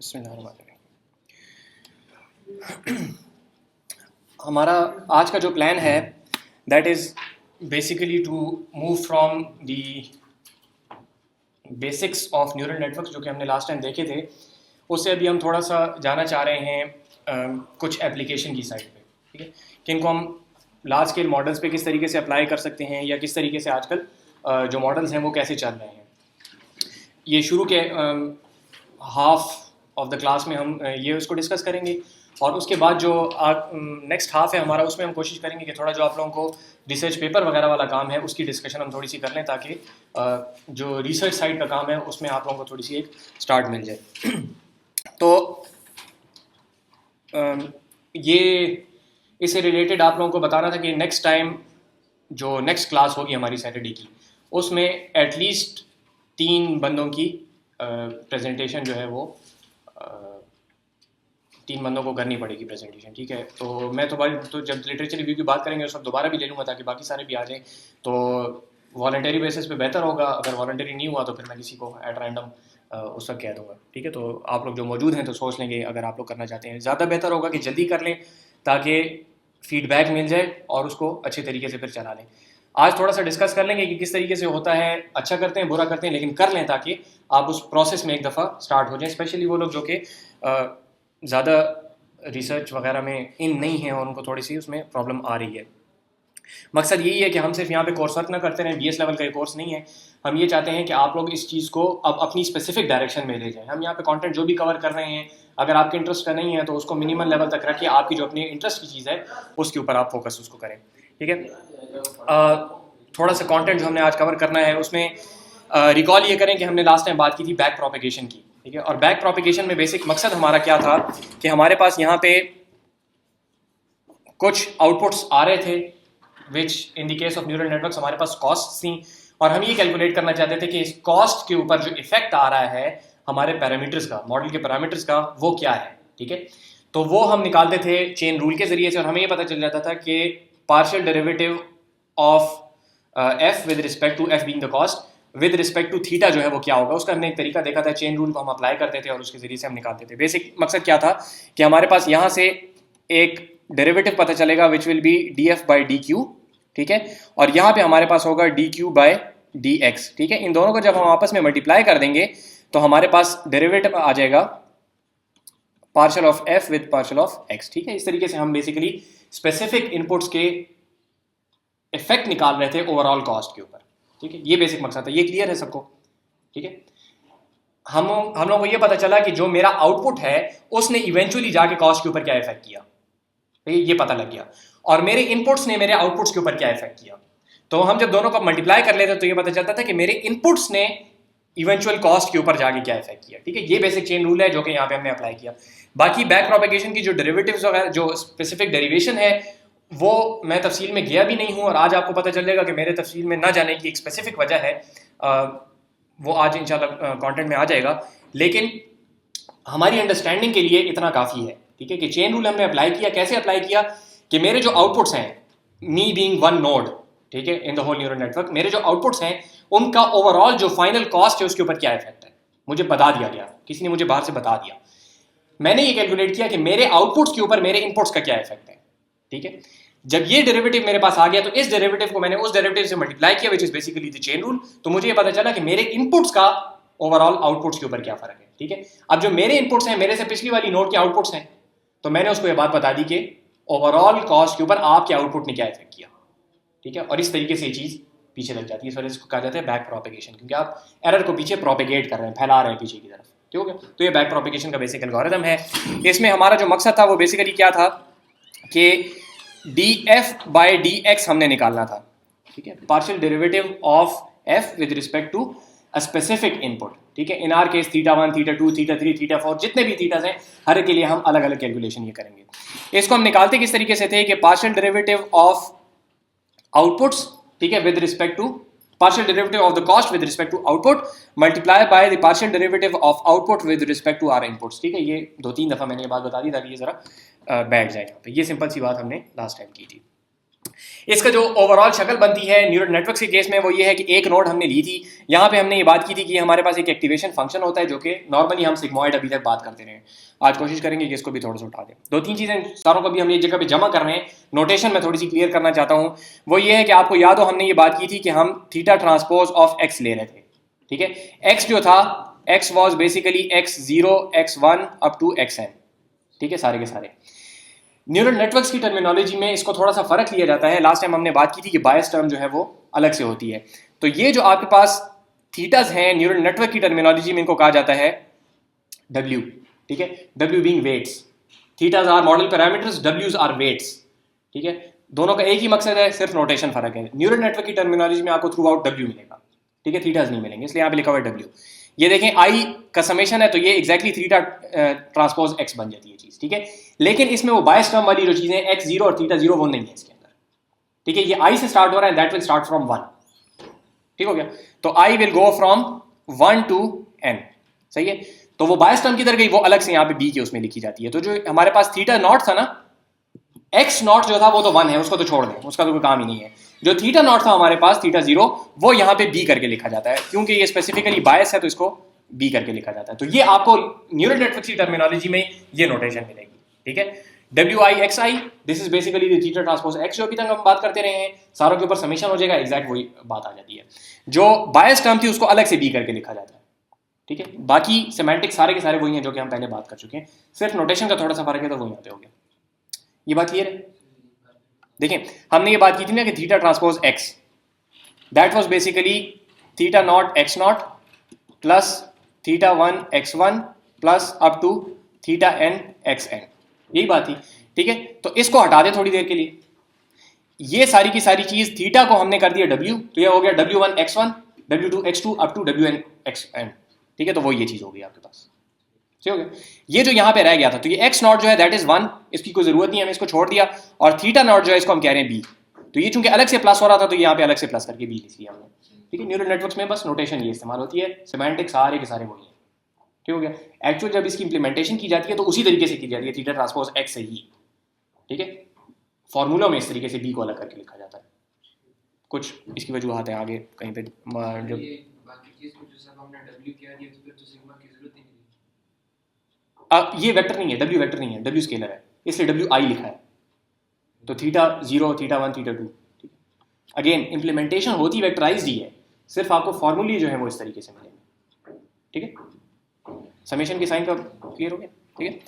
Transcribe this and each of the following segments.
बिस्मिल्लाहिर्रहमानिर्रहीम। हमारा आज का जो प्लान है that is basically to move from the basics of neural networks जो कि हमने लास्ट टाइम देखे थे, उससे अभी हम थोड़ा सा जाना चाह रहे हैं कुछ एप्लीकेशन की साइड पे, ठीक है, कि इनको हम लार्ज स्केल मॉडल्स पे किस तरीके से अप्लाई कर सकते हैं या किस तरीके से आजकल जो मॉडल्स हैं वो कैसे चल रहे हैं। ये शुरू के हाफ ऑफ द क्लास में हम ये उसको डिस्कस करेंगे और उसके बाद जो नेक्स्ट हाफ है हमारा, उसमें हम कोशिश करेंगे कि थोड़ा जो आप लोगों को रिसर्च पेपर वगैरह वाला काम है उसकी डिस्कशन हम थोड़ी सी कर लें, ताकि जो रिसर्च साइड का काम है उसमें आप लोगों को थोड़ी सी एक स्टार्ट मिल जाए। तो ये इससे रिलेटेड आप लोगों को बताना था कि नेक्स्ट टाइम जो नेक्स्ट क्लास होगी हमारी सैटरडे की, उसमें एटलीस्ट 3 बंदों की प्रेजेंटेशन जो है वो 3 बंदों को करनी पड़ेगी प्रेजेंटेशन, ठीक है। तो मैं तो जब लिटरेचर रिव्यू की बात करेंगे उस वक्त दोबारा भी ले लूँगा ताकि बाकी सारे भी आ जाएँ। तो वॉलंटरी बेसिस पे बेहतर होगा, अगर वॉलंटरी नहीं हुआ तो फिर मैं किसी को एट रैंडम उस वक्त कह दूँगा, ठीक है। तो आप लोग जो मौजूद हैं तो सोच लेंगे, अगर आप लोग करना चाहते हैं ज़्यादा बेहतर होगा कि जल्दी कर लें ताकि फीडबैक मिल जाए और उसको अच्छे तरीके से फिर चला लें। आज थोड़ा सा डिस्कस कर लेंगे कि किस तरीके से होता है, अच्छा करते हैं बुरा करते हैं, लेकिन कर लें ताकि आप उस प्रोसेस में एक दफ़ा स्टार्ट हो जाएं, स्पेशली वो लोग जो कि ज़्यादा रिसर्च वगैरह में इन नहीं है और उनको थोड़ी सी उसमें प्रॉब्लम आ रही है। मकसद यही है कि हम सिर्फ यहाँ पे कोर्स वर्क ना करते रहें, BS लेवल का ये कोर्स नहीं है। हम ये चाहते हैं कि आप लोग इस चीज़ को अब अपनी स्पेसिफिक डायरेक्शन में ले जाएं। हम यहाँ पे कंटेंट जो भी कवर कर रहे हैं, अगर आपके इंटरेस्ट का नहीं है तो उसको मिनिमम लेवल तक रखिए, आपकी जो अपनी इंटरेस्ट की चीज़ है उसके ऊपर आप फोकस उसको करें, ठीक है। थोड़ा सा कंटेंट जो हमने आज कवर करना है उसमें रिकॉल ये करें कि हमने लास्ट टाइम बात की थी बैक प्रोपेगेशन की, ठीक है। और बैक प्रोपेगेशन में बेसिक मकसद हमारा क्या था कि हमारे पास यहाँ पे कुछ आउटपुट्स आ रहे थे which in the case of neural networks हमारे पास कॉस्ट थी, और हम ये कैलकुलेट करना चाहते थे कि इस कॉस्ट के ऊपर जो इफेक्ट आ रहा है हमारे पैरामीटर्स का, मॉडल के पैरामीटर्स का, वो क्या है, ठीक है। तो वो हम निकालते थे चेन रूल के जरिए से, और हमें ये पता चल जाता था कि partial derivative of F with respect to F being the cost with respect to theta जो है वो क्या होगा। उसका हमने एक तरीका देखा था, चेन रूल को हम अप्लाई करते थे और उसके जरिए से हम निकालते थे। बेसिक मकसद क्या था कि हमारे पास यहाँ से एक डेरिवेटिव पता चलेगा which will be D F by D Q, ठीक है, और यहाँ पे हमारे पास होगा D Q by D X, ठीक है। इन दोनों को जब हम आपस में मल्टीप्लाई कर देंगे तो हमारे पास डेरिवेटिव आ जाएगा partial of F with partial of x, ठीक है। इस तरीके से हम बेसिकली स्पेसिफिक इनपुट्स के इफेक्ट निकाल रहे थे ओवरऑल कॉस्ट के ऊपर, ठीक है। ये बेसिक मकसद है, ये क्लियर है सबको, ठीक है। हम लोगों को ये पता चला कि जो मेरा आउटपुट है उसने इवेंचुअली जाके कॉस्ट के ऊपर क्या इफेक्ट किया, ये पता लग गया, और मेरे इनपुट्स ने मेरे आउटपुट्स के ऊपर क्या इफेक्ट किया। तो हम जब दोनों को मल्टीप्लाई कर लेते तो ये पता चलता था कि मेरे इनपुट्स ने इवेंचुअल कॉस्ट के ऊपर जाके क्या इफेक्ट किया, ठीक है। ये बेसिक चेन रूल है जो कि यहाँ पे हमने अप्लाई किया। बाकी बैक प्रोपेगेशन की जो डेरिवेटिव्स वगैरह, जो स्पेसिफिक डेरिवेशन है, वो मैं तफसील में गया भी नहीं हूँ, और आज आपको पता चल जाएगा कि मेरे तफसील में ना जाने की एक स्पेसिफिक वजह है, वो आज इंशाल्लाह कंटेंट में आ जाएगा। लेकिन हमारी अंडरस्टैंडिंग के लिए इतना काफ़ी है, ठीक है, कि चेन रूल हमने अप्लाई किया। कैसे अप्लाई किया कि मेरे जो आउटपुट्स हैं, मी बीइंग वन नोड, ठीक है, in the whole neural network, मेरे जो आउटपुट्स हैं उनका ओवरऑल जो फाइनल कॉस्ट है उसके ऊपर क्या इफेक्ट है मुझे बता दिया गया, किसी ने मुझे बाहर से बता दिया। मैंने ये कैलकुलेट किया कि मेरे आउटपुट्स के ऊपर मेरे इनपुट्स का क्या इफेक्ट है, ठीक है। जब ये डेरिवेटिव मेरे पास आ गया तो इस डेरिवेटिव को मैंने उस डेरिवेटिव से मल्टीप्लाई किया which is basically the chain rule, तो मुझे ये पता चला कि मेरे इनपुट्स का ओवरऑल आउटपुट्स के ऊपर क्या फर्क है, ठीक है। अब जो मेरे इनपुट्स हैं मेरे से पिछली वाली नोड के आउटपुट्स हैं, तो मैंने उसको ये बात बता दी कि ओवरऑल कॉस्ट के ऊपर आपके आउटपुट ने क्या इफेक्ट किया, ठीक है। और इस तरीके से ये चीज़ पीछे लग जाती है, इस वजह से इसको कहा जाता है बैक प्रोपेगेशन, क्योंकि आप एरर को पीछे प्रोपेगेट कर रहे हैं, फैला रहे हैं पीछे की तरफ, ठीक है। तो ये बैक प्रोपेगेशन का बेसिक एल्गोरिथम है। इसमें हमारा जो मकसद था वो बेसिकली क्या था कि D F by D X हमने निकालना था, ठीक है, partial derivative of F with respect to a specific input, ठीक है। In our case theta 1, theta 2, theta 3, theta 4, जितने भी थीटास हैं हर एक के लिए हम अलग अलग कैलकुलेशन ये करेंगे। इसको हम निकालते किस तरीके से थे कि पार्शियल डेरिवेटिव ऑफ आउटपुट्स, ठीक है, with respect to partial derivative of the cost with respect to output multiply by the partial derivative of output with respect to our inputs, ठीक है। ये 2-3 दफ़ा मैंने ये बात बता दी ताकि ये ज़रा बैठ जाए यहाँ पे। ये सिंपल सी बात हमने लास्ट टाइम की थी। इसका जो ओवरऑल शक्ल बनती है न्यूरल नेटवर्क्स के केस में वो ये है कि एक नोड हमने ली थी, यहाँ पे हमने ये बात की थी कि हमारे पास एक एक्टिवेशन फंक्शन होता है जो कि नॉर्मली हम सिग्मॉइड अभी तक बात करते रहे। आज कोशिश करेंगे कि इसको भी थोड़ा सा उठा दें। दो तीन चीज़ें सारों को भी हम एक जगह पे जमा कर रहे हैं, नोटेशन में थोड़ी सी क्लियर करना चाहता हूँ। वो ये है कि आपको याद हो हमने ये बात की थी कि हम थीटा ट्रांसपोज ऑफ एक्स ले रहे थे, ठीक है। एक्स जो था, X was basically x0 x1 up to xn, ठीक है, सारे के सारे। न्यूरल नेटवर्क्स की टर्मिनोलॉजी में इसको थोड़ा सा फर्क लिया जाता है। लास्ट टाइम हमने बात की थी कि बायस टर्म जो है वो अलग से होती है। तो ये जो आपके पास थीटास हैं न्यूरल नेटवर्क की टर्मिनोलॉजी में इनको कहा जाता है W, ठीक है। W being weights, thetas are model parameters, W's are weights, ठीक है। दोनों का एक ही मकसद है, सिर्फ नोटेशन फर्क है। न्यूरल नेटवर्क की टर्मिनोलॉजी में आपको थ्रू आउट W मिलेगा, ठीक है, थीटास नहीं मिलेंगे, इसलिए यहाँ पे लिखा हुआ है W। ये देखें आई का समेशन है तो ये एग्जैक्टली थीटा ट्रांसपोज एक्स बन जाती है चीज, ठीक है। लेकिन इसमें वो बायस टर्म वाली जो चीजें x0 और थीटा 0 वो नहीं है इसके अंदर, ठीक है। ये आई से स्टार्ट हो रहा है, दैट विल स्टार्ट फ्रॉम 1, ठीक हो गया। तो I will go from 1 to n, सही है। तो वो बायस टर्म किधर गई, वो अलग से यहाँ पे बी के उसमें लिखी जाती है। तो जो हमारे पास थीटा नॉट था ना, एक्स नॉट जो था वो तो 1 है, उसको तो छोड़ दें, उसका तो कोई काम ही नहीं है। जो थीटा नॉट था हमारे पास, थीटा 0, वो यहाँ पे बी करके लिखा जाता है, क्योंकि ये स्पेसिफिकली बायस है तो इसको बी करके लिखा जाता है। तो ये आपको न्यूरल नेटवर्क की टर्मिनोलॉजी में ये नोटेशन मिलेगी, ठीक है। WI this is basically the theta transpose x, जो अभी तक हम बात करते रहे हैं, सारों के ऊपर समेशन हो जाएगा, एग्जैक्ट वही बात आ जाती है। जो बायस टर्म थी उसको अलग से बी करके लिखा जाता है, ठीक है। बाकी सेमेंटिक सारे के सारे वही हैं जो कि हम पहले बात कर चुके हैं, सिर्फ नोटेशन का थोड़ा सा फर्क है, तो वो यहाँ पे हो गया। ये बात क्लियर है। देखें हमने ये बात की थी ना कि theta transpose X, that was basically theta naught X naught plus theta 1 x1 plus up to theta n xn, यही बात थी, ठीक है। तो इसको हटा दें थोड़ी देर के लिए, ये सारी की सारी चीज थीटा को हमने कर दिया W, तो ये हो गया W1 x1 W2 x2 up to Wn xn, ठीक है। तो वो ये चीज हो गई आपके पास, ठीक हो गया। ये जो यहाँ पे रह गया था, तो ये x नॉट जो है दैट इज 1, इसकी कोई जरूरत नहीं है, हमें इसको छोड़ दिया। और थीटा नॉट जो है इसको हम कह रहे हैं b, तो ये चूंकि अलग से प्लस हो रहा था तो यहाँ पे अलग से प्लस करके b लिख लिया हमने, ठीक है। न्यूरल नेटवर्क्स में बस नोटेशन ये इस्तेमाल होती है, सेमेंटिक सारे के सारे वही है, ठीक हो गया। एक्चुअल जब इसकी इंप्लीमेंटेशन की जाती है तो उसी तरीके से की जाती है, थीटा ट्रांसपोज एक्स से ही, ठीक है। फॉर्मूला में इस तरीके से बी को अलग करके लिखा जाता है। कुछ इसकी वजूहत है आगे कहीं पे जब ये वेक्टर नहीं है, W वेक्टर नहीं है, W स्केलर है, इसलिए WI लिखा है। तो theta 0 theta 1 theta 2, again implementation होती वेक्टराइज्ड ही है, सिर्फ आपको फॉर्मूले जो है वो इस तरीके से मिलेंगे, ठीक है। समेशन के साइन का क्लियर हो गया, ठीक है।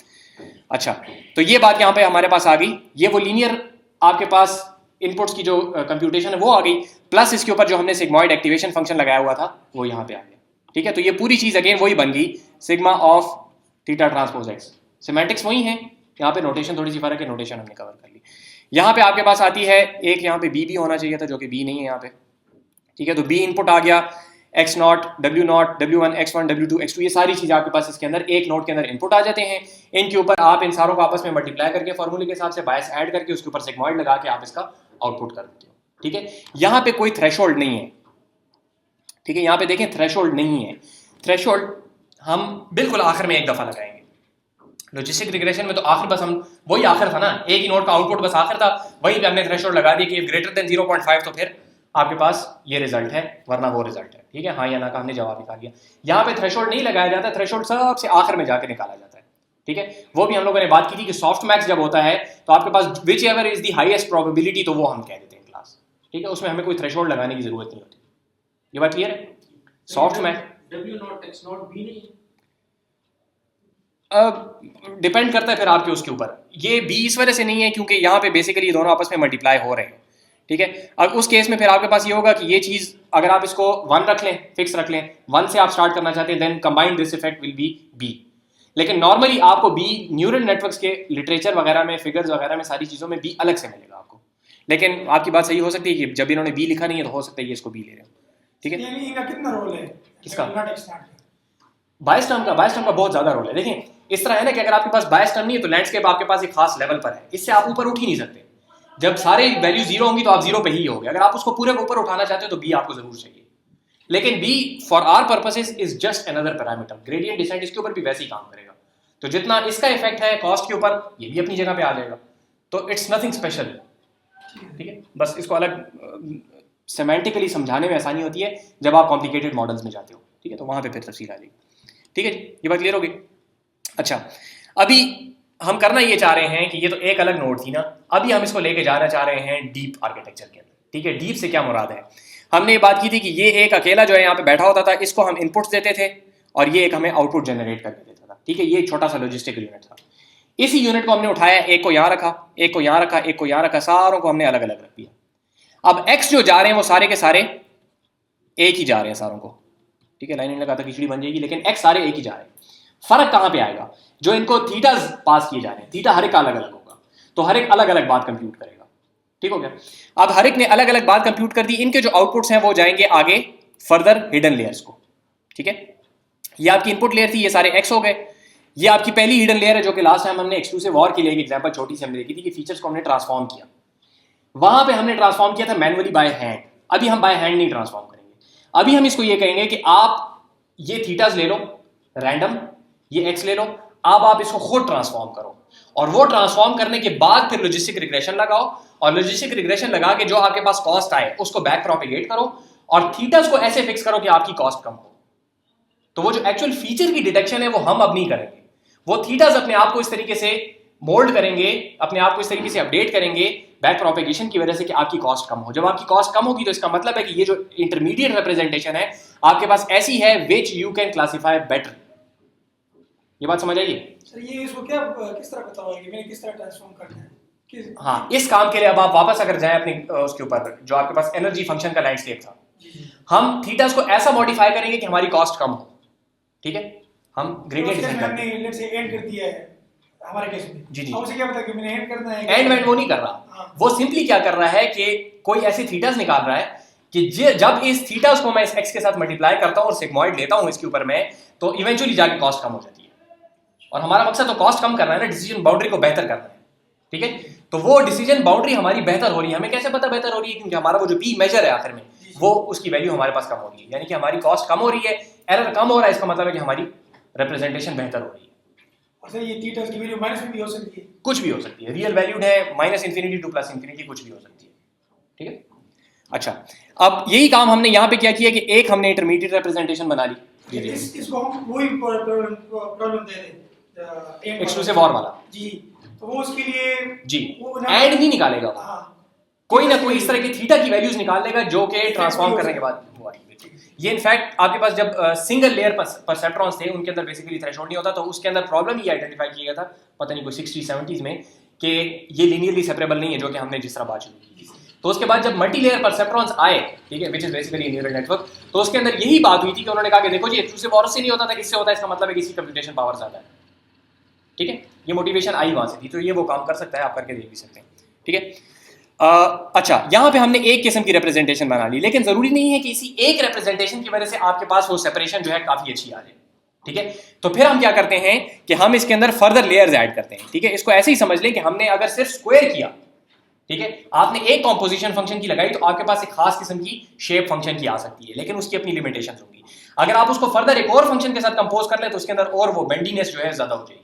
अच्छा, तो ये बात यहाँ पे हमारे पास आ गई, ये वो लीनियर आपके पास इनपुट्स की जो कंप्यूटेशन है वो आ गई, प्लस इसके ऊपर जो हमने सिग्मॉइड एक्टिवेशन फंक्शन लगाया हुआ था वो यहाँ पे आ गया, ठीक है। तो ये पूरी चीज अगेन वही बन गई, sigma of theta transpose x. Semantics वही है, यहाँ पे नोटेशन थोड़ी सी फर्क है, नोटेशन हमने कवर कर ली। यहाँ पे आपके पास आती है एक, यहाँ पे बी भी होना चाहिए था जो कि बी नहीं है यहाँ पे, ठीक है। तो बी इनपुट आ गया, x not W not W1 x1 W2 x2, ये सारी चीज़ आपके पास इसके अंदर एक नोट के अंदर इनपुट आ जाते हैं। इनके ऊपर आप इन सारों को आपस में मल्टीप्लाई करके फॉर्मूले के हिसाब से बायस ऐड करके उसके ऊपर सिग्मॉइड लगा के आप इसका आउटपुट कर देते हो, ठीक है। यहाँ पे कोई थ्रेशोल्ड नहीं है, ठीक है। यहाँ पे देखें थ्रेशोल्ड नहीं है, थ्रेशोल्ड हम बिल्कुल आखिर में एक दफा लगाएंगे। लॉजिस्टिक रिग्रेशन में तो आखिर बस हम वही आखिर था ना, एक ही नोट का आउटपुट बस आखिर था, वहीं पे हमने थ्रेशोल्ड लगा दिया कि ग्रेटर देन 0.5 तो फिर आपके पास ये रिजल्ट है, वरना वो रिजल्ट है, ठीक है। हाँ या ना का हमने जवाब निकाल दिया। यहाँ पे थ्रेशोल्ड नहीं लगाया जाता, थ्रेशोल्ड सबसे आखिर में जाकर निकाला जाता है, ठीक है। वो भी हम लोगों ने बात की थी कि सॉफ्ट मैक्स जब होता है तो आपके पास whichever is the highest probability, तो वो हम कह देते हैं क्लास, ठीक है। उसमें हमें कोई थ्रेशोल्ड लगाने की जरूरत नहीं होती। ये बात क्लियर है। Soft max W not X not B नहीं, डिपेंड करता है फिर आपके उसके ऊपर। ये बी इस वजह से नहीं है क्योंकि यहाँ पे बेसिकली दोनों आपस में मल्टीप्लाई हो रहे हैं, ठीक है। अब उस केस में फिर आपके पास ये होगा कि ये चीज़ अगर आप इसको 1 रख लें, फिक्स रख लें, 1 से आप स्टार्ट करना चाहते हैं, then combined this effect will be B. लेकिन नॉर्मली आपको बी न्यूरल नेटवर्क्स के लिटरेचर वगैरह में, फिगर्स वगैरह में, सारी चीज़ों में बी अलग से मिलेगा आपको। लेकिन आपकी बात सही हो सकती है कि जब इन्होंने बी लिखा नहीं है तो हो सकता है ये इसको बी ले रहे हो, ठीक है। इनका कितना रोल है किसका? किसका? बायस टर्म का बहुत ज्यादा रोल है। देखें इस तरह है ना कि अगर आपके पास बायस टर्म नहीं है तो लैंडस्केप आपके पास एक खास लेवल पर है, इससे आप ऊपर उठ ही नहीं सकते। जब सारे वैल्यू 0 होंगी तो आप 0 पे ही होगे। अगर आप उसको पूरे ऊपर उठाना चाहते हो तो बी आपको जरूर चाहिए। लेकिन B for our purposes is just another parameter. Gradient descent इसके ऊपर भी वैसे ही काम करेगा। तो जितना इसका इफेक्ट है कॉस्ट के ऊपर, ये भी अपनी जगह पे आ जाएगा। तो इट्स नथिंग स्पेशल, ठीक है, बस इसको अलग सेमेंटिकली समझाने में आसानी होती है जब आप कॉम्प्लिकेटेड मॉडल्स में जाते हो, ठीक है, तो वहाँ पे फिर तफसील आ जाएगी। ठीक है जी, ये बात क्लियर होगी। अच्छा, अभी हम करना ये चाह रहे हैं कि ये तो एक अलग नोड थी ना, अभी हम इसको लेके जाना चाह रहे हैं डीप आर्किटेक्चर के अंदर। ठीक है, डीप से क्या मुराद है, हमने ये बात की थी कि ये एक अकेला जो है यहाँ पे बैठा होता था, इसको हम इनपुट्स देते थे और ये एक हमें आउटपुट जनरेट करके देता था। ठीक है, ये एक छोटा सा लॉजिस्टिकल यूनिट था। इसी यूनिट को हमने उठाया, एक को यहाँ रखा, एक को यहाँ रखा, एक को यहाँ रखा, सारों को हमने अलग अलग रख दिया। अब एक्स जो जा रहे हैं वो सारे के सारे एक ही जा रहे हैं सारों को। ठीक है, लाइन लगा था खिचड़ी बन जाएगी, लेकिन एक्स सारे एक ही जा रहे हैं। फर्क कहाँ पे आएगा, जो इनको थीटा पास किए जा रहे हैं, थीटा हर एक अलग अलग होगा, तो हर एक अलग अलग बात कंप्यूट करेगा। ठीक हो गया, अब हर एक ने अलग अलग बात कंप्यूट कर दी, इनके जो आउटपुट्स हैं वो जाएंगे आगे फर्दर हिडन लेयर्स को। ठीक है, ये आपकी इनपुट लेयर थी, ये सारे एक्स हो गए। ये आपकी पहली हिडन लेयर है जो कि लास्ट टाइम हमने एक्सक्लूसिव वॉर के लिए एक एग्जांपल छोटी सी हमने देखी थी कि फीचर्स को हमने ट्रांसफॉर्म किया। वहां पे हमने ट्रांसफॉर्म किया था मैनुअली बाय हैंड, अभी हम बाय हैंड नहीं ट्रांसफॉर्म करेंगे। अभी हम इसको ये कहेंगे कि आप ये थीटास ले लो रैंडम, ये एक्स ले लो, अब आप इसको खुद ट्रांसफॉर्म करो और वो ट्रांसफॉर्म करने के बाद फिर लॉजिस्टिक रिग्रेशन लगाओ और लॉजिस्टिक रिग्रेशन लगा के जो आपके पास कॉस्ट आए उसको बैक प्रोपेगेट करो और थीटास को ऐसे फिक्स करो कि आपकी कॉस्ट कम हो। तो वो जो एक्चुअल फीचर की डिटेक्शन है वो हम अब नहीं करेंगे, वो थीटास अपने आप को इस तरीके से मोल्ड करेंगे, अपने आप को इस तरीके से अपडेट करेंगे बैक प्रोपेगेशन की वजह से कि आपकी कॉस्ट कम हो। जब आपकी कॉस्ट कम होगी तो इसका मतलब है कि ये जो इंटरमीडिएट रिप्रेजेंटेशन है आपके पास ऐसी है which you can classify better. ये बात समझ आइए सर? ये इसको क्या किस तरह बताओगे कि मैंने किस तरह ट्रांसफॉर्म करना है? हाँ, इस काम के लिए अब आप वापस अगर जाएं अपने उसके ऊपर जो आपके पास एनर्जी फंक्शन का लैंडस्केप था, हम थीटास को ऐसा मॉडिफाई करेंगे कि हमारी कॉस्ट कम हो। ठीक है, हम ग्रेडियंट डिजाइन करते हैं, लेट्स से एंड कर दिया है हमारे केस में। जी जी, अब उसे क्या पता कि मैंने एंड करना है, एंड वेंड वो नहीं कर रहा। वो सिंपली क्या कर रहा है कि कोई ऐसे थीटास निकाल रहा है कि जब इस थीटास को मैं इस एक्स के साथ मल्टीप्लाई करता हूं और सिग्मॉइड लेता हूं इसके ऊपर मैं, तो इवेंचुअली जाके कॉस्ट कम हो जाती है। और हमारा मकसद तो कॉस्ट कम करना है ना, डिसीजन बाउंड्री को बेहतर करना है। ठीक है, तो वो डिसीजन बाउंड्री हमारी बेहतर हो रही है। हमें कैसे पता बेहतर हो रही है? क्योंकि हमारा वो जो पी मेजर है आखिर में वो उसकी वैल्यू हमारे पास कम हो रही है, यानी कि हमारी कॉस्ट कम हो रही है, एरर कम हो रहा है, इसका मतलब है कि हमारी रिप्रेजेंटेशन बेहतर हो रही है। अच्छा, ये थीटा की वैल्यू माइनस में भी हो सकती है, कुछ भी हो सकती है, रियल वैल्यूड है minus infinity two plus infinity, कुछ भी हो सकती है। ठीक है, अच्छा, अब यही काम हमने यहाँ पे क्या किया कि एक हमने इंटरमीडिएट रिप्रेजेंटेशन बना ली। इसको हम वही प्रॉब्लम दे दें एक्सक्लूसिव और वाला जी, तो वो उसके लिए जी एंड नहीं निकालेगा। हाँ, कोई ना कोई इस तरह की थीटा की वैल्यूज निकाल लेगा जो कि ट्रांसफॉर्म करने के बाद हुआ। ये इनफैक्ट आपके पास जब सिंगल लेयर परसेप्ट्रॉन्स थे उनके अंदर बेसिकली थ्रेशोल्ड नहीं होता, तो उसके अंदर प्रॉब्लम ही आइडेंटिफाई किया गया था, पता नहीं कोई 60-70s में, कि ये लीनियरली सेपरेबल नहीं है, जो कि हमने जिस तरह बात शुरू की। तो उसके बाद जब मल्टी लेयर परसेप्ट्रॉन्स आए, ठीक है, which is basically neural network, तो उसके अंदर यही बात हुई थी कि उन्होंने कहा कि देखो जी एक्सक्लूसिव और से नहीं होता था, किससे होता है? इसका मतलब है कि इसकी कंप्यूटेशन पावर ज्यादा है। ठीक है, ये मोटिवेशन आई वहां से थी, तो ये वो काम कर सकता है, आप करके देख भी सकते हैं। ठीक है, अच्छा, यहां पे हमने एक किस्म की रिप्रेजेंटेशन बना ली, लेकिन जरूरी नहीं है कि इसी एक रिप्रेजेंटेशन की वजह से आपके पास वो सेपरेशन जो है काफी अच्छी आ जाए। ठीक है, तो फिर हम क्या करते हैं कि हम इसके अंदर फर्दर लेयर्स ऐड करते हैं। ठीक है, इसको ऐसे ही समझ लें कि हमने अगर सिर्फ स्क्वायर किया, ठीक है, आपने एक कॉम्पोजिशन फंक्शन की लगाई, तो आपके पास एक खास किस्म की शेप फंक्शन की आ सकती है, लेकिन उसकी अपनी लिमिटेशंस होंगी। अगर आप उसको फर्दर एक और फंक्शन के साथ कंपोज कर लें तो उसके अंदर और वो बेंडीनेस जो है ज्यादा हो जाएगी।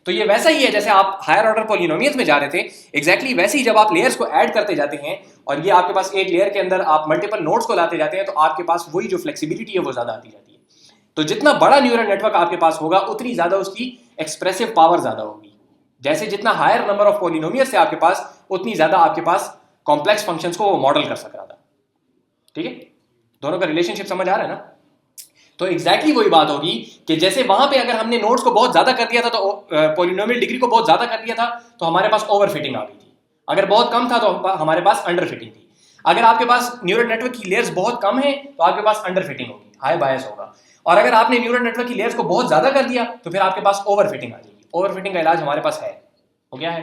तो ये वैसा ही है जैसे आप हायर ऑर्डर पॉलिनोमियल्स में जा रहे थे, एग्जैक्टली वैसे ही जब आप लेयर्स को ऐड करते जाते हैं और ये आपके पास एक लेयर के अंदर आप मल्टीपल नोड्स को लाते जाते हैं, तो आपके पास वही जो फ्लेक्सिबिलिटी है वो ज्यादा आती जाती है। तो जितना बड़ा न्यूरल नेटवर्क आपके पास होगा उतनी ज्यादा उसकी एक्सप्रेसिव पावर ज्यादा होगी। जैसे जितना हायर नंबर ऑफ पॉलिनोमियल्स है आपके पास, उतनी ज्यादा आपके पास कॉम्प्लेक्स फंक्शंस को वो मॉडल कर सक रहा था। ठीक है, दोनों का रिलेशनशिप समझ आ रहा है ना? तो एग्जैक्टली वही बात होगी कि जैसे वहां पे अगर हमने नोड्स को बहुत ज्यादा कर दिया था, तो पॉलिनोमियल डिग्री को बहुत ज्यादा कर दिया था, तो हमारे पास ओवरफिटिंग आ गई थी। अगर बहुत कम था तो हमारे पास अंडरफिटिंग थी। अगर आपके पास न्यूरल नेटवर्क की लेयर्स बहुत कम है तो आपके पास अंडरफिटिंग होगी, हाई बायस होगा। और अगर आपने न्यूरल नेटवर्क की लेयर्स को बहुत ज्यादा कर दिया तो फिर आपके पास ओवरफिटिंग आ जाएगी। ओवरफिटिंग का इलाज हमारे पास है, वो क्या है?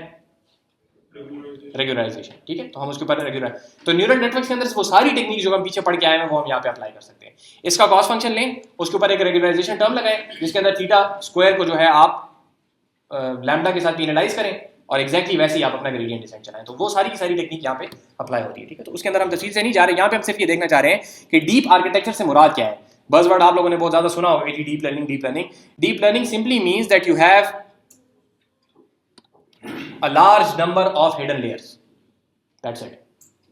रेगुलराइजेशन। ठीक है, तो हम उसके ऊपर रेगुलर, तो न्यूरल नेटवर्क के अंदर वो सारी टेक्निक जो हम पीछे पढ़ के आए हैं वो हम यहाँ पे अप्लाई कर सकते हैं। इसका कॉस्ट फंक्शन लें, उसके ऊपर एक रेगुलराइजेशन टर्म लगाएं जिसके अंदर थीटा स्क्वायर को जो है आप लैम्डा के साथ पीनलाइज करें और एग्जैक्टली वैसे ही आप अपना ग्रेडियंट डिसेंट चलाएं। तो वो सारी की सारी टेक्निक यहाँ पे अप्लाई होती है। ठीक है, तो उसके अंदर हम तफसील से नहीं जा रहे, यहाँ पे हम सिर्फ ये देखना चाह रहे हैं कि डीप आर्किटेक्चर से मुराद क्या है। बज़वर्ड आप लोगों ने बहुत ज्यादा सुना होगा कि deep learning, deep learning. Deep learning simply means that you have a large number of hidden layers, that's it।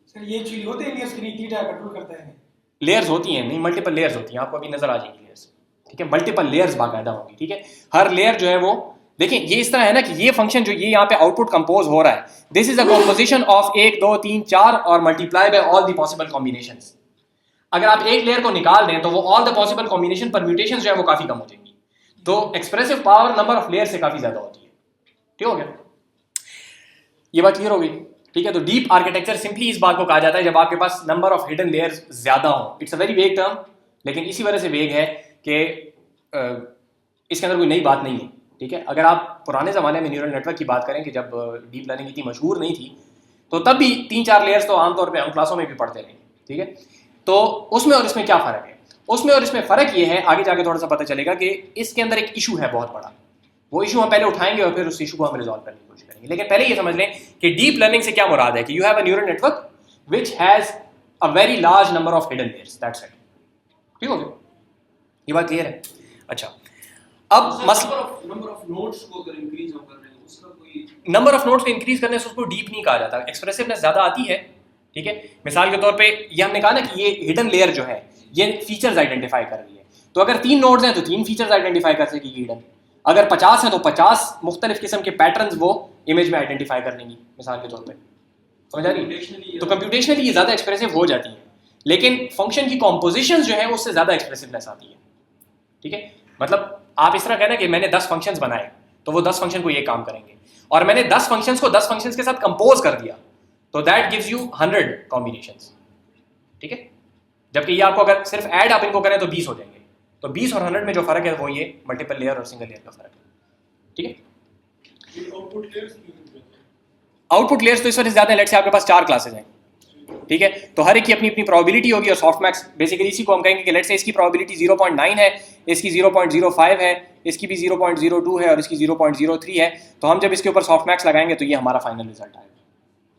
Sir ये चीज होते हैं लेयर्स की नहीं, थीटा कंट्रोल करता है। लेयर्स होती हैं, नहीं मल्टीपल लेयर्स होती हैं, आपको अभी नजर आ जाएगी लेयर्स, ठीक है, मल्टीपल लेयर्स बाकायदा होंगी, ठीक है। हर लेयर जो है वो, देखिए ये इस तरह है ना कि ये फंक्शन जो ये यहाँ पे आउटपुट कंपोज हो रहा है, this is a composition of 1 2 3 4 और multiply by all the possible combinations. अगर आप एक लेयर को निकाल दें तो वो all the possible combination permutations जो है वो काफी कम हो जाएंगी, तो expressive power number of layer से काफी ज्यादा होती है। ठीक हो गया, ये बात क्लियर हो गई, ठीक है। तो डीप आर्किटेक्चर सिंपली इस बात को कहा जाता है जब आपके पास नंबर ऑफ हिडन लेयर्स ज्यादा हो। It's a very vague term, लेकिन इसी वजह से वेग है कि इसके अंदर कोई नई बात नहीं है, ठीक है। अगर आप पुराने ज़माने में न्यूरल नेटवर्क की बात करें कि जब डीप लर्निंग इतनी मशहूर नहीं थी, तो तब भी 3-4 लेयर्स तो आमतौर पे हम क्लासों में भी पढ़ते रहे, ठीक है। तो उसमें और इसमें क्या फ़र्क है? उसमें और इसमें फ़र्क ये है, आगे जाके थोड़ा सा पता चलेगा कि इसके अंदर एक इशू है बहुत बड़ा। वो इशू हम पहले उठाएंगे और फिर उस इशू को हम रिजॉल्व करने की कोशिश करेंगे। लेकिन पहले ये समझ लें कि डीप लर्निंग से क्या मुराद है कि you have a neural network which has a very large number of hidden layers, that's it. ठीक हो गया, ये बात क्लियर है? अच्छा, अब नंबर ऑफ नोड्स को अगर इंक्रीज हम कर रहे हैं उसका कोई नंबर ऑफ नोड्स को इंक्रीज करने से उसको डीप नहीं कहा जाता, एक्सप्रेसिवनेस ज्यादा आती है, ठीक है। मिसाल के तौर पे ये हमने कहा ना कि ये हिडन लेयर जो है ये फीचर्स आइडेंटिफाई कर रही है, तो अगर 3 नोड्स हैं तो 3 फीचर्स आइडेंटिफाई कर सकेगी हिडन। अगर 50 है तो 50 मुख्तलिफ किस्म के पैटर्न्स वो इमेज में आइडेंटिफाई कर लेंगी, मिसाल के तौर पे, समझ आ रही है? तो कंप्यूटेशनली ये ज्यादा एक्सप्रेसिव हो जाती है, लेकिन फंक्शन की कॉम्पोजिशन जो है उससे ज्यादा एक्सप्रेसिवनेस आती है, ठीक है। मतलब आप इस तरह कहना कि मैंने 10 फंक्शंस बनाए तो वो 10 फंक्शन को ये काम करेंगे, और मैंने 10 फंक्शंस को 10 फंक्शंस के साथ कंपोज कर दिया तो दैट गिव्स यू 100 कॉम्बिनेशंस, ठीक है। जबकि ये आपको अगर सिर्फ ऐड आप इनको करें तो 20 हो जाएंगे। तो 20 और 100 में जो फर्क है वो ये मल्टीपल लेयर और सिंगल लेयर का फर्क है, ठीक है। आउटपुट लेयर्स तो इस वजह से ज्यादा है, लेट्स से आपके पास 4 क्लासेस हैं, ठीक है, तो हर एक की अपनी अपनी प्रोबेबिलिटी होगी। और सॉफ्टमैक्स बेसिकली इसी को हम कहेंगे कि लेट्स से इसकी प्रोबेबिलिटी 0.9 है, इसकी 0.05 है, इसकी भी 0.02 है और इसकी 0.03 है। तो हम जब इसके ऊपर सॉफ्टमैक्स लगाएंगे तो ये हमारा फाइनल रिजल्ट आएगा,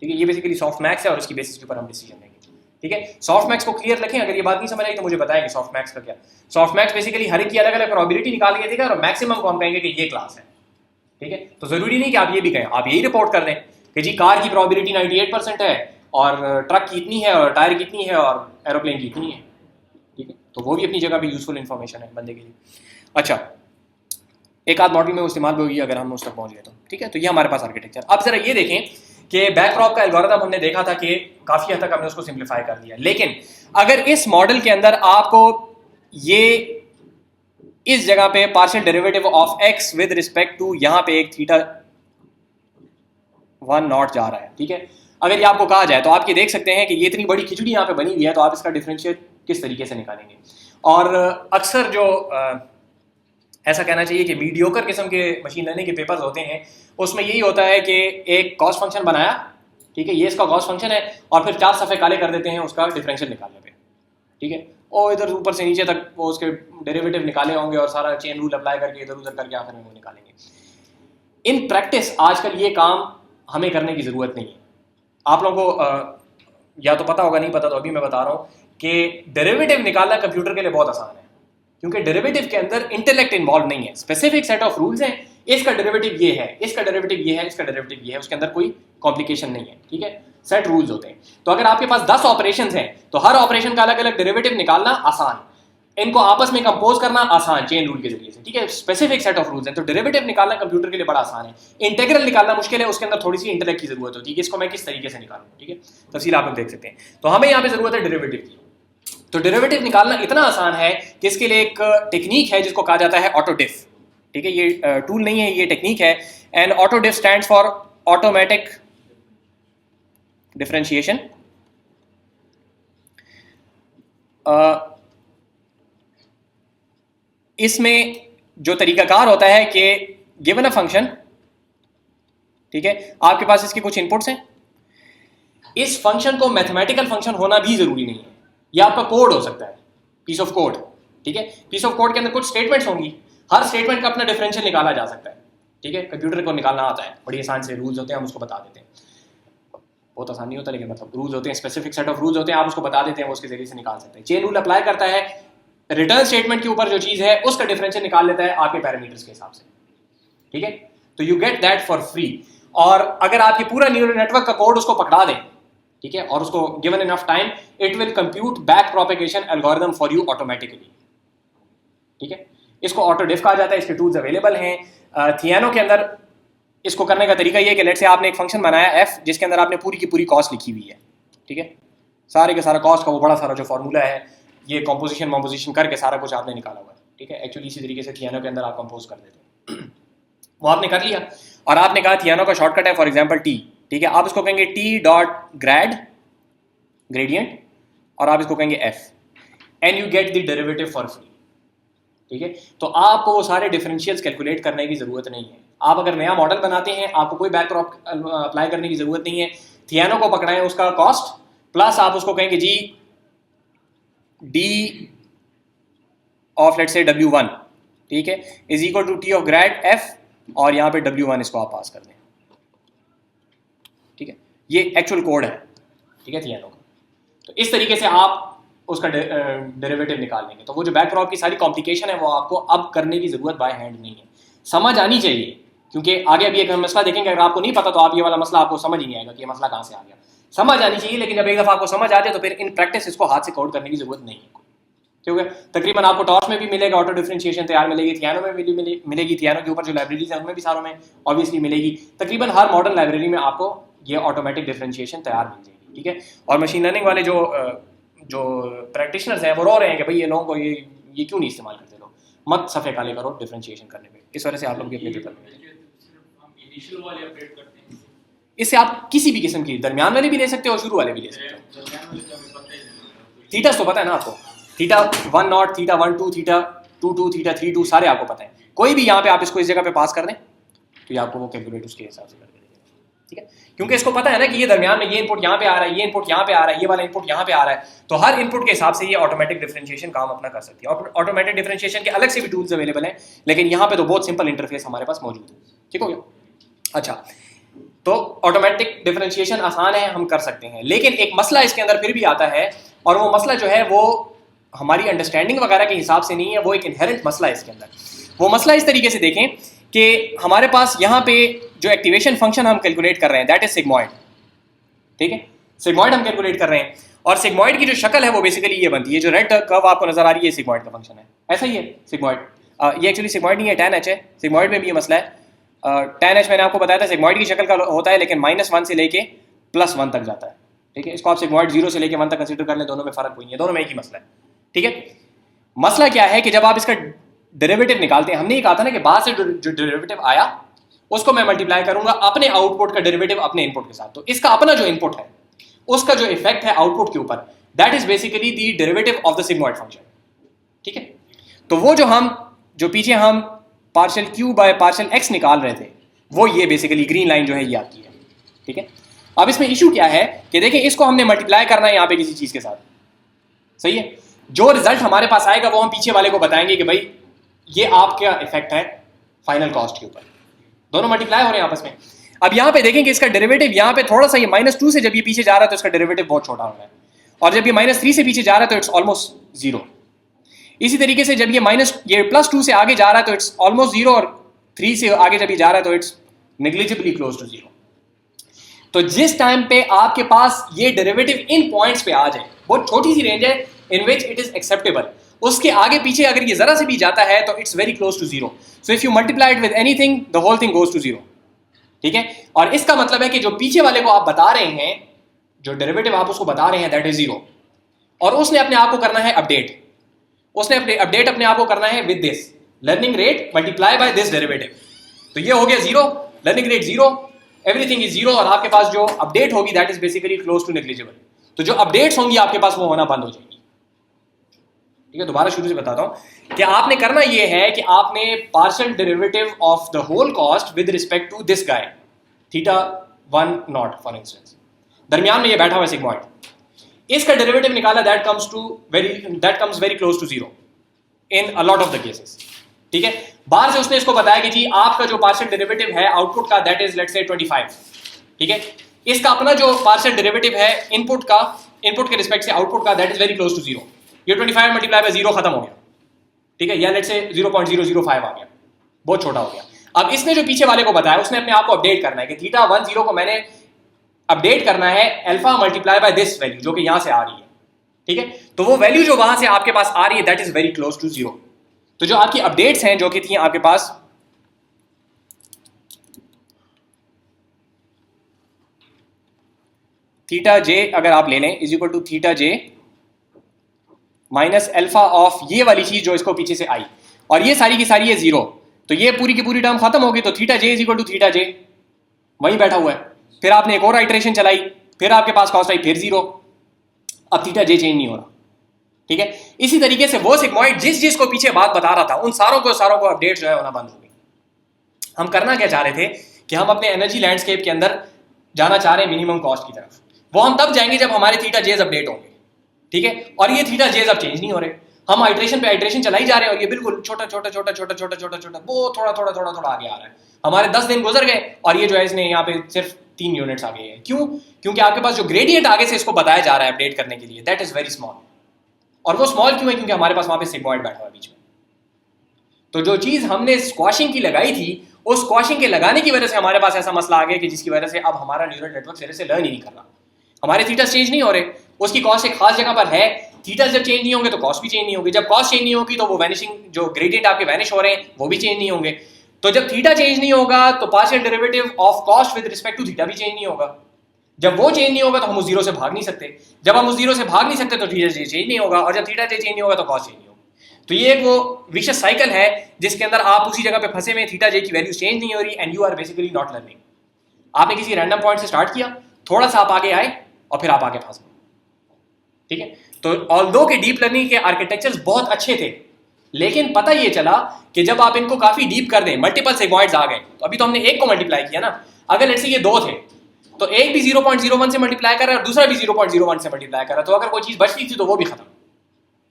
ठीक है। ये बेसिकली सॉफ्टमैक्स है और इसकी बेसिस के ऊपर हम डिसीजन लेंगे, ठीक है। सॉफ्टमैक्स को क्लियर रखें, अगर ये बात नहीं समझ आई तो मुझे बताएंगे सॉफ्टमैक्स का क्या। सॉफ्टमैक्स बेसिकली हर एक की अलग अलग प्रोबेबिलिटी निकाल के देगा और मैक्सिमम को हम कहेंगे कि ये क्लास है, ठीक है। तो जरूरी नहीं कि आप ये भी कहें, आप यही रिपोर्ट कर दें कि जी कार की प्रोबेबिलिटी 98% है और ट्रक की इतनी है और टायर की इतनी है और एरोप्लेन की इतनी है, ठीक है। तो वो भी अपनी जगह पे यूजफुल इंफॉर्मेशन है बंदे के लिए। अच्छा, एक आध मॉडल में वो इस्तेमाल भी होगी अगर हम उस तक पहुंच गए तो, ठीक है। तो ये हमारे पास आर्किटेक्चर। अब जरा ये देखें कि बैकड्रॉप का एल्गोरिथम हमने देखा था कि काफी हद तक हमने उसको सिंप्लीफाई कर दिया, लेकिन अगर इस मॉडल के अंदर आपको ये इस जगह पे partial derivative of X with respect to यहाँ पे एक थीटा 1 नॉट जा रहा है, ठीक है। अगर ये आपको कहा जाए तो आप ये देख सकते हैं कि ये इतनी बड़ी खिचड़ी यहाँ पे बनी हुई है, तो आप इसका डिफरेंशियल किस तरीके से निकालेंगे। और अक्सर जो ऐसा कहना चाहिए कि मीडियोकर किस्म के मशीन लर्निंग के पेपर्स होते हैं उसमें यही होता है कि एक कॉस्ट फंक्शन बनाया, ठीक है, ये इसका कॉस्ट फंक्शन है, और फिर 4 सफ़े काले कर देते हैं उसका डिफरेंशियल निकालने पे, ठीक है। और इधर ऊपर से नीचे तक वो उसके डेरिवेटिव निकाले होंगे और सारा चेन रूल अप्लाई करके इधर उधर करके आखिर में वो निकालेंगे। इन प्रैक्टिस आजकल ये काम हमें करने की ज़रूरत नहीं है। आप लोगों को या तो पता होगा, नहीं पता तो अभी मैं बता रहा हूँ कि डेरिवेटिव निकालना कंप्यूटर के लिए बहुत आसान है, क्योंकि डेरिवेटिव के अंदर इंटेलेक्ट इन्वॉल्व नहीं है, स्पेसिफिक सेट ऑफ रूल्स हैं, इसका डेरिवेटिव ये है, इसका डेरिवेटिव ये है, इसका डेरिवेटिव ये है, उसके अंदर कोई कॉम्प्लिकेशन नहीं है, ठीक है। सेट रूल्स होते हैं। तो अगर आपके पास 10 ऑपरेशंस हैं तो हर ऑपरेशन का अलग अलग डेरिवेटिव निकालना आसान, इनको आपस में कंपोज करना आसान चेन रूल के जरिए से, ठीक है। स्पेसिफिक सेट ऑफ रूल्स हैं, तो डेरिवेटिव निकालना कंप्यूटर के लिए बड़ा आसान है। इंटीग्रल निकालना मुश्किल है, उसके अंदर थोड़ी सी इंटेलेक्ट की जरूरत होती है कि इसको मैं किस तरीके से निकालूं, ठीक है। तफसील आप लोग देख सकते हैं। तो हमें यहाँ पे जरूरत है डेरिवेटिव की। तो डेरिवेटिव निकालना इतना आसान है कि इसके लिए एक टेक्निक है जिसको कहा जाता है ऑटोडिफ, ठीक है। ये टूल नहीं है, ये टेक्निक है। And autodiff stands for automatic differentiation. इसमें जो तरीकाकार होता है कि गिवन अ फंक्शन, ठीक है, आपके पास इसके कुछ इनपुट्स हैं, इस फंक्शन को मैथमेटिकल फंक्शन होना भी जरूरी नहीं है, यह आपका कोड हो सकता है, पीस ऑफ कोड, ठीक है। पीस ऑफ कोड के अंदर कुछ स्टेटमेंट्स होंगी, हर स्टेटमेंट का अपना डिफरेंशियल निकाला जा सकता है, ठीक है। कंप्यूटर को निकालना आता है, बड़ी आसान से रूल्स होते हैं, हम उसको बता देते हैं। बहुत आसान नहीं होता, लेकिन मतलब रूल्स होते हैं, स्पेसिफिक सेट ऑफ रूल्स होते हैं, आप उसको बता देते हैं, वो उसके जरिए से निकाल सकते हैं। चेन रूल अप्लाई करता है, रिटर्न स्टेटमेंट के ऊपर जो चीज है उसका डिफरेंशियल निकाल लेता है आपके पैरामीटर्स के हिसाब से, ठीक है। तो you get that for free. और अगर आप ये पूरा न्यूरल नेटवर्क का कोड उसको पकड़ा दें ठीक है, और उसको given enough time it will compute back propagation algorithm for you automatically. ठीक है, इसको ऑटोडिफ कहा जाता है, इसके टूल्स अवेलेबल हैं थियानो के अंदर। इसको करने का तरीका ये है कि लेट्स से आपने एक फंक्शन बनाया f जिसके अंदर आपने पूरी की पूरी कॉस्ट लिखी हुई है। ठीक है, सारे के सारा कॉस्ट का वो बड़ा सारा जो फॉर्मूला है, ये कॉम्पोजिशन वॉम्पोजिशन करके सारा कुछ आपने निकाला हुआ है। ठीक है, एक्चुअली इसी तरीके से थियानो के अंदर आप कंपोज कर देते हैं। वो आपने कर लिया और आपने कहा थियानो का शॉर्टकट है फॉर एग्जांपल टी। ठीक है, आप इसको कहेंगे टी डॉट ग्रेड ग्रेडियंट और आप इसको कहेंगे f and you get the derivative for free. ठीक है, तो आपको वो सारे डिफरेंशियल्स कैलकुलेट करने की जरूरत नहीं है। आप अगर नया मॉडल बनाते हैं आपको कोई बैकड्रॉप अप्लाई करने की जरूरत नहीं है। थियानो को पकड़ाएं उसका कॉस्ट प्लस आप उसको कहेंगे G D of let's say W1, ठीक है, is equal to T of grad f और यहाँ पे W1 इसको आप पास कर दें। ठीक है, ये एक्चुअल कोड है। ठीक है, थियानो का। तो इस तरीके से आप उसका डेरिवेटिव निकाल लेंगे। तो वो जो बैकड्रॉप की सारी कॉम्प्लिकेशन है वो आपको अब करने की जरूरत बाय हैंड नहीं है, समझ आनी चाहिए, क्योंकि आगे अभी एक मसला देखेंगे, अगर आपको नहीं पता तो आप ये वाला मसला आपको समझ ही नहीं आएगा कि ये मसला कहाँ से आ गया। समझ आनी चाहिए, लेकिन जब एक दफ़ा आपको समझ आ जाए तो फिर इन प्रैक्टिस इसको हाथ से कोड करने की जरूरत नहीं है। ठीक है, तकरीबन आपको टॉर्च में भी मिलेगा, ऑटो डिफरेंशिएशन तैयार मिलेगी, थियानो में मिलेगी, थियानो के ऊपर जो लाइब्रेरीज है उनमें भी सारों में ऑब्वियसली मिलेगी। तकरीबन हर मॉडर्न लाइब्रेरी में आपको ये ऑटोमेटिक डिफरेंशिएशन तैयार मिल जाएगी। ठीक है, और मशीन लर्निंग वाले जो प्रैक्टिशनर्स हैं वो रो रहे हैं कि भाई ये लोगों को ये क्यों नहीं इस्तेमाल करते लोग, मत सफ़े काले करो डिफरेंशिएशन करने में। इस वजह से आप लोग भी अपने पेपर में इनिशियल वाले अपडेट करते हैं, इससे आप किसी भी किस्म की दरमियान वाले भी ले सकते हो और शुरू वाले भी ले सकते हो। थीटा तो पता है ना आपको, थीटा 1 थीटा 1 थीटा 2 थीटा 3 सारे आपको पता है। कोई भी यहाँ पे आप इसको इस जगह पे पास कर दें तो ये आपको वो कैलकुलेट उसके हिसाब से कर देगा। ठीक है, क्योंकि इसको पता है ना कि ये दरमियान में ये इनपुट यहाँ पे आ रहा है, ये इनपुट यहाँ पे आ रहा है, ये वाला इनपुट यहाँ पे आ रहा है, तो हर इनपुट के हिसाब से ये ऑटोमेटिक डिफरेंशिएशन काम अपना कर सकती है। ऑटोमेटिक डिफरेंशिएशन के अलग से भी टूल्स अवेलेबल हैं, लेकिन यहाँ पे तो बहुत सिंपल इंटरफेस हमारे पास मौजूद है। ठीक हो गया? अच्छा, तो ऑटोमेटिक डिफरेंशिएशन आसान है, हम कर सकते हैं, लेकिन एक मसला इसके अंदर फिर भी आता है, और वो मसला जो है वो हमारी अंडरस्टैंडिंग वगैरह के हिसाब से नहीं है, वो एक इनहेरेंट मसला है इसके अंदर। वो मसला इस तरीके से देखें कि हमारे पास यहाँ पे जो एक्टिवेशन फंक्शन हम कैलकुलेट कर रहे हैं दैट इज सिग्मॉइड। ठीक है, सिग्मॉइड हम कैलकुलेट कर रहे हैं, और सिग्मॉइड की जो शक्ल है वो बेसिकली ये बनती है, जो रेड कर्व आपको नजर आ रही है सिग्मॉइड का फंक्शन है, ऐसा ही है सिग्मॉइड। ये एक्चुअली सिग्मॉइड नहीं है, tan h है। सिग्मॉइड में भी ये मसला है। tan h मैंने आपको बताया था सिग्मॉइड की शक्ल का होता है, लेकिन -1 से लेके +1 तक जाता है। ठीक है, इसको आप सिग्मॉइड 0 से लेके 1 तक कंसीडर कर लें, दोनों में फर्क कोई नहीं है, दोनों में एक ही मसला है। ठीक है, मसला क्या है कि जब आप इसका डेरिवेटिव निकालते हैं, हमने ये कहा था ना कि बाहर से जो डेरिवेटिव आया उसको मैं मल्टीप्लाई करूंगा अपने आउटपुट का डेरिवेटिव अपने इनपुट के साथ। तो इसका अपना जो इनपुट है उसका जो इफेक्ट है आउटपुट के ऊपर, that is basically the derivative of the sigmoid function. ठीक है, तो वो जो पीछे हम partial Q by partial x निकाल रहे थे, वो ये बेसिकली ग्रीन लाइन जो है ये आती है। ठीक है, अब इसमें इशू क्या है कि देखिए इसको हमने मल्टीप्लाई करना है यहाँ पे किसी चीज के साथ, सही है। जो रिजल्ट हमारे पास आएगा वो हम पीछे वाले को बताएंगे कि भाई ये आपका इफेक्ट है फाइनल कॉस्ट के ऊपर, दोनों मल्टीप्लाई हो रहे हैं आपस में। अब यहाँ पे देखेंगे इसका डेरिवेटिव यहाँ पे थोड़ा सा, ये -2 से जब ये पीछे जा रहा है तो इसका डेरिवेटिव बहुत छोटा हो रहा है, और जब ये -3 से पीछे जा रहा है तो इट्स ऑलमोस्ट 0। इसी तरीके से जब ये +2 से आगे जा रहा है तो इट्स ऑलमोस्ट 0, और 3 से आगे जब ये जा रहा है तो इट्स नेग्लिजिबली क्लोज टू 0। तो जिस टाइम पे आपके पास ये डेरिवेटिव इन पॉइंट्स पे आ जाए, बहुत छोटी सी रेंज है इन विच इट इज एक्सेप्टेबल, उसके आगे पीछे अगर ये जरा से भी जाता है तो it's very close to 0। So if you multiply it with anything the whole thing goes to 0। ठीक है, और इसका मतलब है कि जो पीछे वाले को आप बता रहे हैं, जो डेरिवेटिव आप उसको बता रहे हैं दैट इज 0, और उसने अपने आप को करना है अपडेट, उसने अपने आप को करना है with this learning rate multiply by this derivative. तो ये हो गया 0, लर्निंग रेट 0, एवरीथिंग इज 0, और आपके पास जो अपडेट होगी that is basically close to negligible. तो जो अपडेट्स होंगी आपके पास वो होना बंद हो जाएगी। ठीक है, दोबारा शुरू से बताता हूं कि आपने करना ये है कि आपने partial derivative of the whole cost with respect to this guy θ1 for instance, दरमियान में ये बैठा हुआ सिग्मॉइड, इसका डेरिवेटिव निकाला that comes very close to 0 in a lot of the cases. ठीक है, बाहर से उसने इसको बताया कि जी आपका जो पार्शियल डेरिवेटिव है आउटपुट का दैट इज लेट्स से 25। ठीक है, इसका अपना जो पार्शियल डेरिवेटिव है इनपुट के रिस्पेक्ट से आउटपुट का that is very close to 0। ये 25 मल्टीप्लाई बाय 0 खत्म हो गया। ठीक है, या लेट्स से 0.005 आ गया, बहुत छोटा हो गया। अब इसने जो पीछे वाले को बताया उसने अपने आप को अपडेट करना है कि θ10 को मैंने अपडेट करना है alpha multiply by this value जो कि यहां से आ रही है, ठीक है। तो वो वैल्यू जो वहां से आपके पास आ रही है that is very close to 0। तो जो आपकी अपडेट्स हैं जो कि थी आपके पास थीटा जे अगर आप ले लें is equal to theta J minus alpha of ये वाली चीज जो इसको पीछे से आई, और ये सारी की सारी है 0, तो ये पूरी की पूरी टर्म खत्म होगी। तो theta J is equal to theta J वहीं बैठा हुआ है। फिर आपने एक और आइटरेशन चलाई, फिर आपके पास कॉस्ट आई फिर 0, अब थीटा जे चेंज नहीं हो रहा, ठीक है। इसी तरीके से वो सिग्मॉइड जिस को पीछे बात बता रहा था उन सारों को अपडेट जो है होना बंद हो गई। हम करना क्या चाह रहे थे कि हम अपने एनर्जी लैंडस्केप के अंदर जाना चाह रहे हैं मिनिमम कॉस्ट की तरफ। वो हम तब जाएंगे जब हमारे थीटा जेज अपडेट होंगे, ठीक है। और ये थीटा जेज अब चेंज नहीं हो रहे, हम आइटरेशन पे आइटरेशन चलाई जा रहे हैं और ये बिल्कुल छोटा छोटा छोटा छोटा छोटा छोटा छोटा वो थोड़ा थोड़ा थोड़ा थोड़ा आगे आ रहा है। हमारे 10 दिन गुजर गए और ये जो है इसने यहाँ पे सिर्फ 3 यूनिट्स आगे है। क्यों? क्योंकि आपके पास जो ग्रेडियंट आगे से इसको बताया जा रहा है अपडेट करने के लिए दैट इज वेरी स्मॉल। और वो स्मॉल क्यों है? क्योंकि हमारे पास वहां पे सिग्मॉइड बैठा हुआ है बीच में। तो जो चीज हमने स्क्वाशिंग की लगाई थी उस स्क्वाशिंग के लगाने की वजह से हमारे पास ऐसा मसला आ गया कि जिसकी वजह से अब हमारा न्यूरल नेटवर्क सिरे से लर्न ही नहीं कर रहा। हमारे थीटास चेंज नहीं हो रहे, उसकी कॉस्ट एक खास जगह पर है। थीटास जब चेंज नहीं होंगे तो कॉस्ट भी चेंज नहीं होगी, जब कॉस्ट चेंज नहीं होगी तो वो वैनिशिंग जो ग्रेडियंट आपके वैनिश हो रहे हैं वो भी चेंज नहीं होंगे। तो जब थीटा चेंज नहीं होगा तो partial derivative of cost with respect to theta भी चेंज नहीं होगा। जब वो चेंज नहीं होगा तो हम उस 0 से भाग नहीं सकते, जब हम उस 0 से भाग नहीं सकते तो थीटा चेंज नहीं होगा, और जब थीटा चेंज नहीं होगा तो कॉस्ट चेंज नहीं होगा। तो ये एक वो विशेष साइकिल है जिसके अंदर आप उसी जगह पे फंसे हुए, थीटा जे की वैल्यू चेंज नहीं हो रही and you are basically not learning. आपने किसी रैंडम पॉइंट से स्टार्ट किया, थोड़ा सा आप आगे आए और फिर आप आगे फंस गए, ठीक है। तो ऑल्दो के डीप लर्निंग के आर्किटेक्चर्स बहुत अच्छे थे, लेकिन पता ये चला कि जब आप इनको काफी डीप कर दें, मल्टीपल सिग्मॉइड्स आ गए। तो अभी तो हमने एक को मल्टीप्लाई किया ना, अगर लेट्स से ये 2 थे तो एक भी 0.01 से मल्टीप्लाई कर रहा है और दूसरा भी 0.01 से मल्टीप्लाई कर रहा है, तो अगर कोई चीज बच रही थी तो वो भी खत्म,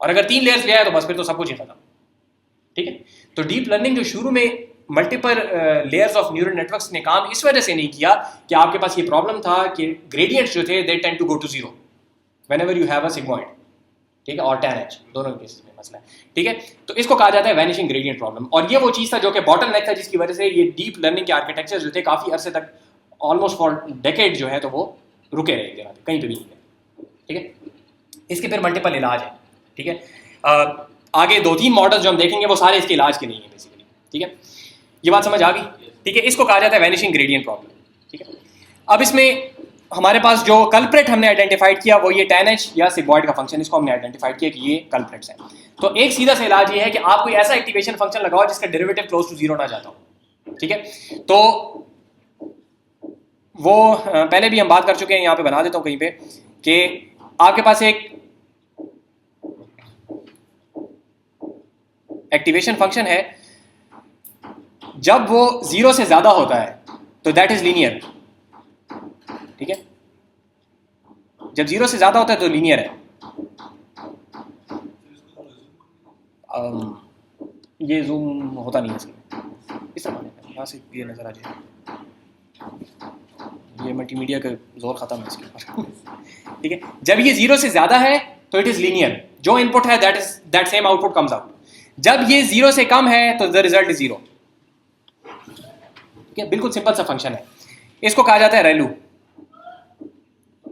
और अगर 3 लेयर्स ले आए तो बस फिर तो सब कुछ ही खत्म, ठीक है। तो डीप लर्निंग जो शुरू में multiple layers of neural networks ने काम इस वजह से नहीं किया कि आपके पास ये प्रॉब्लम था कि ग्रेडियंट्स जो थे they tend to go to 0 whenever you have a sigmoid, ठीक है, और tan h दोनों केसेस में मसला है, ठीक है। तो इसको कहा जाता है वैनिशिंग ग्रेडियंट प्रॉब्लम, और ये वो चीज था जो कि बॉटल नेक था जिसकी वजह से ये डीप लर्निंग के आर्किटेक्चर जो थे काफी अरसे तक ऑलमोस्ट फॉर डेकेड जो है तो वो रुके रहे जगह पे, कहीं पे भी नहीं गए, ठीक है। इसके फिर मल्टीपल इलाज है, ठीक है। आगे 2-3 मॉडल्स जो हम देखेंगे वो सारे इसके इलाज के नहीं है बेसिकली, ठीक है। ये बात समझ आ गई, ठीक है। इसको कहा जाता है वैनिशिंग ग्रेडियंट प्रॉब्लम, ठीक है। अब इसमें हमारे पास जो कल्प्रेट हमने आइडेंटिफाइड किया वो ये tan h या सिग्मॉइड का फंक्शन, इसको हमने आइडेंटिफाइड किया कि ये कल्प्रेट्स हैं। तो एक सीधा सा इलाज ये है कि आप कोई ऐसा एक्टिवेशन फंक्शन लगाओ जिसका डेरिवेटिव क्लोज टू 0 ना जाता हो, ठीक है। तो वो पहले भी हम बात कर चुके हैं, यहाँ पे बना देता हूँ कहीं पे, कि आपके पास एक एक्टिवेशन फंक्शन है, जब वो 0 से ज्यादा होता है तो दैट इज लीनियर, ठीक है। जब 0 से ज्यादा होता है तो लीनियर है। ये जूम होता नहीं है इसमें, इस तरह यहाँ से ये नजर आ जाए, ये मल्टीमीडिया का जोर खत्म है इसके ऊपर, ठीक है। जब ये 0 से ज्यादा है तो इट इज लीनियर, जो इनपुट है that same output comes out. जब ये 0 से कम है तो द रिजल्ट इज 0, ठीक है। बिल्कुल सिंपल सा फंक्शन है, इसको कहा जाता है रेलू,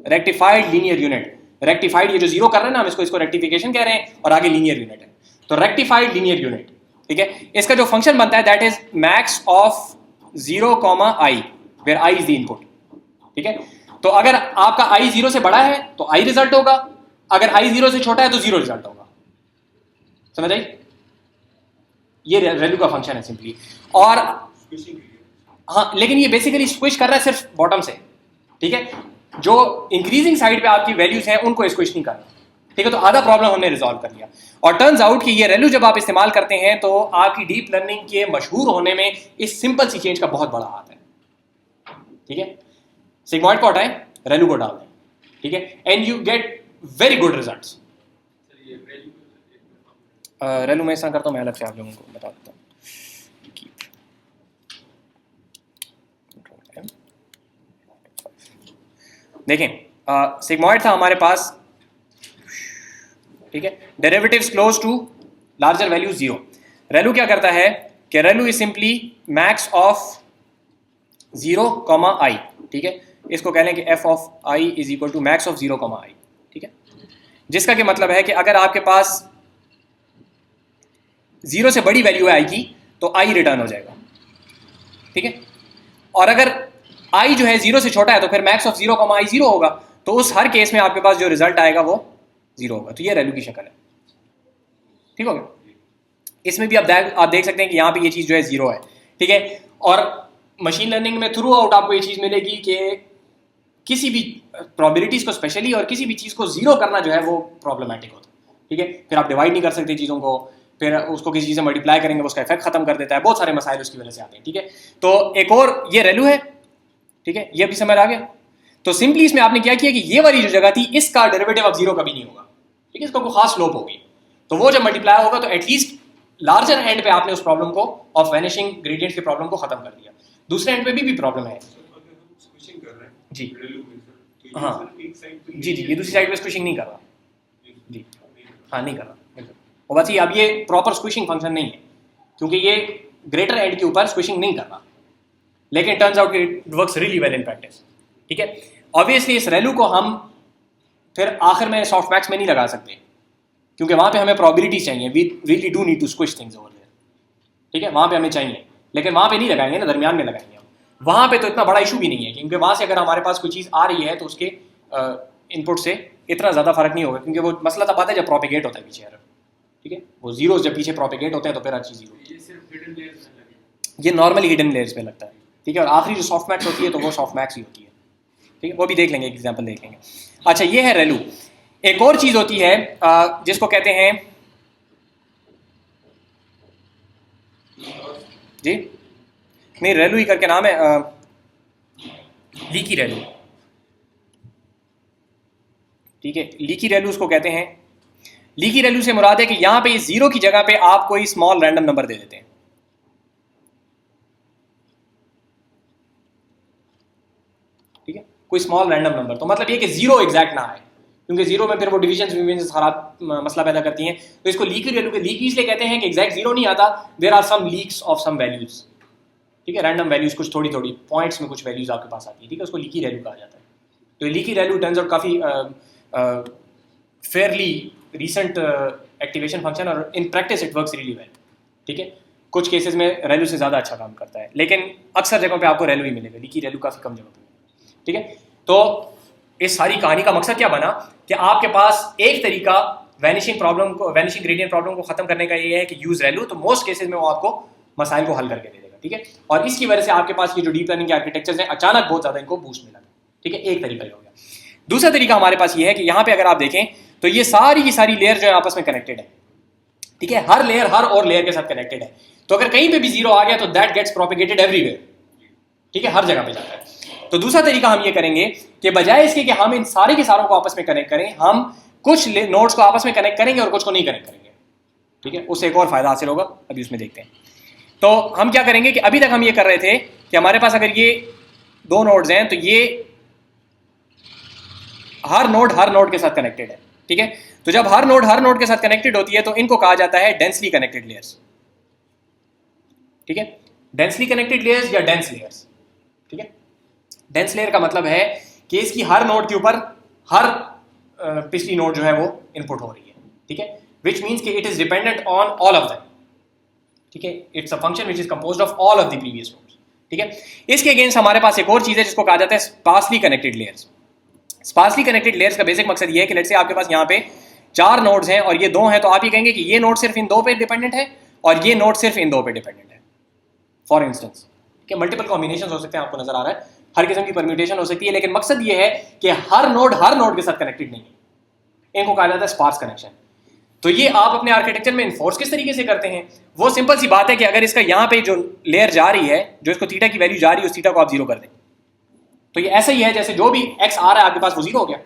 रेक्टिफाइड लीनियर यूनिट। रेक्टिफाइड ये जो 0 कर रहे हैं ना हम इसको रेक्टिफिकेशन कह रहे हैं, और आगे लीनियर यूनिट है, तो रेक्टिफाइड लीनियर यूनिट, ठीक है। इसका जो फंक्शन बनता है that is max of 0, i where i is the input, ठीक है। तो अगर आपका i 0 से बड़ा है तो i रिजल्ट होगा, अगर i 0 से छोटा है तो 0 रिजल्ट होगा, समझ आई? ये रेलू का फंक्शन है सिंपली। और हाँ, लेकिन ये बेसिकली स्क्विश कर रहा है सिर्फ बॉटम से, ठीक है। जो इंक्रीजिंग साइड पे आपकी वैल्यूज हैं उनको स्क्विश नहीं करना, ठीक है। तो आधा प्रॉब्लम हमने रिजॉल्व कर लिया। और टर्न्स आउट कि ये रेलू जब आप इस्तेमाल करते हैं तो आपकी डीप लर्निंग के मशहूर होने में इस सिंपल सी चेंज का बहुत बड़ा हाथ है, ठीक है। सिग्मॉइड को हटाएं, रेलू को डाल दें, ठीक है, and you get very good results. ReLU मैं ऐसा करता हूँ, मैं अलग से आप लोगों को बता देता हूँ। देखें, सिग्मॉइड था हमारे पास, ठीक है, derivatives close to larger value 0। ReLU क्या करता है कि ReLU is simply max of 0, i, ठीक है। इसको कह लें कि F of I is equal to max of 0 comma I, ठीक है, जिसका कि मतलब है कि अगर आपके पास 0 से बड़ी वैल्यू है आई की तो आई रिटर्न हो जाएगा, ठीक है, और अगर आई जो है 0 से छोटा है तो फिर मैक्स ऑफ 0 कॉमा आई 0 होगा, तो उस हर केस में आपके पास जो रिजल्ट आएगा वो 0 होगा। तो ये रेलू की शक्ल है, ठीक हो गया। इसमें भी आप देख सकते हैं कि यहाँ पे ये चीज़ जो है 0 है, ठीक है, और मशीन लर्निंग में थ्रू आउट आपको ये चीज़ मिलेगी कि किसी भी प्रोबेबिलिटीज़ को स्पेशली और किसी भी चीज़ को 0 करना जो है वो प्रॉब्लमेटिक होता है, ठीक है, फिर आप डिवाइड नहीं कर सकते चीज़ों को, फिर उसको किसी चीज़ से मल्टीप्लाई करेंगे उसका इफेक्ट खत्म कर देता है, बहुत सारे मसाइल उसकी वजह से आते हैं, ठीक है। तो एक और ये रेलू है, ठीक है, ये भी समझ आ गया। तो सिंपली इसमें आपने क्या किया कि ये वाली जो जगह थी इसका डेरिवेटिव अब 0 कभी नहीं होगा, ठीक है, इसका कोई खास स्लोप होगी, तो वो जब मल्टीप्लाई होगा तो एटलीस्ट लार्जर एंड पे आपने उस प्रॉब्लम को ऑफ वैनिशिंग ग्रेडियंट्स की प्रॉब्लम को खत्म कर दिया। दूसरे एंड पे भी प्रॉब्लम है स्क्विशिंग कर रहे हैं जी, रेलू में सर, तो हाँ सर एक साइड पे जी, ये दूसरी साइड पे स्क्विशिंग नहीं कर रहा जी, हाँ नहीं कर रहा, और बस ये अब ये प्रॉपर स्क्विशिंग फंक्शन नहीं है क्योंकि ये ग्रेटर एंड के ऊपर स्क्विशिंग नहीं कर रहा, लेकिन turns out it works really well in practice, ठीक है। ऑब्वियसली इस रेलू को हम फिर आखिर में सॉफ्ट मैक्स में नहीं लगा सकते क्योंकि वहाँ पे हमें प्रोबेबिलिटीज चाहिए, we really do need to squish things over there, ठीक है, वहाँ पे हमें चाहिए, लेकिन वहाँ पे नहीं लगाएंगे ना, दरमियान में लगाएंगे हम। वहाँ पे तो इतना बड़ा इशू भी नहीं है क्योंकि वहाँ से अगर हमारे पास कोई चीज़ आ रही है तो उसके इनपुट से इतना ज़्यादा फर्क नहीं होगा क्योंकि वो मसला तब आता है जब प्रोपेगेट होता है पीछे एरर, ठीक है, वो जीरोस जब पीछे प्रोपेगेट होते हैं तो फिर हर चीज़ जीरो। ये सिर्फ हिडन लेयर्स में लगे, ये नॉर्मली हिडन लेयर्स पे लगता है, ठीक है, और आखिरी जो सॉफ्ट मैक्स होती है तो वो सॉफ्ट मैक्स ही होती है, ठीक है, वो भी देख लेंगे, एक एग्जाम्पल देख लेंगे। अच्छा, ये है रेलू। एक और चीज़ होती है जिसको कहते हैं जी, नहीं रेलू ही करके नाम है, लीकी रेलू, ठीक है, लीकी रेलू उसको कहते हैं। लीकी रेलू से मुराद है कि यहां पे 0 की जगह पे आप कोई स्मॉल रैंडम नंबर दे देते हैं, ठीक है, कोई स्मॉल रैंडम नंबर, तो मतलब ये कि 0 एग्जैक्ट ना आए क्योंकि 0 में फिर वो डिविजन खराब मसला पैदा करती हैं, तो इसको लीकी रेलू के लीकी इसलिए कहते हैं कि एग्जैक्ट 0 नहीं आता, there are some leaks of some values, ठीक है, रैंडम वैल्यूज कुछ थोड़ी थोड़ी पॉइंट्स में कुछ वैल्यूज आपके पास आती है, ठीक है, उसको लीकी रेलू कहा जाता है। तो लीकी रेलू टर्न्स आउट काफ़ी फेयरली रीसेंट एक्टिवेशन फंक्शन और in practice it works really well, ठीक है, कुछ केसेस में रेलू से ज़्यादा अच्छा काम करता है, लेकिन अक्सर जगहों पे आपको रेलू ही मिलेगा, लीकी रेलू काफ़ी कम जगहों पे, ठीक है। तो इस सारी कहानी का मकसद क्या बना कि आपके पास एक तरीका वैनिशिंग प्रॉब्लम को, वैनिशिंग ग्रेडियंट प्रॉब्लम को खत्म करने का ये है कि यूज़ रेलू, तो मोस्ट केसेस में वो आपको मसाइल को हल करके दे देगा, ठीक है, और इसकी वजह से आपके पास ये जो डीप लर्निंग के आर्किटेक्चर्स हैं अचानक बहुत ज़्यादा इनको बूस्ट मिला, ठीक है, एक तरीका ये हो गया। दूसरा तरीका हमारे पास ये है कि यहाँ पे अगर आप देखें तो ये सारी की सारी लेयर जो है आपस में कनेक्टेड है, ठीक है, हर लेयर हर और लेयर के साथ कनेक्टेड है, तो अगर कहीं पे भी 0 आ गया तो दैट गेट्स प्रोपेगेटेड एवरीवेयर, ठीक है, हर जगह पे जाता है। तो दूसरा तरीका हम ये करेंगे कि बजाय इसके कि हम इन सारे के सारों को आपस में कनेक्ट करें, हम कुछ नोड्स को आपस में कनेक्ट करेंगे और कुछ को नहीं कनेक्ट करेंगे, ठीक है, उससे एक और फायदा हासिल होगा, अभी उसमें देखते हैं। तो हम क्या करेंगे कि अभी तक हम ये कर रहे थे कि हमारे पास अगर ये 2 नोड्स हैं तो ये हर नोड के साथ कनेक्टेड है, ठीक है, तो जब हर नोड के साथ कनेक्टेड होती है तो इनको कहा जाता है डेंसली कनेक्टेड लेयर्स, ठीक है, डेंसली कनेक्टेड लेयर्स या डेंस लेयर्स, ठीक है। डेंस लेयर का मतलब है कि इसकी हर नोड के ऊपर हर पिछली नोड जो है वो इनपुट हो रही है, ठीक है, विच मीन्स कि it is dependent on all of them, ठीक है, it's a function which is composed of all of the previous nodes, ठीक है। इसके अगेंस्ट हमारे पास एक और चीज है जिसको कहा जाता है sparsely connected layers. Sparsely connected layers का बेसिक मकसद ये है कि लेट्स से आपके पास यहाँ पे 4 नोड्स हैं और ये 2 हैं, तो आप ये कहेंगे कि ये नोड सिर्फ इन 2 पे डिपेंडेंट है और ये नोड सिर्फ इन 2 पे डिपेंडेंट है, फॉर इंस्टेंस, ठीक है, मल्टीपल कॉम्बिनेशन हो सकते हैं, आपको नजर आ रहा है, हर किस्म की परम्यूटेशन हो सकती है, लेकिन मकसद ये है कि हर नोड के साथ कनेक्टेड नहीं है, इनको कहा जाता है स्पार्स कनेक्शन। तो ये आप अपने आर्किटेक्चर में इन्फोर्स किस तरीके से करते हैं, वो सिंपल सी बात है कि अगर इसका यहाँ पे जो लेयर जा रही है, जो इसको थीटा की वैल्यू जा रही है, उस थीटा को आप 0 कर दें, तो ये ऐसा ही है जैसे जो भी x आ रहा है आपके पास वो 0 हो गया,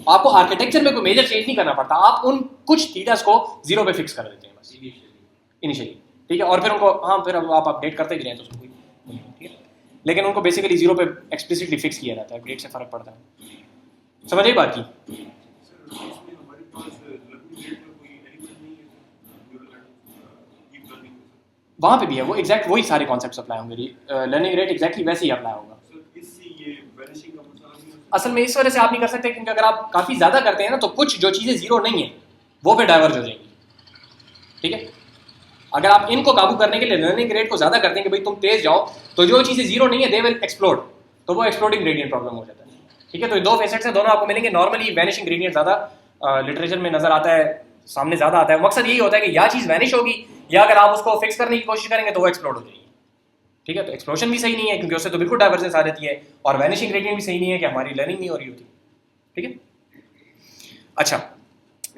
आपको आर्किटेक्चर में कोई मेजर चेंज नहीं करना पड़ता, आप उन कुछ थीटास को 0 पे फिक्स कर देते हैं बस इनिशियली, ठीक है, और फिर उनको हाँ फिर आप अपडेट करते भी रहें तो उसको कोई, ठीक है, लेकिन उनको बेसिकली 0 पे एक्सप्लिसिटली फिक्स किया जाता है, ग्रेड से फर्क पड़ता है, समझ आई बात की। वहाँ पे भी है वो एग्जैक्ट वही सारे कॉन्सेप्ट्स अप्लाई होंगे, लर्निंग रेट एग्जैक्टली वैसे ही अप्लाई होगा। इससे ये वैनिशिंग का असल में इस वजह से आप नहीं कर सकते क्योंकि अगर आप काफ़ी ज़्यादा करते हैं ना तो कुछ जो चीज़ें जीरो नहीं है वो फिर डाइवर्ज हो जाएंगी, ठीक है। अगर आप इनको काबू करने के लिए लर्निंग रेट को ज़्यादा करते हैं कि भाई तुम तेज जाओ, तो जो चीज़ें जीरो नहीं है दे विल एक्सप्लोड, तो वो एक्सप्लोडिंग ग्रेडियंट प्रॉब्लम हो जाता है, ठीक है। तो ये दो फेसेट्स हैं, दोनों आपको मिलेंगे। नॉर्मली वैनिशिंग ग्रेडियंट ज़्यादा लिटरेचर में नजर आता है, सामने ज़्यादा आता है। मकसद यही होता है कि या चीज़ वैनिश होगी या अगर आप उसको फिक्स करने की कोशिश करेंगे तो वो एक्सप्लोड हो जाएगी, ठीक है। तो एक्सप्लोजन भी सही नहीं है क्योंकि उससे तो बिल्कुल डाइवर्जेंस आ जाती है, और वैनिशिंग ग्रेडियंट भी सही नहीं है कि हमारी लर्निंग नहीं हो रही होती, ठीक है। अच्छा,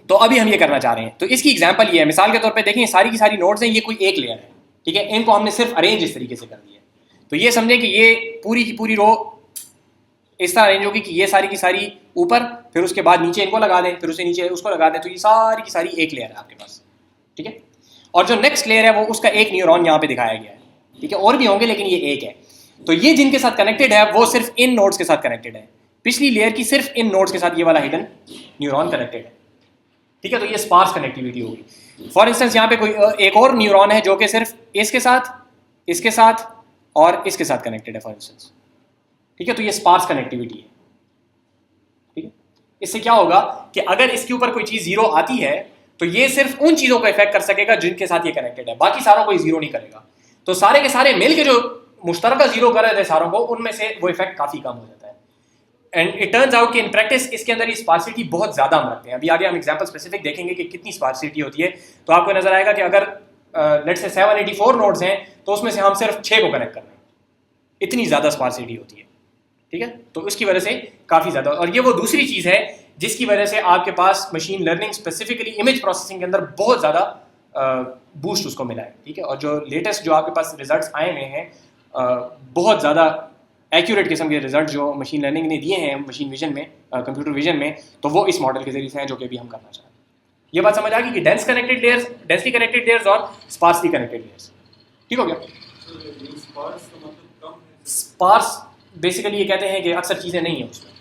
तो अभी हम ये करना चाह रहे हैं, तो इसकी एग्जांपल ये है। मिसाल के तौर पे देखें, सारी की सारी नोड्स हैं, ये कोई एक लेयर है, ठीक है। इनको हमने सिर्फ अरेंज इस तरीके से कर दिया है, तो ये समझें कि ये पूरी की पूरी रो इस तरह अरेंज होगी कि ये सारी की सारी ऊपर, फिर उसके बाद नीचे इनको लगा दें, फिर उसे नीचे उसको लगा दें, तो ये सारी की सारी एक लेयर है आपके पास, ठीक है। और जो नेक्स्ट लेयर है वो उसका एक न्यूरॉन यहाँ पे दिखाया गया है, ठीक है। और भी होंगे लेकिन ये एक है। तो ये जिनके साथ कनेक्टेड है वो सिर्फ इन नोड्स के साथ कनेक्टेड है, पिछली लेयर की सिर्फ इन नोड्स के साथ ये वाला हिडन न्यूरॉन कनेक्टेड है, ठीक है। तो ये स्पार्स कनेक्टिविटी होगी। फॉर इंस्टेंस यहाँ पे कोई एक और न्यूरॉन है जो कि सिर्फ इसके साथ और इसके साथ कनेक्टेड है, फॉर इंस्टेंस, ठीक है। तो ये स्पार्स कनेक्टिविटी है, ठीक है। इससे क्या होगा कि अगर इसके ऊपर कोई चीज जीरो आती है तो ये सिर्फ उन चीजों को इफेक्ट कर सकेगा जिनके साथ ये कनेक्टेड है, बाकी सारों को जीरो नहीं करेगा। तो सारे के सारे मिलके जो मुश्तरका जीरो कर रहे थे सारों को, उनमें से वो इफेक्ट काफी कम हो जाता है। एंड इट टर्न्स आउट कि इन प्रैक्टिस इसके अंदर ये स्पार्सिटी बहुत ज्यादा हम रखते हैं। अभी आगे हम एग्जांपल स्पेसिफिक देखेंगे कि कितनी स्पार्सिटी होती है, तो आपको नजर आएगा कि अगर लेट्स से 784 नोड्स हैं तो उसमें से हम सिर्फ 6 को कनेक्ट कर रहे हैं, इतनी ज्यादा स्पार्सिटी होती है, ठीक है। तो उसकी वजह से काफी ज्यादा, और ये वो दूसरी चीज है जिसकी वजह से आपके पास machine learning specifically image processing के अंदर बहुत ज्यादा बूस्ट उसको मिला है, ठीक है। और जो लेटेस्ट जो आपके पास रिजल्ट्स आए हुए हैं, बहुत ज्यादा एक्यूरेट किस्म के रिजल्ट जो मशीन लर्निंग ने दिए हैं मशीन विजन में, कंप्यूटर विजन में, तो वो इस मॉडल के जरिए से हैं जो कि अभी हम करना चाहते हैं। ये बात समझ आ गई कि डेंसली कनेक्टेड लेयर्स और स्पार्सली कनेक्टेड लेयर्स, ठीक हो गया। स्पार्स का मतलब कम है। स्पार्स बेसिकली ये कहते हैं कि अक्सर चीज़ें नहीं है उसमें,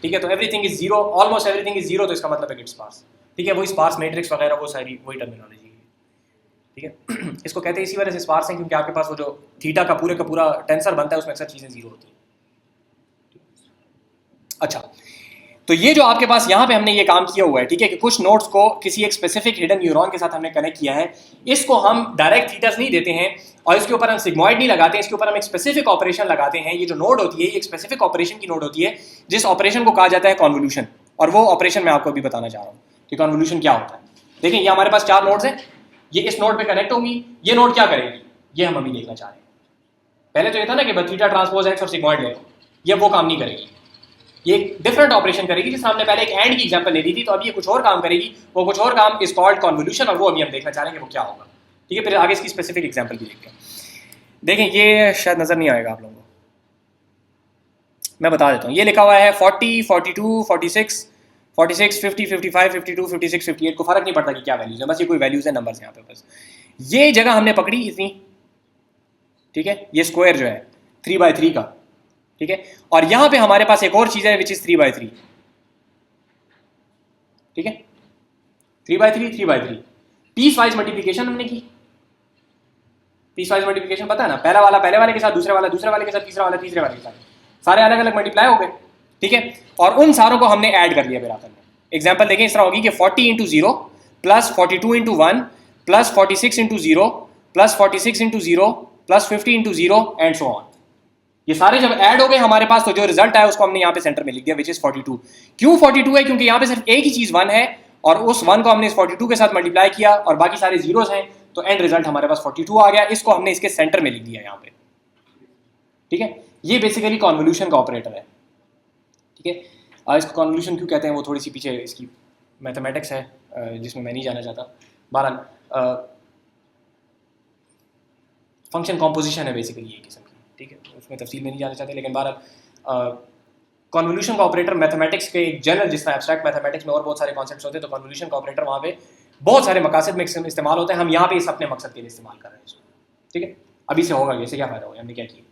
ठीक है। तो everything is zero, almost everything is zero, तो इसका मतलब है कि इट्स स्पार्स, ठीक है। वही स्पार्स मैट्रिक्स वगैरह वो सारी वही टर्मिनोलॉजी है, ठीक है। इसको कहते हैं इसी वजह से स्पार्स हैं क्योंकि आपके पास वो जो थीटा का पूरा टेंसर बनता है उसमें अक्सर चीज़ें जीरो होती हैं। अच्छा, तो ये जो आपके पास यहाँ पे हमने ये काम किया हुआ है, ठीक है, कि कुछ नोड्स को किसी एक स्पेसिफिक हिडन न्यूरॉन के साथ हमने कनेक्ट किया है। इसको हम डायरेक्ट थीटास नहीं देते हैं और इसके ऊपर हम सिग्मॉइड नहीं लगाते हैं, इसके ऊपर हम एक स्पेसिफिक ऑपरेशन लगाते हैं। ये जो नोड होती है ये एक स्पेसिफिक ऑपरेशन की नोड होती है जिस ऑपरेशन को कहा जाता है कॉन्वोल्यूशन, और वो ऑपरेशन मैं आपको अभी बताना चाह रहा हूँ कि कॉन्वोल्यूशन क्या होता है। देखिए ये हमारे पास 4 नोड्स हैं, ये इस नोड पे कनेक्ट होंगी। ये नोड क्या करेगी ये हम अभी देखना चाह रहे हैं। पहले तो ये था ना कि थीटा ट्रांसपोज एक्स और सिग्मॉइड ले लो, ये वो काम नहीं करेगी, ये एक डिफरेंट ऑपरेशन करेगी। जिसमें हमने पहले एक एंड की एग्जांपल ले ली थी, तो अभी ये कुछ और काम करेगी, वो कुछ और काम इज कॉल्ड कॉन्वोल्यूशन, और वो अभी हम देखना चाह रहे हैं कि वो क्या होगा, ठीक है। फिर आगे इसकी स्पेसिफिक एग्जांपल भी देखते हैं। देखें ये शायद नजर नहीं आएगा आप लोगों को, मैं बता देता हूँ। ये लिखा हुआ है 40, 42, 46, 46, 50, 55, 52, 56, 58 को फर्क नहीं पड़ता कि क्या वैल्यूज है, बस ये कोई वैल्यूज है, नंबर्स यहाँ पे बस। ये जगह हमने पकड़ी इतनी, ठीक है, ये स्क्वायर जो है 3/3 का, ठीक है। और यहां पे हमारे पास एक और चीज है विच इज 3/3, ठीक है। 3/3 3/3 पीस वाइज मल्टीप्लिकेशन हमने की। पीस वाइज मल्टीप्लिकेशन पता है ना, पहला वाला पहले वाले के साथ, दूसरे वाले के साथ, तीसरा वाला तीसरे वाले के साथ, सारे अलग अलग मल्टीप्लाई हो गए, ठीक है। और उन सारों को हमने ऐड कर लिया फिर आखिर में। एग्जांपल देखें, इस तरह होगी कि 40 × 0 plus 42 × 1 plus 46 × 0 plus 46 × 0 plus 50 × 0 and so on. ये सारे जब ऐड हो गए हमारे पास, तो जो रिजल्ट आया उसको हमने यहाँ पे सेंटर में लिख दिया विच इज 42। क्यों 42 है? क्योंकि यहाँ पे सिर्फ एक ही चीज 1 है और उस 1 को हमने इस 42 के साथ मल्टीप्लाई किया और बाकी सारे जीरोस हैं, तो एंड रिजल्ट हमारे पास 42 आ गया। इसको हमने इसके सेंटर में लिख दिया यहाँ पे, ठीक है। ये बेसिकली कॉन्वोल्यूशन का ऑपरेटर है, ठीक है। इसको कॉन्वोल्यूशन क्यों कहते हैं वो थोड़ी सी पीछे इसकी मैथमेटिक्स है जिसमें मैं नहीं जाना चाहता। बहरहाल फंक्शन कॉम्पोजिशन है बेसिकली ये किस्म की, ठीक है, उसमें तफसील में नहीं जाना चाहते। लेकिन बहरहाल कॉन्वोल्यूशन का ऑपरेटर मैथमेटिक्स के एक जनरल, जिस तरह एब्स्ट्रैक्ट मैथमेटिक्स में और बहुत सारे कॉन्सेप्ट्स होते हैं, तो कॉन्वोल्यूशन का ऑपरेटर वहाँ पे बहुत सारे मकासद में इस्तेमाल होता है। हम यहाँ पे इस अपने मकसद के लिए इस्तेमाल कर रहे हैं इसको, ठीक है। अभी से होगा, इससे क्या फ़ायदा होगा, हमने क्या किया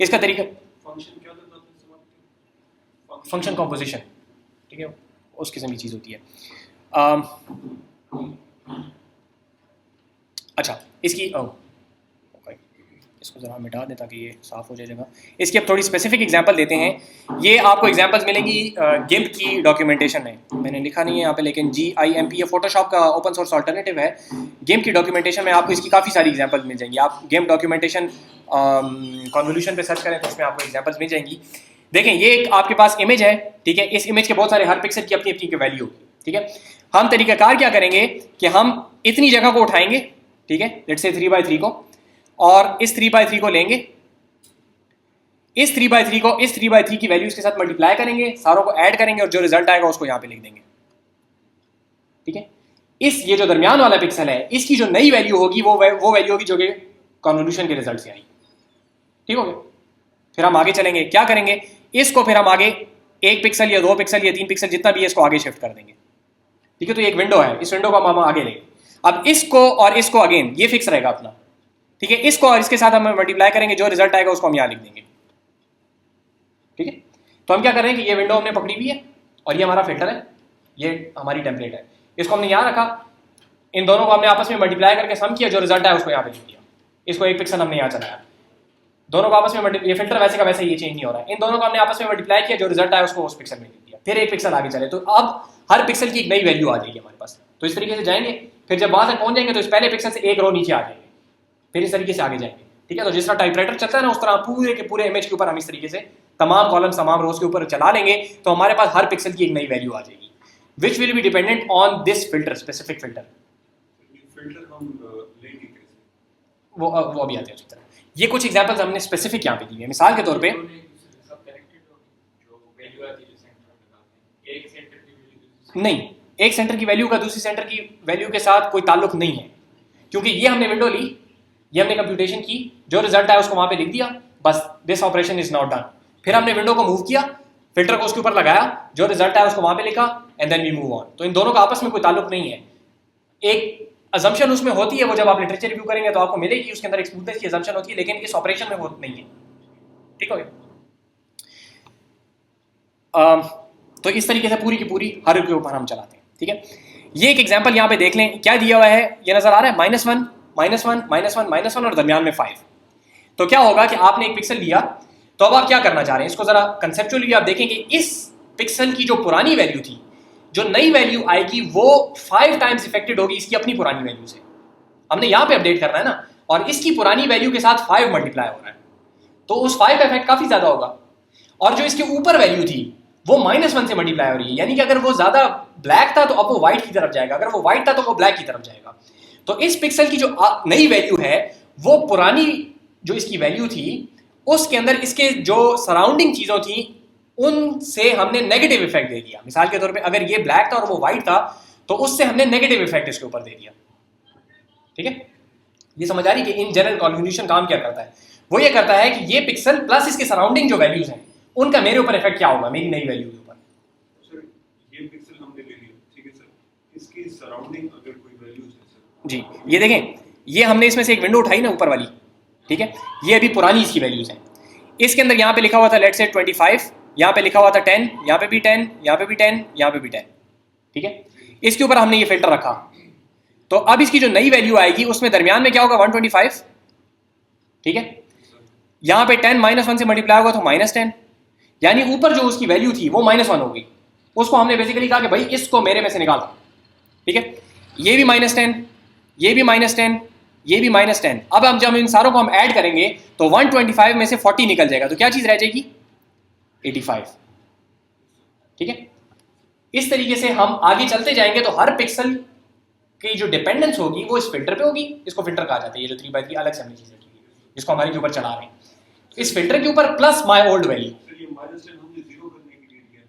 इसका तरीका, फंक्शन क्या होता है? फंक्शन कॉम्पोजिशन, ठीक है, उस किस्म की चीज़ होती है। अच्छा, इसकी इसको ज़रा मिटा दें ताकि ये साफ़ हो जाए जगह। इसकी अब थोड़ी स्पेसिफिक एग्जांपल देते हैं। ये आपको एग्जांपल्स मिलेंगी गिम्प की डॉक्यूमेंटेशन में, मैंने लिखा नहीं है यहाँ पे, लेकिन GIMP ये फोटोशॉप का ओपन सोर्स अल्टरनेटिव है। गिम्प की डॉक्यूमेंटेशन में आपको इसकी काफ़ी सारी एग्जांपल्स मिल जाएंगी। आप गिम्प डॉक्यूमेंटेशन कॉन्वोल्यूशन पे सर्च करें तो उसमें आपको एग्जांपल्स मिल जाएंगी। देखें, ये एक आपके पास इमेज है, ठीक है। इस इमेज के बहुत सारे हर पिक्सल की अपनी अपनी वैल्यू होगी, ठीक है। हम तरीकाकार क्या करेंगे कि हम इतनी जगह को उठाएंगे, ठीक है, लेट्स से 3x3 को, और इस 3x3 को लेंगे, इस 3x3 को इस 3x3 की वैल्यूज के साथ मल्टीप्लाई करेंगे, सारों को ऐड करेंगे और जो रिजल्ट आएगा उसको यहां पे लिख देंगे, ठीक है। ये जो दरमियान वाला पिक्सल है, इसकी जो नई वैल्यू होगी वो वैल्यू होगी जो कि कन्वोल्यूशन के रिजल्ट से आई, ठीक हो गया। फिर हम आगे चलेंगे, क्या करेंगे, इसको फिर हम आगे 1 पिक्सल या 2 पिक्सल या 3 पिक्सल जितना भी है इसको आगे शिफ्ट कर देंगे, ठीक है। तो एक विंडो है, इस विंडो को हम आगे लेंगे। अब इसको और इसको अगेन ये फिक्स रहेगा अपना, ठीक है। इसको और इसके साथ हम मल्टीप्लाई करेंगे, जो रिजल्ट आएगा उसको हम यहां लिख देंगे, ठीक है। तो हम क्या कर रहे हैं कि ये विंडो हमने पकड़ी हुई है और ये हमारा फिल्टर है, ये हमारी टेम्पलेट है, इसको हमने यहां रखा, इन दोनों को हमने आपस में मल्टीप्लाई करके सम किया, जो रिजल्ट आया उसको यहां पे लिख दिया। इसको 1 पिक्सल हमने यहां चलाया, दोनों को आपस में ये फिल्टर वैसे का वैसे ये चेंज नहीं हो रहा है। इन दोनों को हमने आपस में मल्टीप्लाई किया, जो रिजल्ट आया उसको उस पिक्सल में लिख दिया। फिर 1 पिक्सल आगे चले, तो अब हर पिक्सल की एक नई वैल्यू आ जाएगी हमारे पास। तो इस तरीके से जाएंगे, फिर जब वहां तक पहुंच जाएंगे तो इस पहले पिक्सल से 1 रो नीचे आ जाएंगे, फिर इस तरीके से आगे जाएंगे, ठीक है। तो जिस तरह टाइपराइटर चलता है ना, उस तरह पूरे के पूरे इमेज के ऊपर हम इस तरीके से तमाम कॉलम्स तमाम रोज के ऊपर चला लेंगे, तो हमारे पास हर पिक्सल की एक नई वैल्यू आ जाएगी, विच will be dependent on this filter, specific filter. वो अभी आते हैं उसी तरह। ये कुछ एग्जांपल्स हमने स्पेसिफिक यहाँ पे दी है। मिसाल के तौर पे नहीं, एक सेंटर की वैल्यू का दूसरी सेंटर की वैल्यू के साथ कोई ताल्लुक नहीं है, क्योंकि ये हमने विंडो ली, ये हमने कंप्यूटेशन की, जो रिजल्ट आया उसको वहां पे लिख दिया, बस this operation is not done. फिर हमने विंडो को मूव किया, फिल्टर को उसके ऊपर लगाया, जो रिजल्ट आया उसको वहां पे लिखा, and then we move on. तो इन दोनों का आपस में कोई ताल्लुक नहीं है। एक अजम्पशन उसमें होती है, वो जब आप लिटरेचर रिव्यू करेंगे तो आपको मिलेगी, उसके अंदर एक स्मूथनेस की अजम्पशन होती है, लेकिन इस ऑपरेशन में वो नहीं है, ठीक हो गया। तो इस तरीके से पूरी की पूरी हर के ऊपर हम चलाते हैं, ठीक है। ये एक एग्जांपल यहाँ पे देख लें, क्या दिया हुआ है, ये नजर आ रहा है, -1 -1 -1 -1 और दरमियान में 5। तो क्या होगा कि आपने एक पिक्सल लिया, तो अब आप क्या करना चाह रहे हैं, इसको जरा कंसेप्चुअली आप देखेंगे, इस पिक्सल की जो पुरानी वैल्यू थी, जो नई वैल्यू आएगी वो 5 टाइम्स इफेक्टेड होगी इसकी अपनी पुरानी वैल्यू से। हमने यहाँ पे अपडेट करना है ना, और इसकी पुरानी वैल्यू के साथ 5 मल्टीप्लाई हो रहा है, तो उस 5 का इफेक्ट काफी ज्यादा होगा। और जो इसके ऊपर वैल्यू थी वो -1 से मल्टीप्लाई हो रही है, यानी कि अगर वो ज्यादा ब्लैक था तो अब वो व्हाइट की तरफ जाएगा, अगर वो व्हाइट था तो वो ब्लैक की तरफ जाएगा। तो इस पिक्सल की जो नई वैल्यू है वो पुरानी जो इसकी वैल्यू थी उसके अंदर इसके जो सराउंडिंग चीजों थी उनसे हमने नेगेटिव इफेक्ट दे दिया। मिसाल के तौर पे अगर ये ब्लैक था और वो व्हाइट था तो उससे हमने नेगेटिव इफेक्ट इसके ऊपर दे दिया, ठीक है। ये समझ आ रही कि इन जनरल कॉन्वोल्यूशन काम क्या करता है, वो ये करता है कि ये पिक्सल प्लस इसके सराउंडिंग जो वैल्यूज हैं उनका मेरे ऊपर इफेक्ट क्या होगा, मेरी नई वैल्यू के ऊपर। सर ये पिक्सल हमने ले लिया, ठीक है सर, इसकी सराउंडिंग अगर कोई वैल्यूज है सर जी, ये देखें, ये हमने इसमें से एक विंडो उठाई ना ऊपर वाली, ठीक है, ये अभी पुरानी इसकी वैल्यूज हैं। इसके अंदर यहाँ पे लिखा हुआ था लेट्स से 25, यहाँ पे लिखा हुआ था 10, यहाँ पे भी 10, यहाँ पे भी 10, यहाँ पे भी 10, ठीक है। इसके ऊपर हमने ये फिल्टर रखा, तो अब इसकी जो नई वैल्यू आएगी उसमें दरमियान में क्या होगा, 125, ठीक है। यहाँ पे 10 -1 से मल्टीप्लाई होगा तो -10, यानी ऊपर जो उसकी वैल्यू थी वो -1 हो गई। उसको हमने बेसिकली कहा कि भाई इसको मेरे में से निकालो, ठीक है। ये भी -10, ये भी -10, ये भी -10। अब हम जब इन सारों को हम ऐड करेंगे तो 125 में से 40 निकल जाएगा, तो क्या चीज रह जाएगी, 85, ठीक है। इस तरीके से हम आगे चलते जाएंगे तो हर पिक्सल की जो डिपेंडेंस होगी वो इस फिल्टर पे होगी। इसको फिल्टर कहा जाता है, ये जो 3x3 अलग से हमने चीजें की जिसको हमारे के ऊपर चला रहे हैं, तो इस फिल्टर के ऊपर प्लस माय ओल्ड वैल्यू। ये -10 हमने 0 करने के लिए दिया,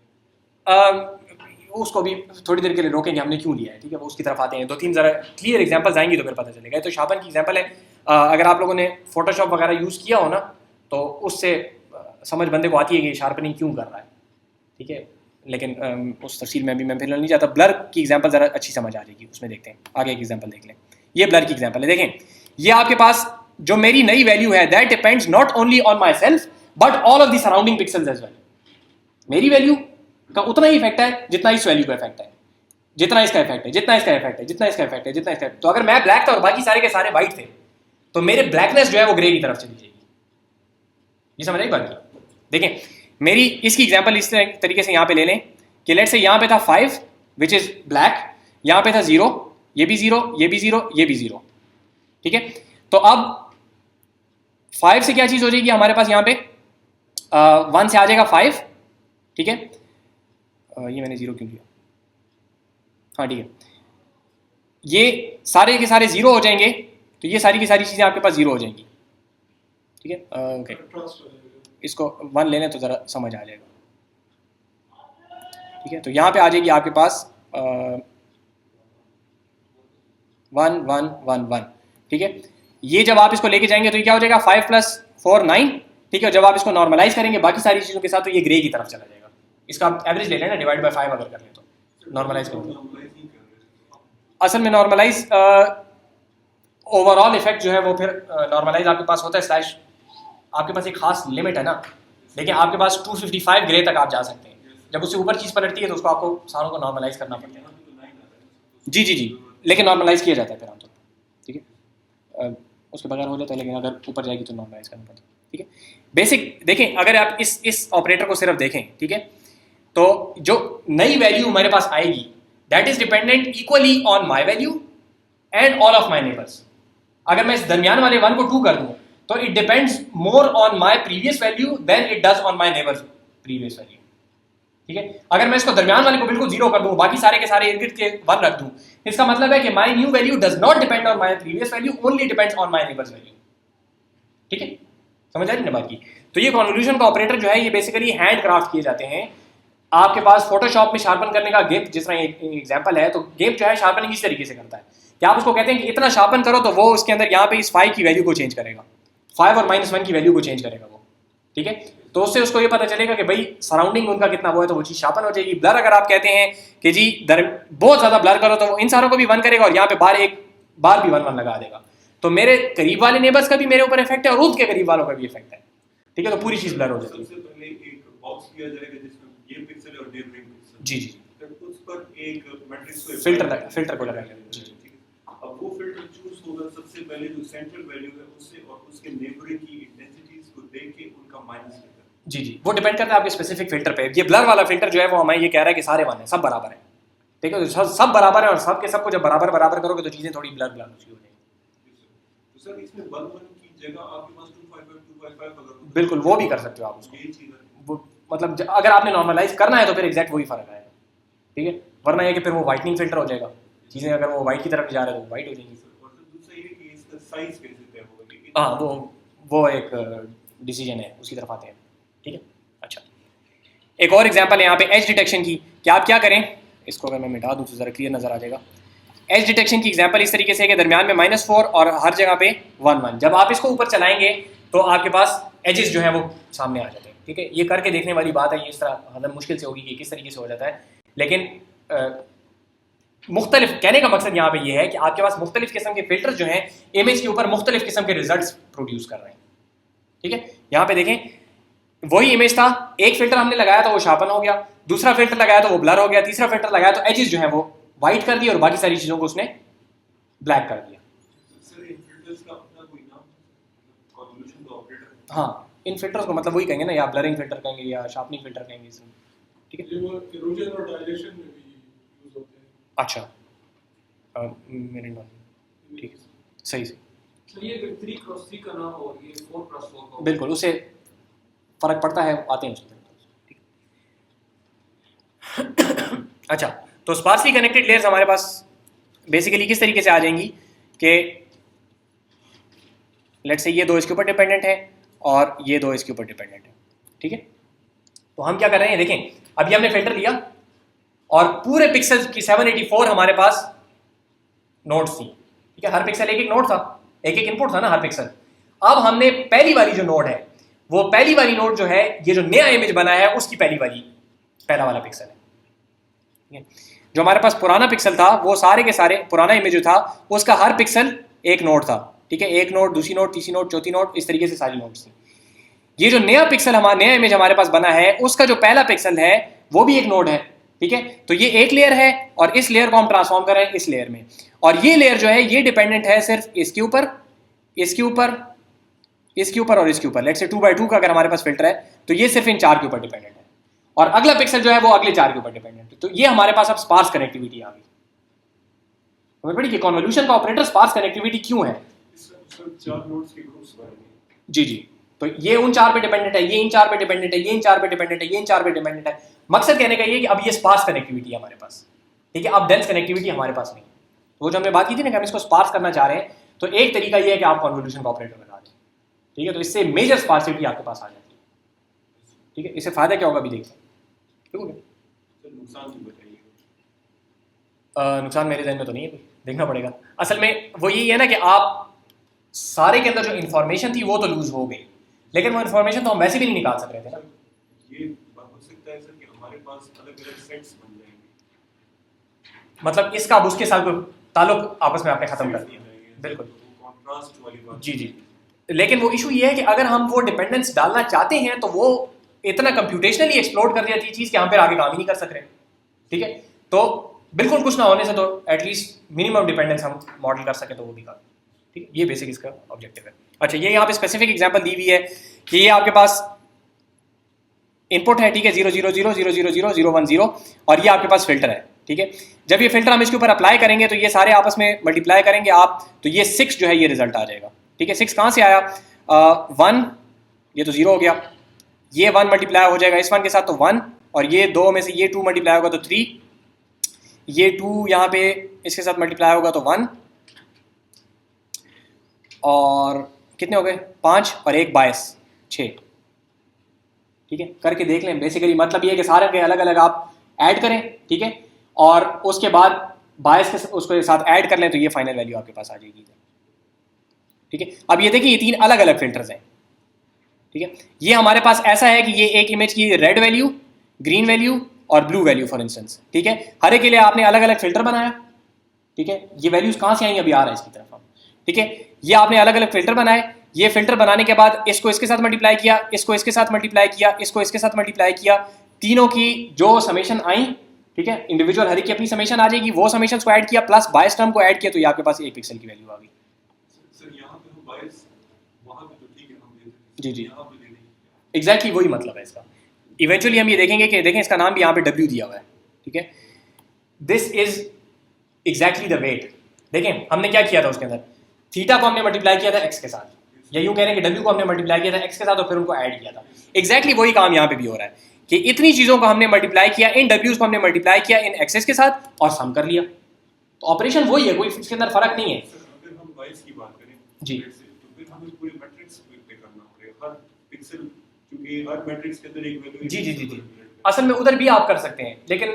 उसको भी थोड़ी देर के लिए रोकेंगे हमने क्यों लिया है, ठीक है, वो उसकी तरफ आते हैं। 2-3 जरा क्लियर एग्जांपल्स आएंगी तो फिर पता चलेगा। तो शार्पन की एग्जांपल है, अगर आप लोगों ने फोटोशॉप वगैरह यूज़ किया हो ना तो उससे समझ बंदे को आती है कि शार्पनिंग क्यों कर रहा है, ठीक है, लेकिन उस तफसील में अभी मैं फिलहाल नहीं जाता। ब्लर की एग्जांपल ज़रा अच्छी समझ आ जाएगी, उसमें देखते हैं। आगे एक एग्जांपल देख लें, ये ब्लर की एग्जांपल है। देखें, ये आपके पास जो मेरी नई वैल्यू है that depends not only on my self but all of the surrounding pixels as well. मेरी वैल्यू का उतना ही इफेक्ट है जितना इस वैल्यू का इफेक्ट है, जितना इसका इफेक्ट है, जितना इसका इफेक्ट है, जितना इसका इफेक्ट है, जितना इसका। तो अगर मैं ब्लैक था और बाकी सारे के सारे व्हाइट थे तो मेरे ब्लैकनेस जो है वो ग्रे की तरफ चली जाएगी। ये समझ आई बात की? देखें मेरी इसकी एग्जांपल इस तरीके से यहाँ पे ले लें कि लेट्स से यहाँ पे था 5 विच इज ब्लैक, यहाँ पे था 0, ये भी 0, ये भी 0, ये भी 0, ठीक है। तो अब 5 से क्या चीज हो जाएगी हमारे पास यहाँ पे 1 से आ जाएगा 5, ठीक है। ये मैंने 0 क्यों लिया, हाँ ठीक है, ये सारे के सारे 0 हो जाएंगे, तो ये सारी की सारी चीजें आपके पास 0 हो जाएंगी, ठीक है। ओके इसको 1 ले लें तो जरा समझ आ जाएगा, ठीक है। तो यहाँ पे आ जाएगी आपके पास 1 1 1 1, ठीक है। ये जब आप इसको लेके जाएंगे तो ये क्या हो जाएगा 5 + 4 9, ठीक है। जब आप इसको नॉर्मलाइज करेंगे बाकी सारी चीजों के साथ तो ये ग्रे की तरफ चला जाएगा। इसका आप एवरेज ले लेना, डिवाइड बाय 5 अगर कर लें तो नॉर्मलाइज करें तो असल में नॉर्मलाइज ओवरऑल इफेक्ट जो है वो फिर नॉर्मलाइज आपके पास होता है स्लैश, आपके पास एक खास लिमिट है ना, लेकिन आपके पास 255 ग्रे तक आप जा सकते हैं। जब उससे ऊपर चीज़ पलटती है तो उसको आपको सारों को नॉर्मलाइज करना पड़ता है। जी जी जी, लेकिन नॉर्मलाइज किया जाता है फिर आमतौर पर, ठीक है। उसके बगैर हो जाता है, लेकिन अगर ऊपर जाएगी तो नॉर्मलाइज करना पड़ता है, ठीक है। बेसिक देखें, अगर आप इस ऑपरेटर को सिर्फ देखें, ठीक है, तो जो नई वैल्यू हमारे पास आएगी that is dependent equally on my value and all of my neighbours. अगर मैं इस दरमियान वाले 1 को 2 कर दूं तो it depends more on my previous value than it does on my neighbours previous value, ठीक है। अगर मैं इसको दरमियान वाले को बिल्कुल 0 कर दूं, बाकी सारे के सारे इर्द के 1 रख दूं, इसका मतलब है कि my new value does not depend on my previous value, only depends on my neighbours value, ठीक है। समझ आ रही ना बात की? तो ये कन्वोल्यूशन का ऑपरेटर जो है ये बेसिकली हैंड क्राफ्ट किए जाते हैं। आपके पास फोटोशॉप में शार्पन करने का गिम्प, जिस तरह एक एग्जांपल है, तो गिम्प जो है शार्पनिंग इस तरीके से करता है कि आप उसको कहते हैं कि इतना शार्पन करो तो वो उसके अंदर यहाँ पे इस 5 की वैल्यू को चेंज करेगा, 5 और -1 की वैल्यू को चेंज करेगा वो, ठीक है। तो उससे उसको ये पता चलेगा कि भाई सराउंडिंग उनका कितना वो है, तो वो चीज शार्पन हो जाएगी। ब्लर अगर आप कहते हैं कि जी बहुत ज्यादा ब्लर करो तो वो इन सारों को भी 1 करेगा और यहाँ पे बार एक बार भी 1 1 लगा देगा। तो मेरे करीब वाले नेबर्स का भी मेरे ऊपर इफेक्ट है और उसके करीब वालों का भी इफेक्ट है, ठीक है। तो पूरी चीज ब्लर हो जाती है। सबसे पहले एक बॉक्स किया जाएगा जिसमें ये पिक्सल और नेबरिंग पिक्सल, जी जी, फिर उस पर एक मैट्रिक्स को फिल्टर को लगाएंगे, जी जी। अब वो फिल्टर चूज होगा सबसे पहले जो सेंट्रल वैल्यू है उससे और उसके नेबरिंग की इंटेंसिटीज को देख के उनका माइनस करता है। जी जी, वो डिपेंड करता है आपके स्पेसिफिक फिल्टर पे। ये ब्लर वाला फिल्टर जो है वो हमें ये कह रहा है कि सारे 1 है, सब बराबर है, ठीक है। तो सब बराबर है और सब के सबको जब बराबर बराबर करोगे तो चीजें थोड़ी ब्लर ब्लर हो जाएंगी। तो सर इसमें 1 1 की जगह आपके पास 255 255 अगर बिल्कुल वो भी कर सकते हो आप उसको, ये चीज है। वो मतलब अगर आपने नॉर्मलाइज करना है तो फिर एग्जैक्ट वही फर्क आएगा, ठीक है। वरना ये कि फिर वो वाइटनिंग फिल्टर हो जाएगा, चीजें अगर वो वाइट की तरफ जा रहे हैं तो वाइट हो जाएंगी। और दूसरा ये कि इसका साइज कैसे तय होगा कि हाँ, वो एक डिसीजन है, उसकी तरफ आते हैं, ठीक है। अच्छा, एक और एग्जांपल है यहाँ पे एज डिटेक्शन की कि आप क्या करें, इसको अगर मैं मिटा दूँ तो ज़रा क्लियर नज़र आ जाएगा। एज डिटेक्शन की एग्जांपल इस तरीके से है कि दरमियान में -4 और हर जगह पे 1 1। जब आप इसको ऊपर चलाएंगे तो आपके पास एजेस जो है वो सामने आ जाते हैं, ठीक है। ये करके देखने वाली बात है, ये इस तरह मतलब मुश्किल से होगी कि किस तरीके से हो जाता है, लेकिन मुख्तलिफ कहने का मकसद यहाँ पे ये है कि आपके पास मुख्तलिफ किस्म के फिल्टर जो हैं इमेज के ऊपर मुख्तलिफ किस्म के रिजल्ट्स प्रोड्यूस कर रहे हैं, ठीक है। यहाँ पे देखें वही इमेज था, एक फिल्टर हमने लगाया तो वो शार्पन हो गया, दूसरा फिल्टर लगाया तो वो ब्लर हो गया, तीसरा फिल्टर लगाया तो एजेस जो है वो वाइट कर दिया और बाकी सारी चीजों को उसने ब्लैक कर दिया। सर इन फिल्टर्स का अपना कोई नाम कन्वोल्यूशन का ऑपरेटर? हाँ, इन फिल्टर्स को मतलब वही कहेंगे ना, या ब्लरिंग फिल्टर कहेंगे या शार्पनिंग फिल्टर कहेंगे, ठीक है। वो इरोजन और डायलेशन में भी यूज होते हैं। अच्छा, मेरे नॉन ठीक है, सही से तो ये 3x3 का ना हो, ये 4x4 का, बिल्कुल उससे फर्क पड़ता है, आते हैं उसमें, ठीक है। अच्छा, तो स्पार्सली कनेक्टेड लेयर्स हमारे पास बेसिकली किस तरीके से आ जाएंगी कि लेट्स से ये 2 इसके ऊपर डिपेंडेंट है और ये 2 इसके ऊपर डिपेंडेंट है, ठीक है। तो हम क्या कर रहे हैं, देखें अभी हमने फिल्टर लिया और पूरे पिक्सल की 784 हमारे पास नोड्स थी, ठीक है। हर पिक्सल एक एक नोड था, एक एक इनपुट था ना हर पिक्सल। अब हमने पहली वाली जो नोड है, वो पहली वाली नोड जो है, ये जो नया इमेज बना है उसकी पहला वाला पिक्सल है, ठीक है। जो हमारे पास पुराना पिक्सल था वो सारे के सारे पुराना इमेज जो था उसका हर पिक्सल एक नोड था, ठीक है। एक नोड, दूसरी नोड, तीसरी नोड, चौथी नोड, इस तरीके से सारी नोड्स थी। ये जो नया पिक्सल नया इमेज हमारे पास बना है उसका जो पहला पिक्सल है वो भी एक नोड है, ठीक है। तो ये एक लेयर है और इस लेयर को हम ट्रांसफॉर्म कर रहे हैं इस लेयर में, और ये लेयर जो है ये डिपेंडेंट है सिर्फ इसके ऊपर इसके ऊपर, इसके ऊपर और इसके ऊपर, लेट्स से 2/2 का अगर हमारे पास फिल्टर है तो ये सिर्फ इन 4 के ऊपर डिपेंडेंट है, और अगला पिक्सल जो है वो अगले 4 के ऊपर डिपेंडेंट है। तो ये हमारे पास अब स्पार्स कनेक्टिविटी आ गई। समझ पड़ी कि कन्वोल्यूशन का ऑपरेटर स्पार्स कनेक्टिविटी क्यों है? चार नोड्स के ग्रुप्स बनेंगे। जी जी, तो ये उन 4 पे डिपेंडेंट है, ये इन 4 पे डिपेंडेंट है, ये इन 4 पे डिपेंडेंट है, ये इन 4 पे डिपेंडेंट है। मकसद कहने का ये कि अब ये स्पार्स कनेक्टिविटी है हमारे पास, ठीक है। अब डेंस कनेक्टिविटी हमारे पास नहीं है। तो वो जो हमने बात की थी ना कि हम इसको स्पार्स करना चाह रहे हैं, तो एक तरीका ये है कि आप कन्वोल्यूशन का ऑपरेटर लगा दें, ठीक है। तो इससे मेजर स्पार्सिटी आपके पास आ जाती है, ठीक है। इससे फायदा क्या होगा अभी देखते हैं, ठीक हो गया। तो नुकसान भी बताइए। नुकसान मेरे जहन में तो नहीं है कोई, देखना पड़ेगा। असल में वो यही है ना कि आप सारे के अंदर जो इन्फॉर्मेशन थी वो तो लूज हो गई, लेकिन वो इन्फॉर्मेशन तो हम वैसे भी नहीं निकाल सक रहे थे ना। ये बात हो सकता है सर कि हमारे पास अलग-अलग सेट्स बन जाएंगे, मतलब इसका अब उसके साथ कोई ताल्लुक आपस में आपने खत्म कर दिया। बिल्कुल, कॉन्ट्रास्ट वाली बात। जी जी। लेकिन वो इशू ये है कि अगर हम वो डिपेंडेंस डालना चाहते हैं तो वो इतना कंप्यूटेशनली एक्सप्लोर कर देती है चीज़ कि हम फिर आगे काम ही नहीं कर सक रहे, ठीक है। तो बिल्कुल कुछ ना होने से तो एटलीस्ट मिनिमम डिपेंडेंस हम मॉडल कर सके तो वो भी कर, ठीक है। ये बेसिक इसका ऑब्जेक्टिव है। अच्छा, ये यहाँ पे स्पेसिफिक एग्जांपल दी हुई है कि ये आपके पास इनपुट है, ठीक है, 0 0 0 0 0 0 0 1 0, और ये आपके पास फिल्टर है, ठीक है। जब ये फिल्टर हम इसके ऊपर अप्लाई करेंगे तो ये सारे आपस में मल्टीप्लाई करेंगे आप, तो ये 6 जो है ये रिजल्ट आ जाएगा, ठीक है। 6 कहाँ से आया? 1, ये तो 0 हो गया, ये 1 मल्टीप्लाई हो जाएगा इस 1 के साथ तो 1, और ये 2 में से ये 2 मल्टीप्लाई होगा तो 3, ये 2 यहाँ पे इसके साथ मल्टीप्लाई होगा तो 1, और कितने हो गए? 5 और 1 22 6, ठीक है। करके देख लें। बेसिकली मतलब ये है कि सारे के अलग अलग आप ऐड करें, ठीक है, और उसके बाद 22 के उसके साथ ऐड कर लें तो ये फाइनल वैल्यू आपके पास आ जाएगी, ठीक है। अब ये देखिए ये 3 अलग अलग फिल्टर्स हैं, ठीक है। ये हमारे पास ऐसा है कि ये एक इमेज की रेड वैल्यू, ग्रीन वैल्यू और ब्लू वैल्यू फॉर इंस्टेंस, ठीक है। हर एक के लिए आपने अलग अलग फिल्टर बनाया, ठीक है। ये वैल्यूज कहाँ से आई अभी आ रहा है इसकी तरफ हम, ठीक है। ये आपने अलग अलग फिल्टर बनाए, ये फिल्टर बनाने के बाद इसको इसके साथ मल्टीप्लाई किया, इसको इसके साथ मल्टीप्लाई किया, इसको इसके साथ मल्टीप्लाई किया, तीनों की जो समेशन आई, ठीक है, इंडिविजुअल हर एक की अपनी समेशन आ जाएगी, वो समेशन को ऐड किया प्लस बायस टर्म को ऐड किया तो ये आपके पास 1 पिक्सल की वैल्यू आ गई। सर यहाँ पे हम बायस वहाँ पे तो ठीक है हम दे देते जी जी, यहाँ पे दे देंगे। एग्जैक्टली वही मतलब है इसका। इवेंचुअली हम ये देखेंगे कि देखें इसका नाम भी यहाँ पे W दिया हुआ है, ठीक है। This is exactly the weight. देखें हमने क्या किया था उसके अंदर, थीटा को हमने मल्टीप्लाई किया था x के साथ, या यूं कह रहे हैं कि W को हमने मल्टीप्लाई किया था x के साथ और फिर उनको ऐड किया था। एग्जैक्टली वही काम यहाँ पे भी हो रहा है कि इतनी चीजों को हमने मल्टीप्लाई किया, इन W's को हमने मल्टीप्लाई किया इन एक्सेस के साथ और सम कर लिया। तो ऑपरेशन वही है, कोई इसके अंदर फर्क नहीं है। सर अगर हम बायस की बात करें जी। तो फिर हमें पूरे मैट्रिक्स पे करना पड़ेगा, हर पिक्सल क्योंकि हर मैट्रिक्स के अंदर एक वैल्यू। जी जी जी जी, असल में उधर भी आप कर सकते हैं, लेकिन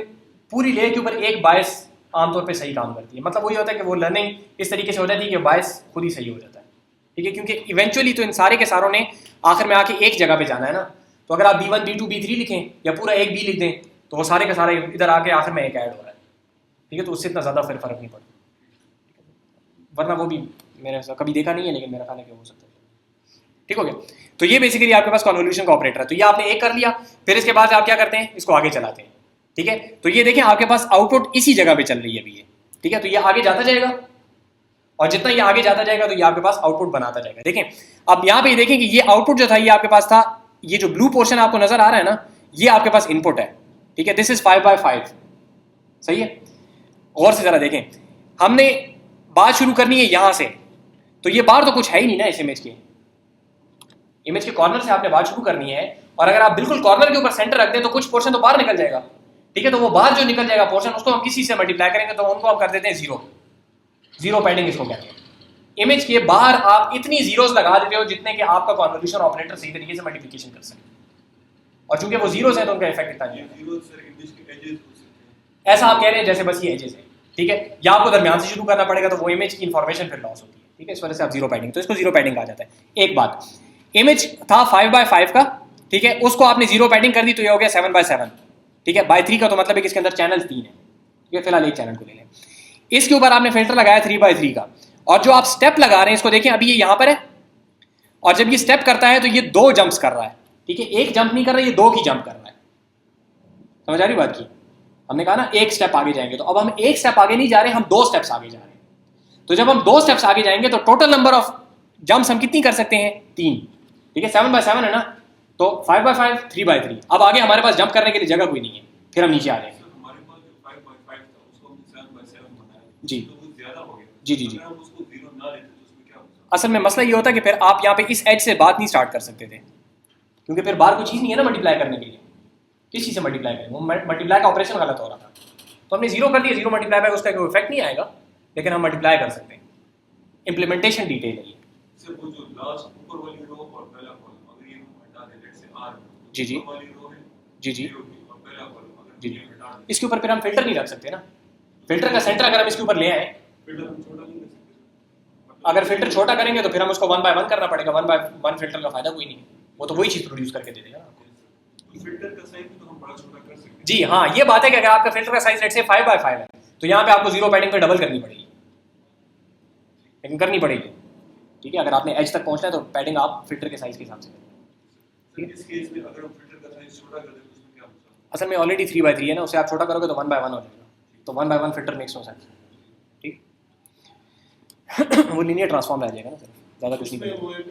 पूरी लेयर के ऊपर एक बायस आमतौर पे सही काम करती है। मतलब वही होता है कि वो लर्निंग इस तरीके से हो जाती है कि बायस खुद ही सही हो जाता है, ठीक है। क्योंकि इवेंचुअली तो इन सारे के सारों ने आखिर में आके एक जगह पे जाना है ना। तो अगर आप B1 B2 B3 लिखें या पूरा एक B लिख दें तो वो सारे के सारे इधर आके आखिर में एक ऐड हो रहा है, ठीक है। तो उससे इतना ज़्यादा फिर फर्क नहीं पड़ता, वरना वो भी मेरे साथ कभी देखा नहीं है, लेकिन मेरा ख्याल है कि हो सकता है, ठीक हो गया। तो ये बेसिकली आपके पास कन्वोल्यूशन का ऑपरेटर है। तो ये आपने एक कर लिया, फिर इसके बाद आप क्या करते हैं, इसको आगे चलाते हैं, ठीक है। तो ये देखें आपके पास आउटपुट इसी जगह पे चल रही है अभी ये, ठीक है। तो ये आगे जाता जाएगा और जितना ये आगे जाता जाएगा तो ये आपके पास आउटपुट बनाता जाएगा। देखें अब यहाँ पे देखें कि ये आउटपुट जो था ये आपके पास था, ये जो ब्लू पोर्शन आपको नजर आ रहा है ना, ये आपके पास इनपुट है, ठीक है। दिस इज 5/5, सही है। और से जरा देखें, हमने बात शुरू करनी है यहां से, तो ये बाहर तो कुछ है ही नहीं ना इस इमेज के कॉर्नर से आपने बात शुरू करनी है, और अगर आप बिल्कुल कॉर्नर के ऊपर सेंटर रख दें तो कुछ पोर्शन तो बाहर निकल जाएगा, ठीक है। तो वो बाहर जो निकल जाएगा पोर्शन उसको हम किसी से मल्टीप्लाई करेंगे तो उनको हम कर देते हैं 0 पैडिंग इसको कहते हैं। इमेज के बाहर आप इतनी जीरोस लगा देते हो जितने कि आपका कन्वोल्यूशन ऑपरेटर सही तरीके से मल्टीप्लिकेशन कर सके, और चूंकि वो जीरोस है तो उनका इफेक्ट इतना नहीं है। जीरो सर इमेज के एजेस हो सकते हैं। ऐसा आप कह रहे हैं जैसे बस ये एजेस है, ठीक है, या आपको दरमियान से शुरू करना पड़ेगा तो वो इमेज की इन्फॉर्मेशन फिर लॉस होती है, ठीक है। इस वजह से आप 0 पैडिंग, तो इसको 0 पैडिंग कहा जाता है। एक बात, इमेज था 5/5 का, ठीक है, उसको आपने 0 पैडिंग कर दी तो ये हो गया 7/7, ठीक है। बाय 3 का तो मतलब है कि इसके अंदर चैनल 3 है, ठीक है। फिलहाल एक चैनल को ले लें, इसके ऊपर आपने फिल्टर लगाया 3/3 का, और जो आप स्टेप लगा रहे हैं इसको देखें, अभी ये यहां पर है, और जब ये स्टेप करता है तो ये 2 जंप्स कर रहा है, ठीक है। एक जंप नहीं कर रहा है, ये 2 की जंप कर रहा है। समझ आ रही बात की? हमने कहा ना एक स्टेप आगे जाएंगे, तो अब हम एक स्टेप आगे नहीं जा रहे, हम 2 स्टेप्स आगे जा रहे हैं। तो जब हम 2 स्टेप्स आगे जाएंगे तो टोटल नंबर ऑफ जम्प्स हम कितनी कर सकते हैं, 3, ठीक है, 7x7 है ना, तो 5x5 3x3। अब आगे हमारे पास जंप करने के लिए जगह कोई नहीं है, फिर हम नीचे आ जाएंगे। सर हमारे पास जो 5x5 था उसको हमने 7x7 बनाया, जी तो वो ज्यादा हो गया। जी जी जी। अगर हम उसको 0 ना लेते तो उसमें क्या होता? असल में मसला ये होता है कि फिर आप यहाँ पे इस एज से बात नहीं स्टार्ट कर सकते थे, क्योंकि फिर बाहर कोई चीज़ नहीं है ना मल्टीप्लाई करने के लिए। किस चीज़ से मल्टीप्लाई करें, वो मल्टीप्लाई का ऑपरेशन गलत हो रहा था, तो हमने 0 कर दिया। 0 मल्टीप्लाई बाय उसका कोई इफेक्ट नहीं आएगा, लेकिन हम मल्टीप्लाई कर सकते हैं। इम्प्लीमेंटेशन डिटेल है ये। सर वो जो लास्ट ऊपर वाली रो और पहला कॉलम अगर ये हम हटा दें, लेट्स से r, जी जी ऊपर वाली रो है जी जी 0 की और पहला कॉलम अगर जी ये हटा दें, इसके ऊपर फिर हम फिल्टर नहीं रख सकते ना। फिल्टर का सेंटर अगर हम इसके ऊपर ले आए, फिल्टर हम छोटा नहीं कर सकते। अगर फिल्टर छोटा करेंगे तो फिर हम उसको 1x1 करना पड़ेगा। 1x1 फिल्टर का फायदा कोई नहीं है, वो तो वही चीज़ प्रोड्यूस करके दे देगा आपको। तो फिल्टर का साइज भी तो हम बड़ा छोटा कर सकते हैं। जी हाँ, ये बात है कि अगर आपका फिल्टर का साइज लेट से 5x5 है, तो यहाँ पे आपको 0 पैडिंग पे डबल करनी पड़ेगी, लेकिन करनी पड़ेगी, ठीक है। अगर आपने एज तक पहुँचना है तो पैडिंग आप फिल्टर के साइज के हिसाब से करें। सर इस केस में अगर हम फिल्टर का साइज छोटा कर दें तो उसमें क्या होता है? असल में ऑलरेडी 3x3 है ना, उसे आप छोटा करोगे तो 1x1 हो जाएगा, तो 1x1 filter makes no sense, ठीक। वो लीनियर ट्रांसफॉर्म रह जाएगा ना सर, ज़्यादा कुछ नहीं करेगा। वो एक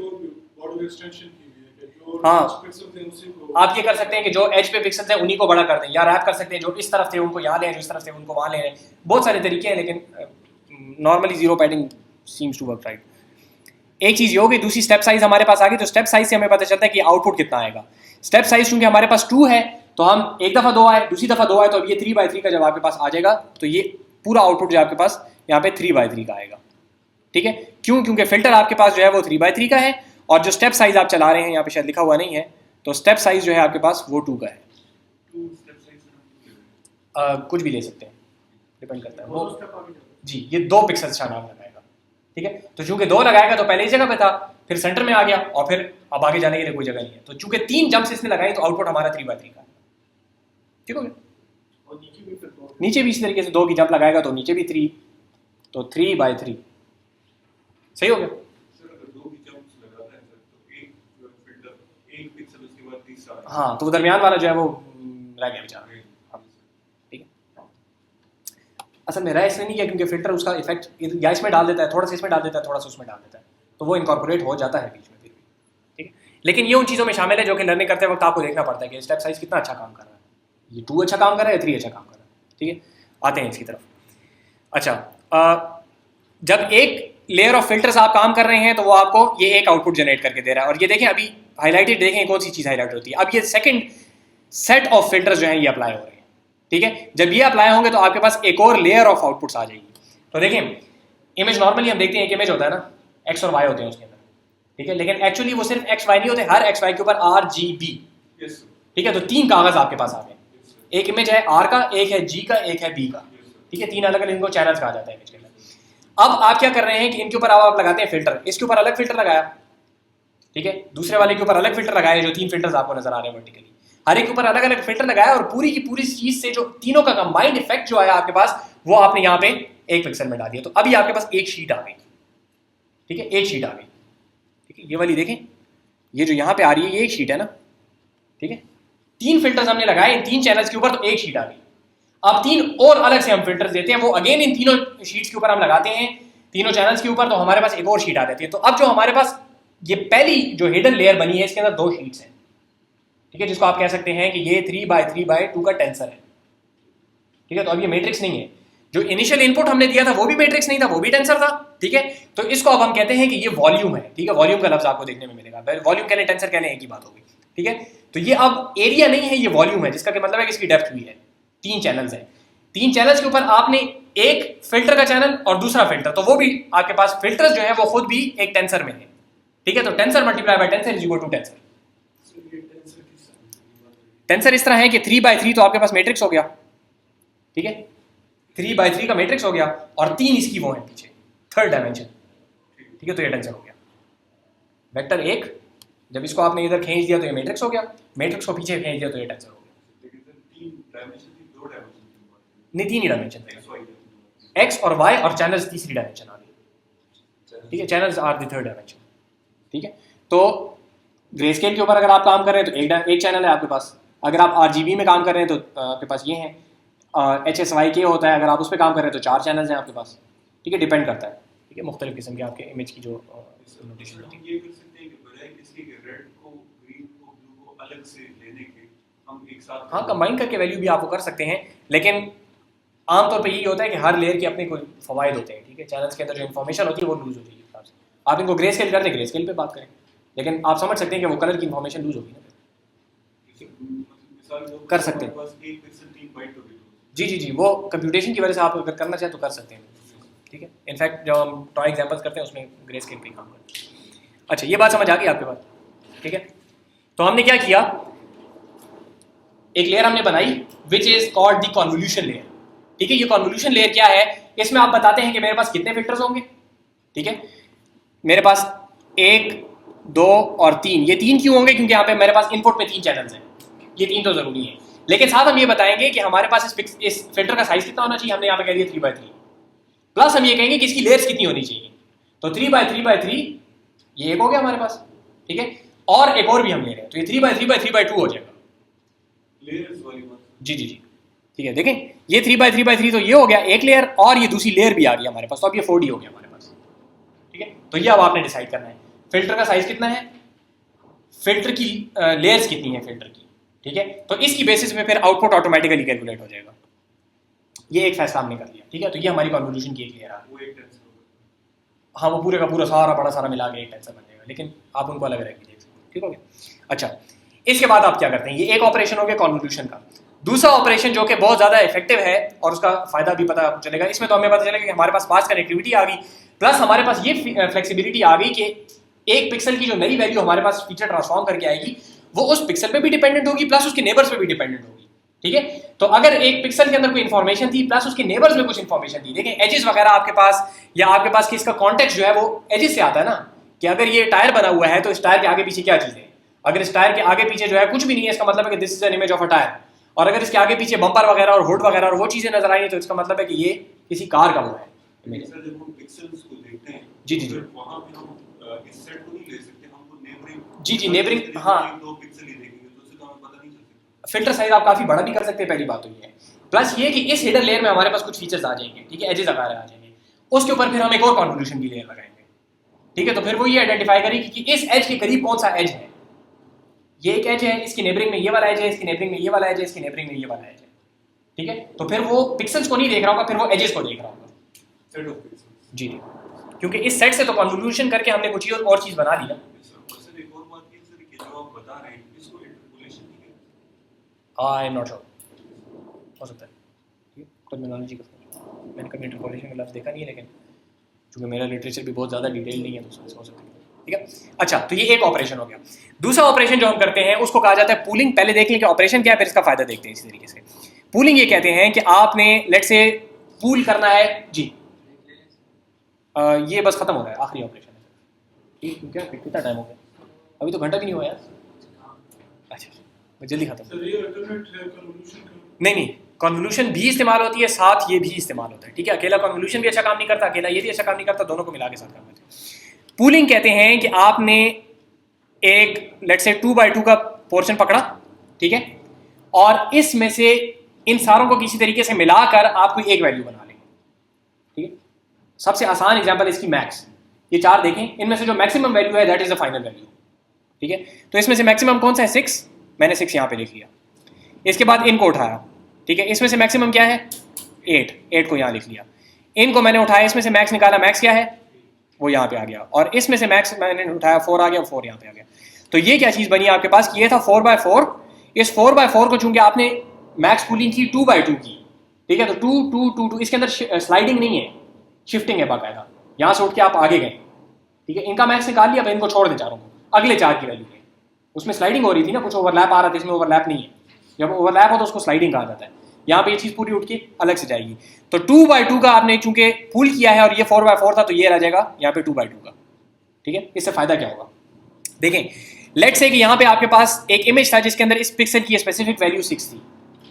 बॉर्डर एक्सटेंशन की हुई है कि जो हाँ। पिक्सल थे उसी को आप ये कर सकते हैं कि जो एज पे पिक्सेल्स हैं उन्हीं को बड़ा कर दें, या रैप कर सकते हैं जो इस तरफ थे उनको यहाँ ले, जो इस तरफ थे उनको वहाँ ले। बहुत सारे तरीके हैं, लेकिन normally 0 padding seems to work right. एक चीज़ ये होगी, दूसरी स्टेप साइज हमारे पास आ गई, तो स्टेप साइज से हमें पता चलता है कि आउटपुट कितना आएगा। स्टेप साइज चूंकि हमारे पास 2 है, तो हम एक दफ़ा 2 आए, दूसरी दफ़ा 2 आए, तो अब ये 3x3 का जब आपके पास आ जाएगा तो ये पूरा आउटपुट जो आपके पास यहाँ पे 3x3 का आएगा, ठीक है। क्यों? क्योंकि फिल्टर आपके पास जो है वो 3x3 का है, और जो स्टेप साइज आप चला रहे हैं यहाँ पे शायद लिखा हुआ नहीं है, तो स्टेप साइज जो है आपके पास वो 2 का है। 2 स्टेप साइज से हम कुछ भी ले सकते हैं, डिपेंड करता है वो। दो स्टेप आगे चलो। जी, ये 2 पिक्सल का नाम लगाएगा, ठीक है। तो चूंकि 2 लगाएगा तो पहले इस जगह पे था, फिर सेंटर में आ गया, और फिर अब आगे जाने के लिए कोई जगह नहीं है। तो चूंकि 3 जंप्स इसने लगाई तो आउटपुट हमारा 3x3 का, ठीक हो गया। और नीचे भी फिर दो। नीचे भी इसी तरीके से 2 की जंप लगाएगा तो नीचे भी 3, तो 3x3 सही हो गया। सर अगर 2 की जंप्स लगाता है सर तो एक फिल्टर 1 पिक्सल उसके बाद तीसरा आएगा। हाँ, तो वो दरमियान वाला जो है वो रह गया बेचारा, ठीक है। असल में रहा इसमें नहीं है, क्योंकि फिल्टर उसका इफेक्ट या इसमें डाल देता है, थोड़ा सा इसमें डाल देता है, थोड़ा सा उसमें डाल देता है, तो वो इनकॉर्पोरेट हो जाता है बीच में फिर भी, ठीक है। लेकिन ये उन चीज़ों में शामिल है जो कि लर्निंग करते वक्त आपको देखना पड़ता है कि स्टेप साइज कितना अच्छा काम कर रहा है, ये 2 अच्छा काम कर रहा है, 3 अच्छा काम कर रहा है, ठीक है। आते हैं इसकी तरफ। अच्छा, जब एक लेयर ऑफ फिल्टर्स आप काम कर रहे हैं तो वो आपको ये एक आउटपुट जनरेट करके दे रहा है, और ये देखें अभी हाईलाइटेड, देखें कौन सी चीज़ हाईलाइट होती है। अब ये सेकंड सेट ऑफ फिल्टर्स जो हैं ये अप्लाई हो रहे हैं, ठीक है। जब ये अप्लाई होंगे तो आपके पास एक और लेयर ऑफ आउटपुट्स आ जाएगी। तो देखें, इमेज नॉर्मली हम देखते हैं एक इमेज होता है ना, एक्स और वाई होते हैं उसके अंदर, ठीक है, लेकिन एक्चुअली वो सिर्फ एक्स वाई नहीं होते, हर एक्स वाई के ऊपर RGB, यस सर, ठीक है। तो 3 कागज आपके पास आ गए, यस सर, एक इमेज है R का, एक है G का, एक है B का, यस सर। ठीक है। 3 अलग अलग इनको चैनल्स कहा जाता है इमेज के अंदर। अब आप क्या कर रहे हैं कि इनके ऊपर आप लगाते हैं फिल्टर, इसके ऊपर अलग फिल्टर लगाया, ठीक है, दूसरे वाले के ऊपर अलग फिल्टर लगाया, जो 3 फिल्टर्स आपको नजर आ रहे हैं वर्टिकली, हर एक के ऊपर अलग अलग फिल्टर लगाया, और पूरी की पूरी चीज से जो तीनों का कंबाइंड इफेक्ट जो आया आपके पास, वो आपने यहाँ पे एक पिक्सल में डाल दिया। तो अभी आपके पास एक शीट आ गई, ठीक है, एक शीट आ गई, ठीक है। ये वाली देखें, ये जो यहाँ पे आ रही है ये एक शीट है ना, ठीक है। 3 फिल्टर्स हमने लगाए इन 3 चैनल्स के ऊपर, तो एक शीट आ गई। अब 3 और अलग से हम फिल्टर्स देते हैं, वो अगेन इन तीनों शीट्स के ऊपर हम लगाते हैं, तीनों चैनल्स के ऊपर, तो हमारे पास एक और शीट आ जाती है। तो अब जो हमारे पास ये पहली जो हिडन लेयर बनी है, इसके अंदर 2 शीट्स हैं, ठीक है, जिसको आप कह सकते हैं कि ये 3x3x2 का टेंसर है, ठीक है। तो अब ये मैट्रिक्स नहीं है, जो इनिशियल इनपुट हमने दिया था वो भी मैट्रिक्स नहीं था, वो भी टेंसर था, ठीक है। तो इसको अब हम कहते हैं कि ये वॉल्यूम है, ठीक है। वॉल्यूम का लफ्ज आपको देखने में मिलेगा, वॉल्यूम कहने टेंसर कहने एक ही बात होगी, ठीक है। तो ये अब एरिया नहीं है, ये वॉल्यूम है, जिसका कि मतलब है कि इसकी डेप्थ भी है। 3 चैनल्स हैं, 3 चैनल्स के ऊपर आपने एक फिल्टर का चैनल और दूसरा फिल्टर, तो वो भी आपके पास फिल्टर्स जो है वो खुद भी एक टेंसर में है, ठीक है। तो tensor multiply by tensor is equal to tensor. Tensor इस तरह है कि 3x3 तो आपके पास मैट्रिक्स हो गया, ठीक है, 3x3 का मैट्रिक्स हो गया, और 3 इसकी वो है पीछे, थर्ड डायमेंशन, ठीक है। तो ये टेंसर हो गया। वेक्टर 1 जब इसको आपने इधर खींच दिया तो ये मैट्रिक्स हो गया, मैट्रिक्स को पीछे खींच दिया तो ये टेंसर हो गया। लेकिन सर 3 डायमेंशन थी, 2 डायमेंशन थी, नहीं, 3 ही डायमेंशन थे, एक्स वाई थी। एक्स और वाई, और चैनल्स तीसरी डायमेंशन आ गई, ठीक है। Channels are the third dimension, ठीक है। तो ग्रे स्केल के ऊपर अगर आप काम कर रहे हैं तो एक चैनल है आपके पास, अगर आप RGB में काम कर रहे हैं तो आपके पास ये हैं, HSYK होता है, अगर आप उस पर काम कर रहे हैं तो 4 चैनल्स हैं आपके पास, ठीक है। डिपेंड करता है, ठीक है, मुख्तलिफ किस्म के आपके इमेज की जो नोटेशन होती है। हम ये कर सकते हैं कि बजाय इसके कि रेड को ग्रीन को ब्लू को अलग से लेने के हम एक साथ हाँ, कंबाइन करके वैल्यू भी आप वो कर सकते हैं, लेकिन आमतौर पे यही होता है कि हर लेयर के अपने कोई फवायद होते हैं, ठीक है। चैनल्स के अंदर जो इन्फॉर्मेशन होती है वो लूज होती है हिसाब से। आप इनको ग्रे स्केल कर दें, ग्रे स्केल पे बात करें, लेकिन आप समझ सकते हैं कि वो कलर की इन्फॉर्मेशन लूज होगी ना। मिसाल के तौर कर पर सकते हैं। हमारे पास 1 पिक्सल 3 बाइट होगी जी जी जी, वो कंप्यूटेशन की वजह से आप अगर करना चाहें तो कर सकते हैं, ठीक है। इनफैक्ट जब हम टॉय एग्जाम्पल्स करते हैं उसमें ग्रे स्केल पे काम करते हैं। अच्छा, ये बात समझ आ गई आपके पास, ठीक है। तो हमने क्या किया, एक लेयर हमने बनाई which is called the convolution layer, ठीक है। ये कॉन्वोल्यूशन लेयर क्या है, इसमें आप बताते हैं कि मेरे पास कितने फिल्टर्स होंगे, ठीक है। मेरे पास 1, 2 और 3, ये 3 क्यों होंगे, क्योंकि यहाँ पे मेरे पास इनपुट में 3 चैनल्स हैं, ये 3 तो जरूरी है। लेकिन साथ हम ये बताएंगे कि हमारे पास इस फिल्टर का साइज कितना होना चाहिए, हमने यहाँ पे कह दिया 3x3, प्लस हम ये कहेंगे कि इसकी लेयर्स कितनी होनी चाहिए, तो 3x3x3 ये एक हो गया हमारे पास, ठीक है। और एक और भी हम ले रहे हैं, तो ये 3x3x3x2 हो जाएगा। लेयर्स वाली बात। जी जी जी, ठीक है। देखें, ये 3x3x3 तो ये हो गया एक लेयर, और ये दूसरी लेयर भी आ गई हमारे पास, तो अब ये 4D हो गया हमारे पास, ठीक है। तो ये अब आपने डिसाइड करना है फिल्टर का साइज कितना है, फिल्टर की लेयर्स कितनी है फिल्टर की, ठीक है। तो इसकी बेसिस पे फिर आउटपुट ऑटोमेटिकली कैलकुलेट हो जाएगा। ये एक फैसला हमने कर लिया, ठीक है। तो ये हमारी कॉन्वोल्यूशन की एक लेयर आ गई। वो एक टेंसर होगा। हाँ, वो पूरे का पूरा सारा बड़ा सारा मिला के एक टेंसर बन जाएगा, लेकिन आप उनको अलग रख लीजिए, ठीक हो गया। अच्छा, इसके बाद आप क्या करते हैं, ये एक ऑपरेशन हो गया कॉन्वोल्यूशन का। दूसरा ऑपरेशन जो कि बहुत ज़्यादा इफेक्टिव है और उसका फायदा भी पता चलेगा, इसमें तो हमें पता चलेगा कि हमारे पास फास्ट कनेक्टिविटी आ गई, प्लस हमारे पास ये फ्लेक्सिबिलिटी आ गई कि एक पिक्सल की जो नई वैल्यू हमारे पास फीचर ट्रांसफॉर्म करके आएगी वो उस पिक्सल पे भी डिपेंडेंट होगी, प्लस उसके नेबर्स पे भी डिपेंडेंट होगी, ठीक है। तो अगर एक पिक्सल के अंदर कोई इन्फॉर्मेशन थी प्लस उसके नेबर्स में कुछ इन्फॉर्मेशन थी, देखें एजेस वगैरह आपके पास, या आपके पास कि इसका कॉन्टेक्स्ट जो है वो एजेस से आता है ना, कि अगर ये टायर बना हुआ है तो इस टायर के आगे पीछे क्या चीज़ है, अगर इस टायर के आगे पीछे जो है कुछ भी नहीं है, इसका मतलब है कि this is an image of a tyre. और अगर इसके आगे पीछे बम्पर वगैरह और हुड वगैरह और वो चीज़ें नजर आई है तो इसका मतलब है कि ये किसी कार का वो है इमेज। सर जब हम पिक्सेल्स को देखते हैं जी, जी, जी। फिर वहाँ पे हम इस सेट को नहीं ले सकते, हमको नेबरिंग जी, जी, neighboring, हाँ। 1-2 पिक्सल ही देखेंगे तो उससे तो हमें पता नहीं चल सकता। फिल्टर साइज आप काफी बड़ा भी कर सकते हैं, पहली बात तो ये है। प्लस ये कि इस हिडन लेयर में हमारे पास कुछ फीचर्स आ जाएंगे, ठीक है, एजेस वगैरह आ जाएंगे, उसके ऊपर फिर हम एक और कॉन्वोल्यूशन की लेयर लगाएंगे, ठीक है। तो फिर वो ये आइडेंटिफाई करेगी कि इस एज के करीब कौन सा एज है, ये एक एज है, इसकी नेबरिंग में ये वाला एज है, इसकी नेबरिंग में ये वाला एज है, इसकी नेबरिंग में ये वाला एज है, ठीक है। तो फिर वो पिक्सल्स को नहीं देख रहा होगा, फिर वो एजेस को देख रहा होगा। Set of pixels. जी, क्योंकि इस सेट से तो कॉन्वोल्यूशन करके हमने कुछ और चीज बना ली ना। सर एक और बात ये सर कि जो आप बता रहे हैं इसको इंटरपोलेशन नहीं कहते। आई एम नॉट श्योर, हो सकता है, ठीक है, टर्मिनोलॉजी का मैंने कभी इंटरपोलेशन का लफ्ज़ देखा नहीं है, लेकिन चूँकि मेरा लिटरेचर भी बहुत ज़्यादा डिटेल नहीं है तो उसमें हो सकता है, ठीक है। अच्छा, तो ये एक ऑपरेशन हो गया। दूसरा ऑपरेशन जो हम करते हैं उसको कहा जाता है पूलिंग। पहले देख लें कि ऑपरेशन क्या है, फिर इसका फायदा देखते हैं इसी तरीके से। पूलिंग ये कहते हैं कि आपने लेट से पूल करना है जी, ये बस खत्म हो रहा है, आखिरी ऑपरेशन है, ठीक। क्या कितना टाइम हो गया, अभी तो घंटा भी नहीं हुआ यार। अच्छा, जल्दी खत्म। सर ये अल्टरनेट है कन्वोल्यूशन का। नहीं, कॉन्वोल्यूशन भी इस्तेमाल होती है, साथ ये भी इस्तेमाल होता है, ठीक है। अकेला कॉन्वोल्यूशन भी अच्छा काम नहीं करता, अकेला ये भी अच्छा काम नहीं करता, दोनों को मिला के साथ काम करते हैं। पूलिंग कहते हैं कि आपने एक लेट से 2x2 का पोर्शन पकड़ा, ठीक है, और इसमें से इन सारों को किसी तरीके से मिलाकर आप कोई एक वैल्यू बना लेंगे, ठीक है। सबसे आसान एग्जांपल इसकी मैक्स, ये 4 देखें, इनमें से जो मैक्सिमम वैल्यू है that is the final value, ठीक है। तो इसमें से मैक्सिमम कौन सा है, 6, मैंने 6 यहाँ पे लिख लिया। इसके बाद इनको उठाया, ठीक है, इसमें से मैक्सिमम क्या है, 8 को यहाँ लिख लिया। इनको मैंने उठाया, इसमें से मैक्स निकाला, मैक्स क्या है वो यहाँ पे आ गया, और इसमें से मैक्स मैंने उठाया 4 आ गया, 4 यहाँ पे आ गया। तो ये क्या चीज़ बनी आपके पास कि ये था 4x4, इस 4x4 को चूंकि आपने मैक्स पूलिंग की 2x2 की, ठीक है, तो 2 2 2 2 इसके अंदर स्लाइडिंग नहीं है, शिफ्टिंग है बाकायदा, यहाँ से उठ के आप आगे गए, ठीक है। इनका मैक्स निकाल लिया, अब इनको छोड़ दें चारों को, अगले 4 की वैल्यू है, उसमें स्लाइडिंग हो रही थी ना, कुछ ओवरलैप आ रहा था, इसमें ओवरलैप नहीं है। जब ओवरलैप हो तो उसको स्लाइडिंग कहा जाता है, यहाँ पे ये चीज़ पूरी उठ के अलग से जाएगी। तो 2x2 का आपने चूंकि पूल किया है और ये 4x4 था, तो ये रह जाएगा यहाँ पे 2x2 का, ठीक है। इससे फायदा क्या होगा, देखें, लेट से कि यहाँ पे आपके पास एक इमेज था जिसके अंदर इस पिक्सल की स्पेसिफिक वैल्यू 6 थी,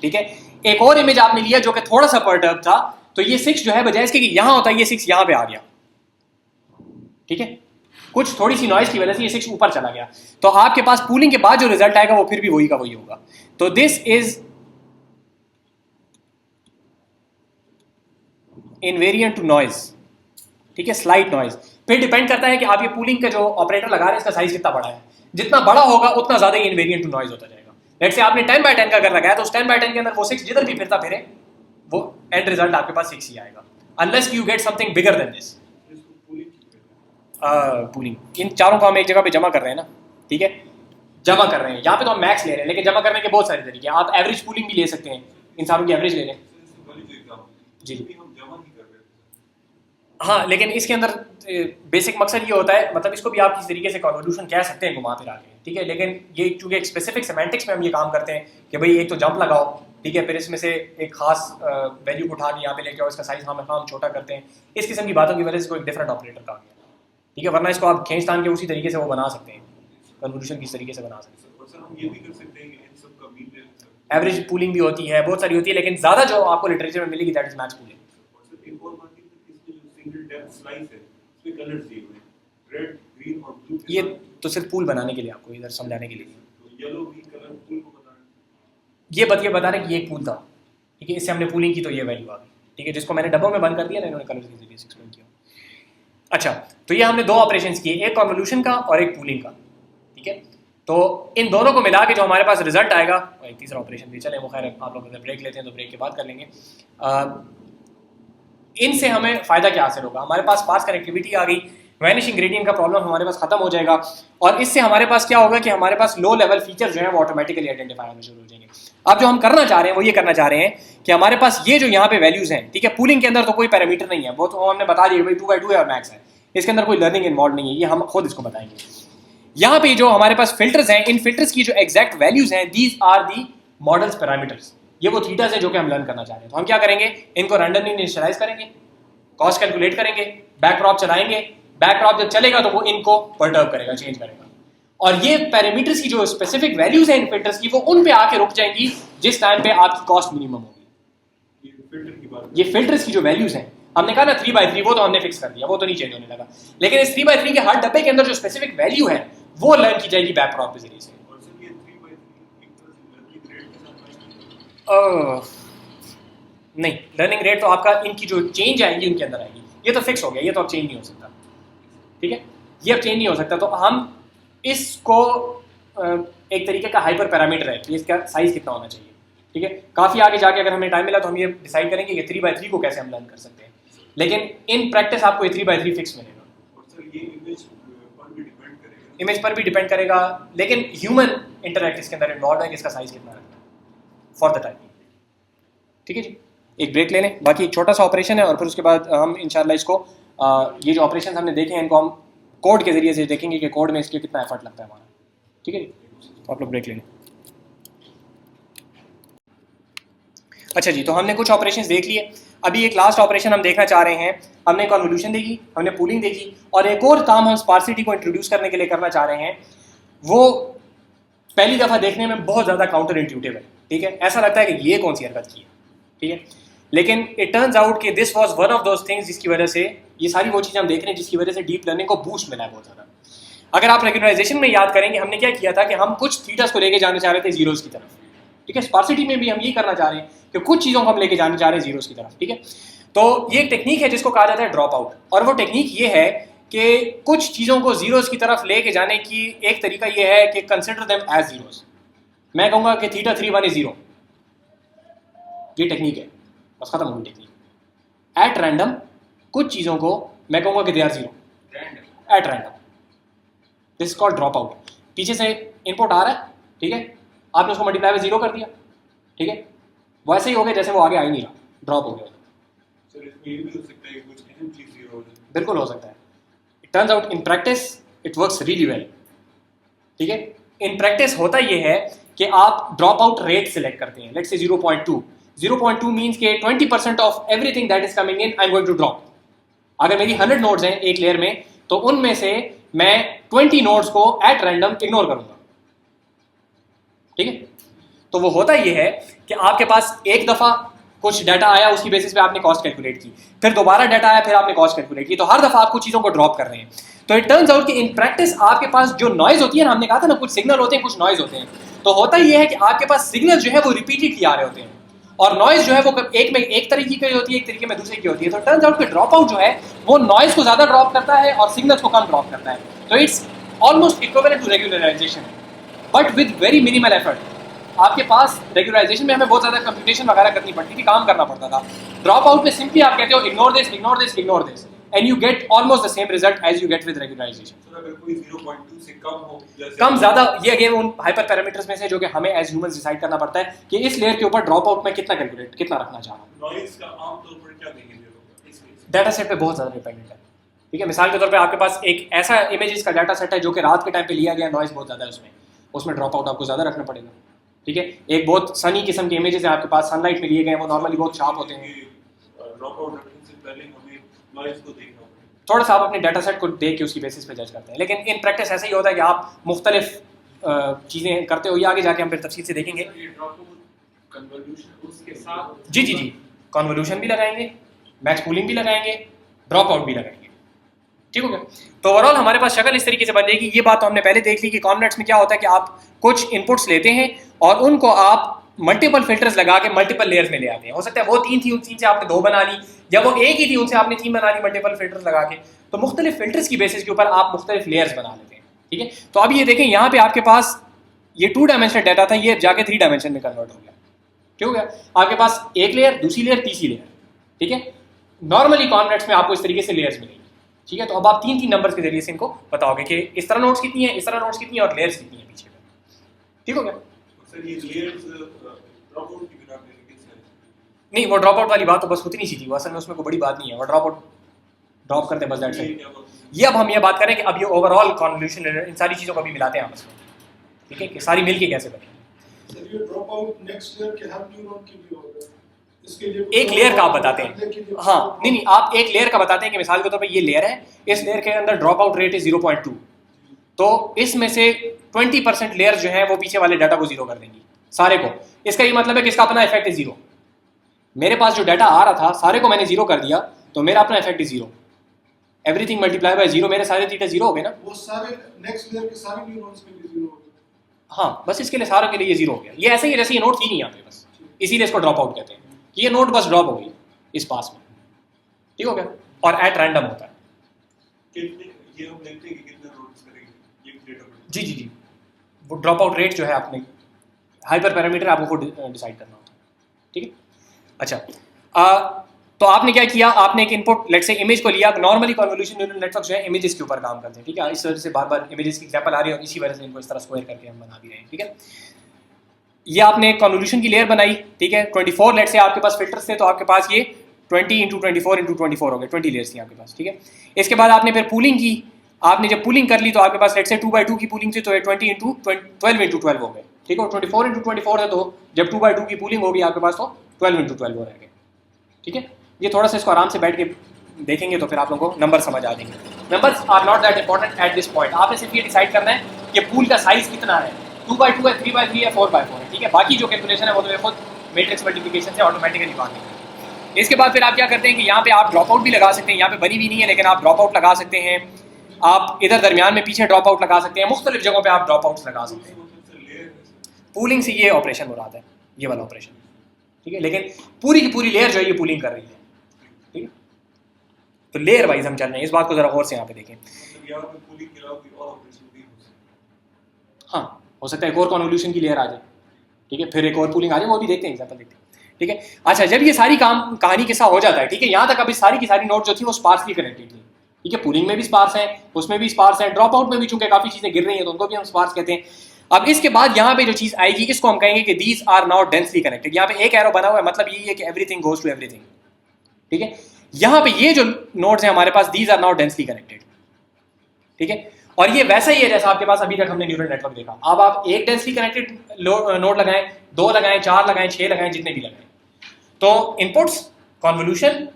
ठीक है। एक और इमेज आपने लिया जो कि थोड़ा सा परटर्ब था, तो ये 6 जो है बजाय इसके कि यहाँ होता है, ये 6 यहाँ पे आ गया, ठीक है। कुछ थोड़ी सी नॉइज की वजह से ये 6 ऊपर चला गया, तो आपके पास पूलिंग के बाद जो रिजल्ट आएगा वो फिर भी वही का वही होगा। तो this is invariant to noise, ठीक है, स्लाइट नॉइज। फिर डिपेंड करता है कि आप ये पूलिंग का जो ऑपरेटर लगा रहे हैं इसका साइज कितना बड़ा है, जितना बड़ा होगा उतना ज्यादा ये इनवेरिएंट टू नॉइज होता जाएगा। लेट्स से आपने 10 बाय 10 का अगर लगाया तो उस 10 बाय 10 के अंदर वो 6 जिधर भी फिरता फिरे वो एंड रिजल्ट आपके पास 6 ही आएगा, unless you get something bigger than this. Pooling इन चारों को हम एक जगह पे जमा कर रहे हैं ना, ठीक है, जमा कर रहे हैं। यहाँ पे तो हम मैक्स ले रहे हैं, लेकिन जमा करने के बहुत सारे तरीके हैं। आप एवरेज पूलिंग भी ले सकते हैं, इन सारों की एवरेज ले लें जी। हाँ, लेकिन इसके अंदर बेसिक मकसद ये होता है, मतलब इसको भी आप किसी तरीके से कन्वोल्यूशन कह सकते हैं घुमा फिरा के, ठीक है, लेकिन ये चूंकि एक स्पेसिफिक सेमेंटिक्स में हम ये काम करते हैं कि भाई एक तो जंप लगाओ, ठीक है, फिर इसमें से एक खास वैल्यू को उठा के यहाँ पे लेके आओ, इसका साइज हम छोटा करते हैं, इस किस्म की बातों की वजह से कोई डिफरेंट ऑपरेटर का आ गया, ठीक है, वरना इसको आप खींच तान के उसी तरीके से वो बना सकते हैं, कन्वोल्यूशन किस तरीके से बना सकते हैं। हम ये भी कर सकते हैं कि इन सब का मीन एवरेज पूलिंग भी होती है, बहुत सारी होती है, लेकिन ज़्यादा जो आपको लिटरेचर में मिलेगी दैट इज मैक्स पूलिंग। एक और बात है कि इसमें जो सिंगल डेप्थ स्लाइस है उसमें कलर्स दिए हुए हैं, रेड, ग्रीन और ब्लू। ये तो सिर्फ पूल बनाने के लिए, आपको इधर समझाने के लिए, तो येलो ग्रीन कलर पूल को बता रहे हैं। ये बता रहे हैं कि ये एक पूल था, ठीक है, इससे हमने पूलिंग की तो ये वैल्यू आ गई, ठीक है, जिसको मैंने डब्बों में बंद कर दिया ना, इन्होंने कलर के जरिए एक्सप्लेन किया। अच्छा, तो ये हमने दो ऑपरेशंस किए, एक कन्वोल्यूशन का और एक पूलिंग का, ठीक है, तो इन दोनों को मिला के जो हमारे पास रिजल्ट आएगा, और एक तीसरा ऑपरेशन भी चले, वो खैर आप लोग अगर ब्रेक लेते हैं तो ब्रेक के बाद कर लेंगे। इनसे हमें फ़ायदा क्या हासिल होगा, हमारे पास पास कनेक्टिविटी आ गई, वैनिशिंग ग्रेडियंट का प्रॉब्लम हमारे पास खत्म हो जाएगा, और इससे हमारे पास क्या होगा कि हमारे पास लो लेवल फीचर जो है वो ऑटोमेटिकली आइडेंटिफाई होने शुरू हो जाएंगे। अब जो हम करना चाह रहे हैं वो ये करना चाह रहे हैं कि हमारे पास ये जो यहाँ पे वैल्यूज हैं, ठीक है, पूलिंग के अंदर तो कोई पैरामीटर नहीं है, वो तो हमने बता दिया भाई 2/2 है और मैक्स है, इसके अंदर कोई लर्निंग इन्वॉल्व नहीं है, ये हम खुद इसको बताएंगे। यहाँ पे जो हमारे पास फिल्टर्स हैं, इन फिल्टर्स की जो एग्जैक्ट वैल्यूज हैं, these are the model's parameters, ये वो थीटास है जो कि हम लर्न करना चाह रहे हैं। तो हम क्या करेंगे, इनको रैंडमली इनिशियलाइज करेंगे, कॉस्ट कैलकुलेट करेंगे, बैकड्रॉप चलाएंगे, बैकड्रॉप जब चलेगा तो वो इनको पर्टर्ब करेगा, चेंज करेगा, और ये पैरामीटर्स की जो स्पेसिफिक वैल्यूज हैं इन फिल्टर्स की, वो उन पे आके रुक जाएंगी जिस टाइम पे आपकी कॉस्ट मिनिमम होगी। ये फिल्टर्स की जो वैल्यूज हैं, हमने कहा ना 3/3, वो तो हमने फिक्स कर दिया, वो तो नहीं चेंज होने लगा, लेकिन इस 3/3 के हर डब्बे के अंदर जो स्पेसिफिक वैल्यू है वो लर्न की जाएगी बैकड्रॉप के जरिए से। और सर ये 3/3 एक तरह से लर्निंग रेट के साथ नहीं, लर्निंग रेट तो आपका इनकी जो चेंज आएगी उनके अंदर आएगी, ये तो फिक्स हो गया, ये तो अब चेंज नहीं हो सकता, ठीक है, ये अब चेंज नहीं हो सकता। तो हम इसको एक तरीके का हाइपर पैरामीटर है कि इसका साइज कितना होना चाहिए, ठीक है, काफ़ी आगे जाके अगर हमें टाइम मिला तो हम ये डिसाइड करेंगे कि 3/3 को कैसे हम लर्न कर सकते हैं, लेकिन इन प्रैक्टिस आपको ये 3/3 फिक्स मिलेगा। और सर ये इमेज पर भी डिपेंड करेगा, इमेज पर भी डिपेंड करेगा, लेकिन ह्यूमन इंटरैक्ट इसके अंदर इन्वॉल्व है कि इसका साइज कितना रखना है फॉर द टाइम, ठीक है जी। एक ब्रेक ले लें, बाकी एक छोटा सा ऑपरेशन है और फिर उसके बाद हम इंशाल्लाह इसको ये जो ऑपरेशन हमने देखे हैं इनको हम कोड के जरिए से देखेंगे कि कोड में इसके कितना एफर्ट लगता है हमारा, ठीक है जी। तो आप लोग ब्रेक ले लें। अच्छा जी, तो हमने कुछ ऑपरेशंस देख लिए, अभी एक लास्ट ऑपरेशन हम देखना चाह रहे हैं। हमने कन्वोल्यूशन देखी, हमने पूलिंग देखी, और एक और काम हम स्पार्सिटी को इंट्रोड्यूस करने के लिए करना चाह रहे हैं। वो पहली दफ़ा देखने में बहुत ज़्यादा काउंटर इंट्यूटिव है, ठीक है, ऐसा लगता है कि ये कौन सी हरकत की है, ठीक है, लेकिन इट टर्न्स आउट कि this was one of those things जिसकी वजह से ये सारी वो चीज़ें हम देख रहे हैं जिसकी वजह से डीप लर्निंग को बूस्ट मिला है बहुत ज़्यादा। अगर आप रेगुलराइजेशन में याद करेंगे हमने क्या किया था कि हम कुछ थीटास को लेके जाने चाह रहे थे जीरोस की तरफ, ठीक है, स्पार्सिटी में भी हम ये करना चाह रहे हैं कि कुछ चीज़ों को हम लेके जाने चाह रहे हैं जीरोस की तरफ, ठीक है। तो ये एक टेक्निक है जिसको कहा जाता है ड्रॉप आउट, और वो टेक्निक ये है कि कुछ चीज़ों को जीरोस की तरफ लेके जाने की एक तरीका ये है कि कंसिडर देम एज जीरोस। मैं कहूँगा कि θ31 इज 0, ये टेक्निक है, बस खत्म होगी टेक्निक। एट रैंडम कुछ चीज़ों को मैं कहूँगा कि they are 0 at random, this is called dropout. पीछे से इनपुट आ रहा है, ठीक है, आपने उसको मल्टीप्लाई में 0 कर दिया, ठीक है, वैसे ही हो गया जैसे वो आगे आ ही नहीं रहा, ड्रॉप हो गया। सर इसमें ये भी हो सकता है कि कुछ अहम चीज 0 हो जाए, बिल्कुल हो सकता है। It turns out in practice it works really well, ठीक है। इन प्रैक्टिस होता ये है कि आप ड्रॉप आउट रेट सिलेक्ट करते हैं, लेट्स से 0.2 मीन्स के 20% of everything that is coming in I am going to drop. अगर मेरी 100 नोड्स हैं एक लेयर में तो उनमें से मैं 20 नोड्स को एट रैंडम इग्नोर करूंगा, ठीक है। तो वो होता ये है कि आपके पास एक दफ़ा कुछ डाटा आया, उसकी बेसिस पे आपने कॉस्ट कैलकुलेट की, फिर दोबारा डाटा आया, फिर आपने कॉस्ट कैलकुलेट की, तो हर दफ़ा आप कुछ चीज़ों को ड्रॉप कर रहे हैं। तो इट टर्न्स आउट कि इन प्रैक्टिस आपके पास जो नॉइज होती है ना, हमने कहा था ना कुछ सिग्नल होते हैं कुछ नॉइज होते हैं, तो होता ये है कि आपके पास सिग्नल जो है वो रिपीटेडली आ रहे होते हैं, और नॉइज जो है वो एक में एक तरीके की होती है, एक तरीके में दूसरे की होती है। तो टर्न्स आउट कि ड्रॉप आउट जो है वो नॉइज को ज़्यादा ड्रॉप करता है और सिग्नल्स को कम ड्रॉप करता है। तो it's almost equivalent to regularisation, but with very minimal effort. आपके पास रेगुलराइजेशन में हमें बहुत ज़्यादा कंप्यूटेशन वगैरह करनी पड़ती थी, काम करना पड़ता था। ड्रॉप आउट में सिंपली आप कहते हो ignore this ignore this ignore this and you get almost the same result as you get with regularisation. Sir अगर कोई 0.2 से कम हो, जैसे कम ज़्यादा, ये अगेन उन हाइपर पैरामीटर्स में से जो कि हमें एज ह्यूमंस डिसाइड करना पड़ता है कि इस लेयर के ऊपर ड्रॉप आउट में कितना कैलकुलेट कितना रखना चाह रहा हूँ। नॉइज का आमतौर पर क्या बिहेवियर होगा इस केस में? डाटा सेट पे बहुत ज़्यादा डिपेंडेंट है। ठीक है, मिसाल के तौर पे आपके पास एक ऐसा इमेजेस का डाटा सेट है जो कि रात के टाइम पे लिया गया, नॉइज बहुत ज़्यादा है उसमें ड्रॉप आउट आपको ज़्यादा रखना पड़ेगा। ठीक है, एक बहुत सनी किस्म के इमेजेस हैं आपके पास, सनलाइट में लिए गए हैं, वो नॉर्मली बहुत शार्प होते हैं। ड्रॉप आउट रखने से पहले हमें नॉइज को देखना होगा। थोड़ा सा आप अपने डाटा सेट को देख के उसकी बेसिस पे जज करते हैं, लेकिन इन प्रैक्टिस ऐसा ही होता है कि आप मुख्तलिफ चीज़ें करते हो। ये आगे जाके हम फिर तफसील से देखेंगे। ये ड्रॉप आउट कन्वोल्यूशन उसके साथ जी जी जी, कॉन्वोल्यूशन भी लगाएंगे, मैच पूलिंग भी लगाएंगे, ड्रॉप आउट भी लगाएंगे। ठीक हो गया। तो ओवरऑल हमारे पास शक्ल इस तरीके से बन जाएगी। ये बात तो हमने पहले देख ली कि कॉन्वनेट्स में क्या होता है कि आप कुछ इनपुट्स लेते हैं और उनको आप मल्टीपल फिल्टर्स लगा के मल्टीपल लेयर्स में ले आते हैं। हो सकता है वो 3 थी, उन 3 से आपने 2 बना ली, या वो एक ही थी उनसे आपने 3 बना ली मल्टीपल फिल्टर्स लगा के। तो मुख्तलिफ फिल्टर्स की बेसिस के ऊपर आप मुख्तलिफ लेयर्स बना लेते हैं। ठीक है, तो अब ये देखें यहाँ पे आपके पास ये 2 डायमेंशनल डाटा था, ये जाके 3 डायमेंशन में कन्वर्ट हो गया। ठीक हो गया, आपके पास एक लेयर, दूसरी लेयर, तीसरी लेयर। ठीक है, नॉर्मली कॉन्वनेट्स में आपको इस तरीके से लेयर्स मिलेंगी। ठीक है, तो अब आप 3 नंबर्स के जरिए से इनको बताओगे कि इस तरह नोट्स कितनी है, इस तरह नोट्स कितनी है और लेयर्स कितनी है पीछे में। ठीक हो गया। सर ये लेयर्स ड्रॉप आउट की बिना पे कैसे है? नहीं, वो ड्रॉप आउट वाली बात तो बस उतनी सी थी, वो असल में उसमें कोई बड़ी बात नहीं है। वो ड्रॉप आउट ड्रॉप करते हैं बस, दैट्स ये इट। क्या बात है? ये अब हम ये बात करें कि अब ये ओवरऑल कॉन्वोल्यूशन इन सारी चीज़ों को भी मिलाते हैं आपस में। ठीक है, कि सारी मिल के कैसे बने। सर ये ड्रॉप आउट नेक्स्ट लेयर के हर न्यूरॉन के लिए होगा, इसके लिए एक लेयर का आप बताते हैं। हाँ, नहीं, आप एक लेयर का बताते हैं कि मिसाल के तौर पे ये लेयर है, इस लेयर के अंदर ड्रॉप आउट रेट है 0.2, तो इसमें से 20% लेयर जो है वो पीछे वाले डाटा को जीरो कर देंगी सारे को। इसका ये मतलब है कि इसका अपना इफेक्ट है 0। मेरे पास जो डाटा आ रहा था सारे को मैंने 0 कर दिया, तो मेरा अपना इफेक्ट है 0। एवरीथिंग मल्टीप्लाई बाय 0, मेरे सारे थीटा 0 हो गए ना। वो सारे नेक्स्ट लेयर के सारे न्यूरॉन्स के लिए 0 होगा। हाँ, बस इसके लिए सारों के लिए ये 0 हो गया। ये ऐसे ही जैसे ये नोट थी नहीं यहाँ पे, बस इसीलिए इसको ड्रॉप आउट कहते हैं कि ये नोट बस ड्रॉप हो गई इस पास में। ठीक हो गया, और एट रैंडम होता है। कितने ये हम देखते हैं कि कितने नोट्स करेंगे ये डेटा। जी जी जी, वो ड्रॉप आउट रेट जो है आपने हाइपर पैरामीटर आपको डिसाइड करना होता है। ठीक है, अच्छा तो आपने क्या किया, आपने एक इनपुट लेट्स से इमेज को लिया। नॉर्मली कन्वोल्यूशन न्यूरल नेटवर्क जो है इमेजेस के ऊपर काम करते हैं। ठीक है, इस वजह से बार बार इमेजेस की एग्जांपल आ रही है और इसी वजह से इनको इस तरह स्क्वायर करके हम बना भी रहे हैं। ठीक है, ये आपने कन्वोल्यूशन की लेयर बनाई। ठीक है, 24 लेट्स से आपके पास फिल्टर्स थे, तो आपके पास ये 20 × 24 × 24 हो गए, 20 लेयर्स थी आपके पास। ठीक है, इसके बाद आपने फिर पूलिंग की। आपने जब पूलिंग कर ली तो आपके पास लेट्स से 2/2 की पूलिंग थी, तो ये 20 × 12 × 12 हो गए। ठीक है, 24 × 24 है, तो जब 2/2 की पूलिंग होगी आपके पास तो 12 × 12 हो रहेंगे। ठीक है, ये थोड़ा सा इसको आराम से बैठ के देखेंगे तो फिर आप लोगों को नंबर समझ आ जाएंगे। Numbers are not that important at this point. आपने सिर्फ ये डिसाइड करना है कि पूल का साइज कितना है, 2/2 है, 3/3 है, 4/4 है। ठीक है, बाकी जो कैलकुलेशन है वो तो खुद मैट्रिक्स मल्टीप्लिकेशन से ऑटोमेटिकली मान लेंगे। इसके बाद फिर आप क्या करते हैं कि यहाँ पे आप ड्रॉप आउट भी लगा सकते हैं। यहाँ पे बनी भी नहीं है, लेकिन आप ड्रॉप आउट लगा सकते हैं। आप इधर दरमियान में पीछे ड्रॉप आउट लगा सकते हैं, मुख्तलिफ जगहों पर आप ड्रॉप आउट्स लगा सकते हैं। पूलिंग से ये ऑपरेशन मुराद है, ये वाला ऑपरेशन। ठीक है, लेकिन पूरी की पूरी लेयर जो है ये पूलिंग कर रही है। ठीक है, तो लेयर वाइज हम चल रहे हैं, इस बात को जरा गौर से यहाँ पे देखें। यहाँ पे पूलिंग के अलावा कोई और ऑपरेशन भी हो सकता है। हाँ, हो सकता है एक और कन्वोल्यूशन की लेयर आ जाए। ठीक है, फिर एक और पूलिंग आ जाए, वो भी देखते हैं, एग्जांपल देखते हैं। ठीक है, अच्छा जब ये सारी काम कहानी के साथ हो जाता है, ठीक है, यहाँ तक अभी सारी की सारी नोट जो थी वो स्पार्सली कनेक्टेड थी। ठीक है, पूलिंग में भी स्पार्स है, उसमें भी स्पार्स है, ड्रॉप आउट में भी चूंकि काफ़ी चीज़ें गिर रही हैं तो उनको भी हम स्पार्स कहते हैं। अब इसके बाद यहाँ पे जो चीज़ आएगी इसको हम कहेंगे कि these are not densely connected. यहाँ पे एक एरो बना हुआ है, मतलब ये है कि एवरीथिंग गोज टू एवरीथिंग। ठीक है, यहाँ पे ये जो नोड्स हैं हमारे पास, these are not densely connected. ठीक है, और ये वैसा ही है जैसा आपके पास अभी तक हमने न्यूरल नेटवर्क देखा। अब आप एक डेंसली कनेक्टेड नोड लगाएं, 2 लगाएं, 4 लगाएं, 6 लगाएं, जितने भी लगाएं, तो inputs convolution,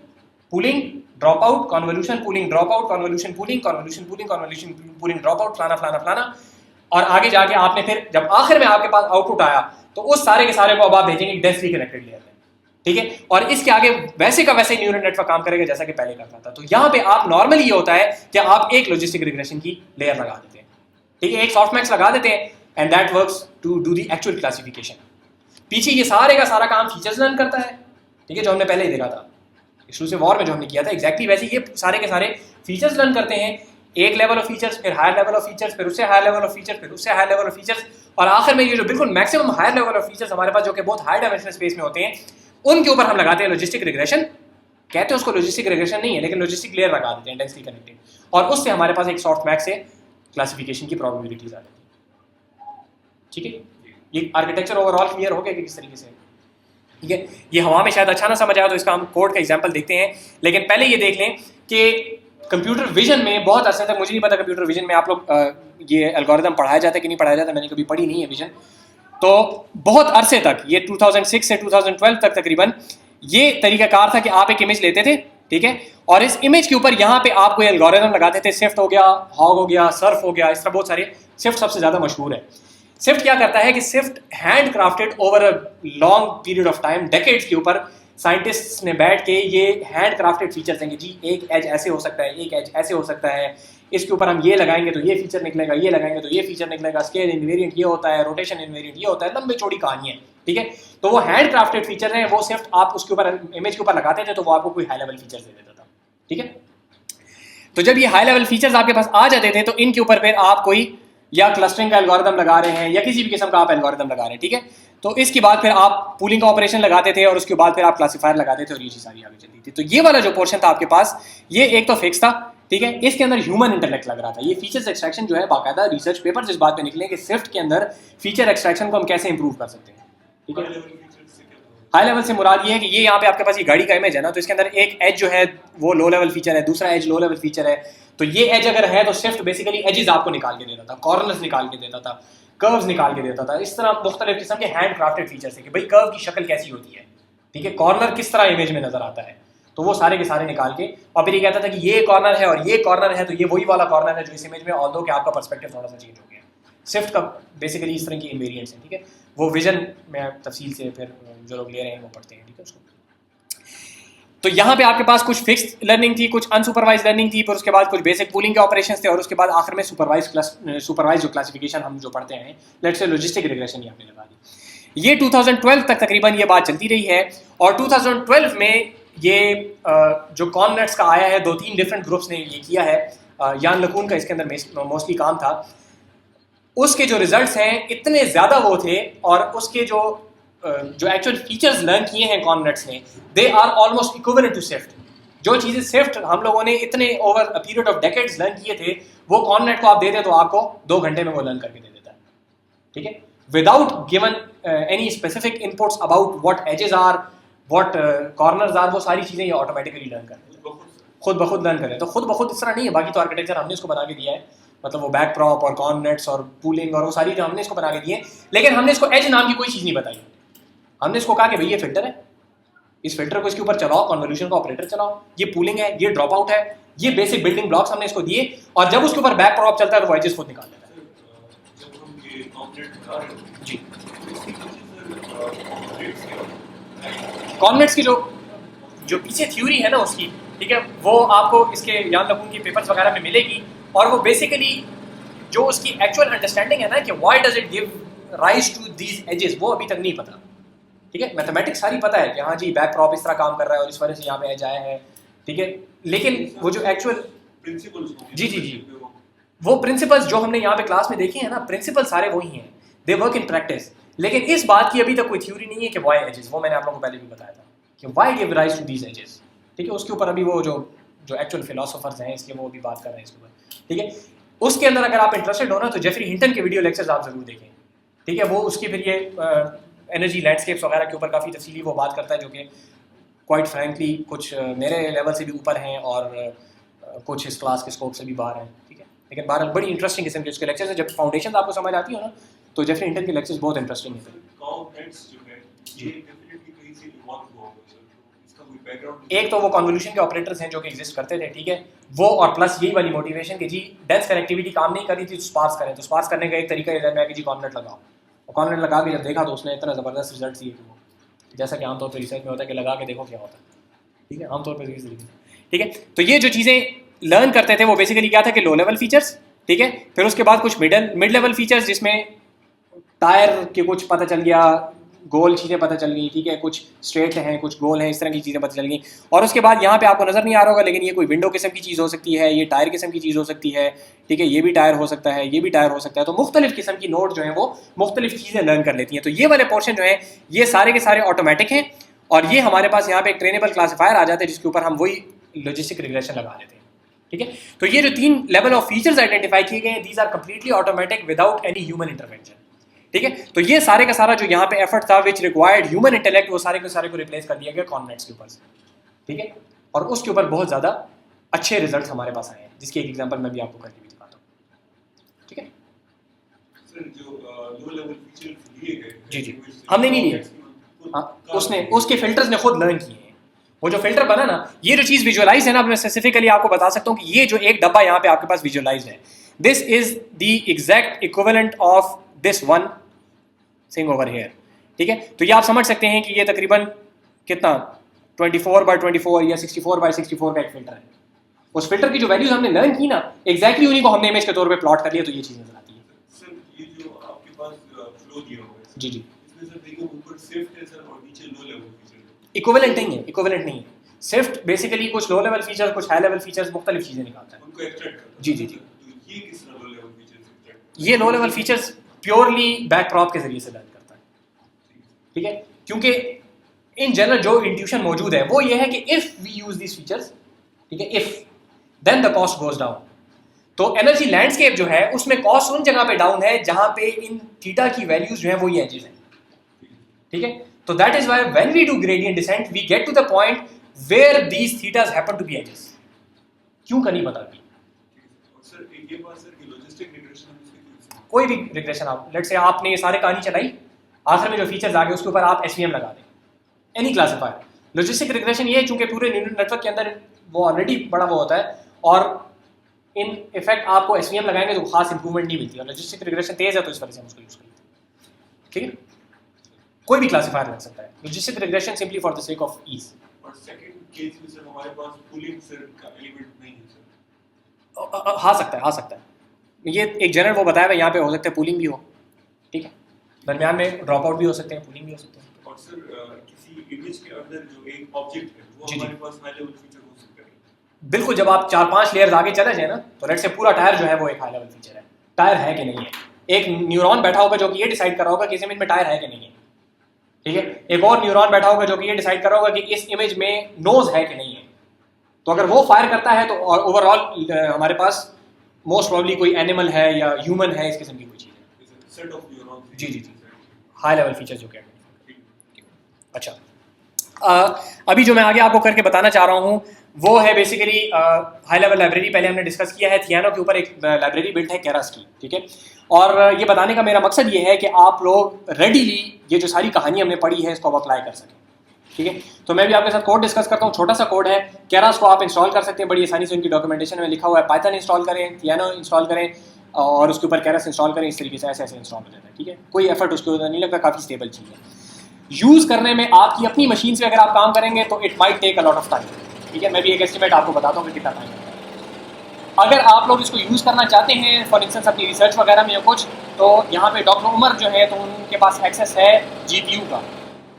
pooling, drop out, convolution, pooling, drop out, convolution, pooling, convolution, pooling, convolution, pooling, drop out, फलाना फलाना फलाना। और आगे जाके आपने फिर जब आखिर में आपके पास आउटपुट आया तो उस सारे के सारे को अब आप भेजेंगे डेंसली कनेक्टेड लेयर में। ठीक है, और इसके आगे वैसे का वैसे न्यूरल नेटवर्क काम करेगा जैसा कि पहले करता था। तो यहाँ पे आप नॉर्मली ये होता है कि आप एक लॉजिस्टिक रिग्रेशन की लेयर लगा देते हैं। ठीक है, एक सॉफ्टमैक्स लगा देते हैं and that works to do the actual classification. पीछे ये सारे का सारा काम फीचर्स लर्न करता है, ठीक है, जो हमने पहले ही देखा था एक्सक्लूसिव वॉर में जो हमने किया था, एग्जैक्टली वैसे ये सारे के सारे फीचर्स लर्न करते हैं, एक लेवल ऑफ फीचर्स, फिर हायर लेवल ऑफ फीचर्स, फिर उससे हायर लेवल ऑफ फीचर्स, फिर उससे हायर लेवल ऑफ फीचर्स, और आखिर में ये जो बिल्कुल maximum higher level of features हमारे पास जो कि बहुत हाई डायमेंशनल स्पेस में होते हैं, उनके ऊपर हम लगाते हैं लॉजिस्टिक रिग्रेशन। कहते हैं उसको लॉजिस्टिक रिग्रेशन नहीं है, लेकिन लॉजिस्टिक लेयर लगा देते हैं डेंसली कनेक्टेड, और उससे हमारे पास एक सॉफ्ट मैक्स से क्लासिफिकेशन की प्रोबेबिलिटीज आ जाती है। ठीक है, ये आर्किटेक्चर ओवरऑल क्लियर हो गया कि किस तरीके से, ठीक है। ये हवा में शायद अच्छा ना समझ आया तो इसका हम कोड का एग्जांपल देखते हैं, लेकिन पहले ये देख लें कि कंप्यूटर विजन में बहुत अरसे तक, मुझे नहीं पता कंप्यूटर विजन में आप लोग ये एल्गोरिदम पढ़ाया जाता है कि नहीं पढ़ाया जाता, मैंने कभी पढ़ी नहीं है विजन, तो बहुत अरसे तक, ये 2006 से 2012 तक तकरीबन ये तरीकाकार था कि आप एक इमेज लेते थे, ठीक है, और इस इमेज के ऊपर यहाँ पे आप कोई एल्गोरिदम लगाते थे, सिफ्ट हो गया, हॉग हो गया, सर्फ हो गया, इस तरह बहुत सारे, सिफ्ट सबसे ज़्यादा मशहूर है। सिफ्ट क्या करता है कि SIFT hand crafted over a long period of time, decades के ऊपर साइंटिस्ट्स ने बैठ के ये हैंड क्राफ्टेड फीचर देंगे, जी एक एज ऐसे हो सकता है, एक एज ऐसे हो सकता है, इसके ऊपर हम ये लगाएंगे तो ये फीचर निकलेगा, ये लगाएंगे तो ये फीचर निकलेगा, स्केल इनवेरिएंट ये होता है, रोटेशन इनवेरिएंट ये होता है, लंबी चौड़ी कहानी है, ठीक है। तो वो हैंड क्राफ्टेड फीचर है, वो सिर्फ आप उसके ऊपर इमेज के ऊपर लगाते थे तो वो आपको कोई हाई लेवल फीचर दे देता था, ठीक है। तो जब ये हाई लेवल फीचर्स आपके पास आ जाते थे तो इनके ऊपर फिर आप कोई या क्लस्टरिंग का एल्गोरिदम लगा रहे हैं या किसी भी किस्म का आप एल्गोरिदम लगा रहे हैं, ठीक है। तो इसके बाद फिर आप पूलिंग का ऑपरेशन लगाते थे और उसके बाद फिर आप क्लासीफायर लगाते थे और ये चीज़ सारी आगे चलती थी। तो ये वाला जो पोर्शन था आपके पास, ये एक तो फिक्स था, ठीक है, इसके अंदर ह्यूमन इंटेलेक्ट लग रहा था। ये फीचर्स एक्सट्रैक्शन जो है, बाकायदा रिसर्च पेपर्स इस बात पे निकले कि स्विफ्ट के अंदर फीचर एक्सट्रैक्शन को हम कैसे इंप्रूव कर सकते हैं, ठीक है। हाई लेवल से मुराद ये है कि ये यहाँ पे आपके पास ये गाड़ी का इमेज है ना, तो इसके अंदर एक एज जो है वो लो लेवल फीचर है, दूसरा एज लो लेवल फीचर है। तो ये एज अगर है तो स्विफ्ट बेसिकली एजेस आपको निकाल के देता था, कॉर्नर्स निकाल के देता था, कर्व्स निकाल के देता था, इस तरह मुख्तलिफ किस्म के हैंड क्राफ्टेड फीचर्स है कि भाई कर्व की शक्ल कैसी होती है, ठीक है, कॉर्नर किस तरह इमेज में नजर आता है, तो वो सारे के सारे निकाल के, और फिर ये कहता था कि ये कॉर्नर है और ये कॉर्नर है, तो ये वही वाला कॉर्नर है जो इस इमेज में, ऑल्दो कि आपका पर्सपेक्टिव थोड़ा सा चेंज हो गया। स्विफ्ट का बेसिकली इस तरह की इनवेरिएंट्स हैं, ठीक है। वो विजन में तफसील से फिर जो लोग ले रहे हैं वो पढ़ते हैं, ठीक है उसको। तो यहाँ पे आपके पास कुछ फिक्स्ड लर्निंग थी, कुछ अनसुपरवाइज लर्निंग थी, फिर उसके बाद कुछ बेसिक पूलिंग के ऑपरेशंस थे, और उसके बाद आखिर में सुपरवाइज जो क्लासिफिकेशन हम जो पढ़ते हैं, लेट्स से लॉजिस्टिक रिग्रेशन, ये आपने लगा दी। ये 2012 तक तकरीबन ये बात चलती रही है, और 2012 में ये जो कॉमनेट्स का आया है, 2-3 डिफरेंट ग्रुप्स ने ये किया है, यान लकून का इसके अंदर मोस्टली काम था। उसके जो रिजल्ट्स हैं इतने ज़्यादा वो थे, और उसके जो एक्चुअल फीचर्स लर्न किए हैं कॉमनेट्स ने, they are almost equivalent to SIFT. जो चीज़ें स्विफ्ट हम लोगों ने इतने over a period of decades learn किए थे, वो कॉमनेट को आप देते तो आपको 2 घंटे में वो लर्न करके दे देता है, ठीक है, without given any specific inputs about what edges are, what corners are, वो सारी चीज़ें ये ऑटोमेटिकली लर्न कर देते हैं, खुद ब खुद लर्न करें। तो खुद ब खुद इस तरह नहीं है, बाकी तो आर्किटेक्चर हमने इसको बना के दिया है, मतलब वो बैक प्रॉप और कॉर्ननेट्स और पूलिंग और वो सारी जो हमने इसको बना के दिए, लेकिन हमने इसको एज नाम की कोई चीज़ नहीं बताई। हमने इसको कहा कि भाई ये फिल्टर है, इस फिल्टर को इसके ऊपर चलाओ, कन्वोल्यूशन का ऑपरेटर चलाओ, ये पूलिंग है, ये ड्रॉप आउट है, ये बेसिक बिल्डिंग ब्लॉक्स हमने इसको दिए, और जब उसके ऊपर बैक प्रॉप चलता है तो वो एजेस खुद निकाल देता है। जब हम ये कॉम्प्लेट बता रहे हैं जी, कॉम्प्लेट्स कॉमनेट्स की जो पीछे थ्योरी है ना उसकी, ठीक है, वो आपको इसके यान लकून की पेपर्स वगैरह में मिलेगी, और वो बेसिकली जो उसकी एक्चुअल अंडरस्टैंडिंग है ना कि why does it give rise to these edges, वो अभी तक नहीं पता, ठीक है। मैथमेटिक्स सारी पता है कि हाँ जी बैक प्रॉप इस तरह काम कर रहा है और इस वजह से यहाँ पे एज आया है, ठीक है, लेकिन वो जो एक्चुअल प्रिंसिपल्स, जी वो प्रिंसिपल्स जो हमने यहाँ पे क्लास में देखे हैं ना, प्रिंसिपल सारे वही हैं, दे वर्क इन प्रैक्टिस, लेकिन इस बात की अभी तक कोई थ्योरी नहीं है कि वाई एजेस, वो मैंने आप लोगों को पहले भी बताया था कि why give rise to these edges, ठीक है। उसके ऊपर अभी वो जो एक्चुअल फिलोसोफर्स हैं इसके, वो भी बात कर रहे हैं इसके ऊपर, ठीक है। उसके अंदर अगर आप इंटरेस्टेड हो ना तो जेफरी हिंटन के वीडियो लेक्चर्स आप जरूर देखें, ठीक है। वो उसकी फिर ये एनर्जी लैंडस्केप्स वगैरह के ऊपर काफ़ी तफसीली वो बात करता है, जो कि क्वाइट फ्रैंकली कुछ मेरे लेवल से भी ऊपर हैं और कुछ इस क्लास के स्कोप से भी बाहर हैं, ठीक है। लेकिन बहरहाल बड़ी इंटरेस्टिंग किस्म के उसके लेक्चर्स हैं। जब फाउंडेशन आपको समझ आती हो ना तो जेफरी हिंटन के लेक्चर्स बहुत इंटरेस्टिंग हैं। कॉम्प्लेट्स जो है ये डेफिनेटली कहीं से इवॉल्व हुआ होगा, सर इसका कोई बैकग्राउंड एक तो वो कन्वोल्यूशन के ऑपरेटर्स हैं जो कि एग्जिस्ट करते थे, ठीक है, वो, और प्लस यही वाली मोटिवेशन कि जी डेंस कनेक्टिविटी काम नहीं कर रही थी तो स्पार्स करें, तो स्पार्स करने का एक तरीका ये है कि जी कॉर्ननेट लगाओ, और कॉर्ननेट लगा के जब देखा तो उसने इतना ज़बरदस्त रिजल्ट दिए कि वो, जैसा कि आमतौर पर रिसर्च में होता है कि लगा के देखो क्या होता है, ठीक है, आमतौर पर इस तरीके से, ठीक है। तो ये जो चीज़ें लर्न करते थे वो बेसिकली क्या था कि लो लेवल फीचर्स, ठीक है, फिर उसके बाद कुछ मिड लेवल फीचर्स जिसमें टायर के कुछ पता चल गया, गोल चीज़ें पता चल गई, ठीक है, कुछ स्ट्रेट हैं, कुछ गोल हैं, इस तरह की चीज़ें पता चल गई। और उसके बाद यहाँ पे आपको नज़र नहीं आ रहा होगा, लेकिन ये कोई विंडो किस्म की चीज़ हो सकती है, ये टायर किस्म की चीज़ हो सकती है, ठीक है, ये भी टायर हो सकता है, ये भी टायर हो सकता है। तो मुख्तलिफ किस्म की नोट जो है वो मुख्तलिफ चीज़ें लर्न कर लेती हैं। तो ये वाले पोर्शन जो है ये सारे के सारे ऑटोमेटिक हैं, और ये हमारे पास यहाँ पे एक ट्रेनेबल क्लासीफायर आ जाता है जिसके ऊपर हम वही लॉजिस्टिक रिग्रेशन लगा लेते हैं, ठीक है। तो ये जो 3 लेवल ऑफ फीचर्स आइडेंटिफाई किए गए हैं, these are completely automatic without any human intervention, ठीक है। तो ये सारे का सारा जो यहाँ पे एफर्ट था विच रिक्वायर्ड ह्यूमन इंटेलेक्ट, वो सारे के सारे को रिप्लेस कर दिया गया कॉन्नेट्स के ऊपर से, ठीक है। और उसके ऊपर बहुत ज़्यादा अच्छे रिजल्ट हमारे पास आए हैं, जिसकी एक एग्जांपल मैं भी आपको करके भी दिखाता हूँ, ठीक है। सर जो लो लेवल फीचर्स लिए गए, जी जी, हमने नहीं लिए, हाँ, उसके फिल्टर्स ने खुद लर्न किए हैं। वो जो फिल्टर बना ना, ये जो चीज़ विजुअलाइज है ना, मैं स्पेसिफिकली आपको बता सकता हूँ कि ये जो एक डब्बा यहाँ पे आपके पास विजुअलाइज है, this is the exact equivalent of this one thing over here, ठीक है। तो ये आप समझ सकते हैं कि ये तकरीबन कितना 24x24 या 64x64 का एक फिल्टर है। उस फिल्टर की जो वैल्यूज हमने लर्न की ना, एग्जैक्टली उन्हीं को हमने इमेज के तौर पे प्लॉट कर लिया, तो ये चीज़ नजर आती है। सर ये जो आपके पास फ्लो दिया हुआ है, जी जी, इसमें सर देखिए ऊपर स्विफ्ट है सर और नीचे लो लेवल फीचर है। इक्विवेलेंट नहीं है, इक्विवेलेंट नहीं है। स्विफ्ट बेसिकली कुछ लो लेवल फीचर्स, कुछ हाई लेवल फीचर्स, मुख्तलिफ चीज़ें निकालता है। उनको एक्सट्रैक्ट करता है। जी जी जी, तो ये किस तरह लो लेवल फीचर्स एक्सट्रैक्ट? ये low level features purely backprop के जरिए से लर्न करता है, ठीक है। क्योंकि इन जनरल जो इंट्यूशन मौजूद है वो ये है कि if we use this features, ठीक है, if then the cost goes down. तो एनर्जी लैंडस्केप जो है उसमें कॉस्ट उन जगह पे डाउन है जहां पे इन थीटा की वैल्यूज जो है वो ये एजेस हैं, ठीक है। तो that is why when we do gradient descent we get to the point where these thetas happen to be edges. क्यों का नहीं पता अभी। और सर ये बात सर कि लॉजिस्टिक रिग्रेशन हम इसके यूज कोई भी रिग्रेशन आप लेट से आपने ये सारे कहानी चलाई, आखिर में जो फीचर्स आ गए उसके ऊपर आप एसवीएम लगा दें, एनी क्लासिफायर। लॉजिस्टिक रिग्रेशन ये है चूंकि पूरे न्यूरल नेटवर्क के अंदर वो ऑलरेडी बड़ा वो होता है, और इन इफेक्ट आपको एसवीएम लगाएंगे तो खास इंप्रूवमेंट नहीं मिलती, और लॉजिस्टिक रिग्रेशन तेज है तो इस वजह से हम उसको यूज करते हैं, ठीक है। कोई भी क्लासिफायर लग सकता है, logistic regression simply for the sake of ease. और सेकंड केस में सर हमारे पास पूलिंग सर का एलिमेंट नहीं है सर। आ सकता है, आ सकता है। ये एक जनरल वो बताया हुआ, यहाँ पे हो सकता है पूलिंग भी हो, ठीक है, दरमियान में ड्रॉप आउट भी हो सकते हैं, पूलिंग भी हो सकते हैं। और सर किसी इमेज के अंदर जो एक ऑब्जेक्ट है वो जी, जी। हमारे पास हाई लेवल फीचर हो सकता है। बिल्कुल, जब आप 4-5 लेयर्स आगे चले जाए ना, तो लेट से पूरा टायर जो है वो एक हाई लेवल फीचर है, टायर है कि नहीं है। एक न्यूरॉन बैठा होगा जो कि ये डिसाइड कर रहा होगा कि इस इमेज में टायर है कि नहीं है, ठीक है। एक और न्यूरॉन बैठा होगा जो कि ये डिसाइड कर रहा होगा कि इस इमेज में नोज है कि नहीं है। तो अगर वो फायर करता है तो ओवरऑल हमारे पास मोस्ट प्रॉब्ली कोई एनिमल है या ह्यूमन है, इस किस्म की कोई चीज़ है। Set of neurons. जी जी जी, हाई लेवल फीचर्स जो कहते हैं। अच्छा, अभी जो मैं आगे आपको करके बताना चाह रहा हूँ वो है बेसिकली हाई लेवल लाइब्रेरी। पहले हमने डिस्कस किया है थियानो के ऊपर एक लाइब्रेरी बिल्ट है केरास की, ठीक है। और ये बताने का मेरा मकसद ये है कि आप लोग रेडीली ये जो सारी कहानी हमने पढ़ी है इसको आप अप्लाई कर सकें, ठीक है। तो मैं भी आपके साथ कोड डिस्कस करता हूँ, छोटा सा कोड है। केरास को आप इंस्टॉल कर सकते हैं बड़ी आसानी से, उनकी डॉक्यूमेंटेशन में लिखा हुआ है। पाइथन इंस्टॉल करें, थियानो इंस्टॉल करें और उसके ऊपर केरास इंस्टॉल करें, इस तरीके से ऐसे ऐसे इंस्टॉल हो जाता है, ठीक है। कोई एफर्ट उसके ऊपर नहीं लगता, काफ़ी स्टेबल चीज़ है। यूज़ करने में आपकी अपनी मशीन से अगर आप काम करेंगे तो it might take a lot of time, ठीक है। मैं भी एक एस्टिमेट आपको बताता हूँ कि कितना टाइम लगता है। अगर आप लोग इसको यूज़ करना चाहते हैं फॉर इंस्टेंस अपनी रिसर्च वगैरह में या कुछ, तो यहाँ पे डॉक्टर उमर जो है तो उनके पास एक्सेस है जीपीयू का,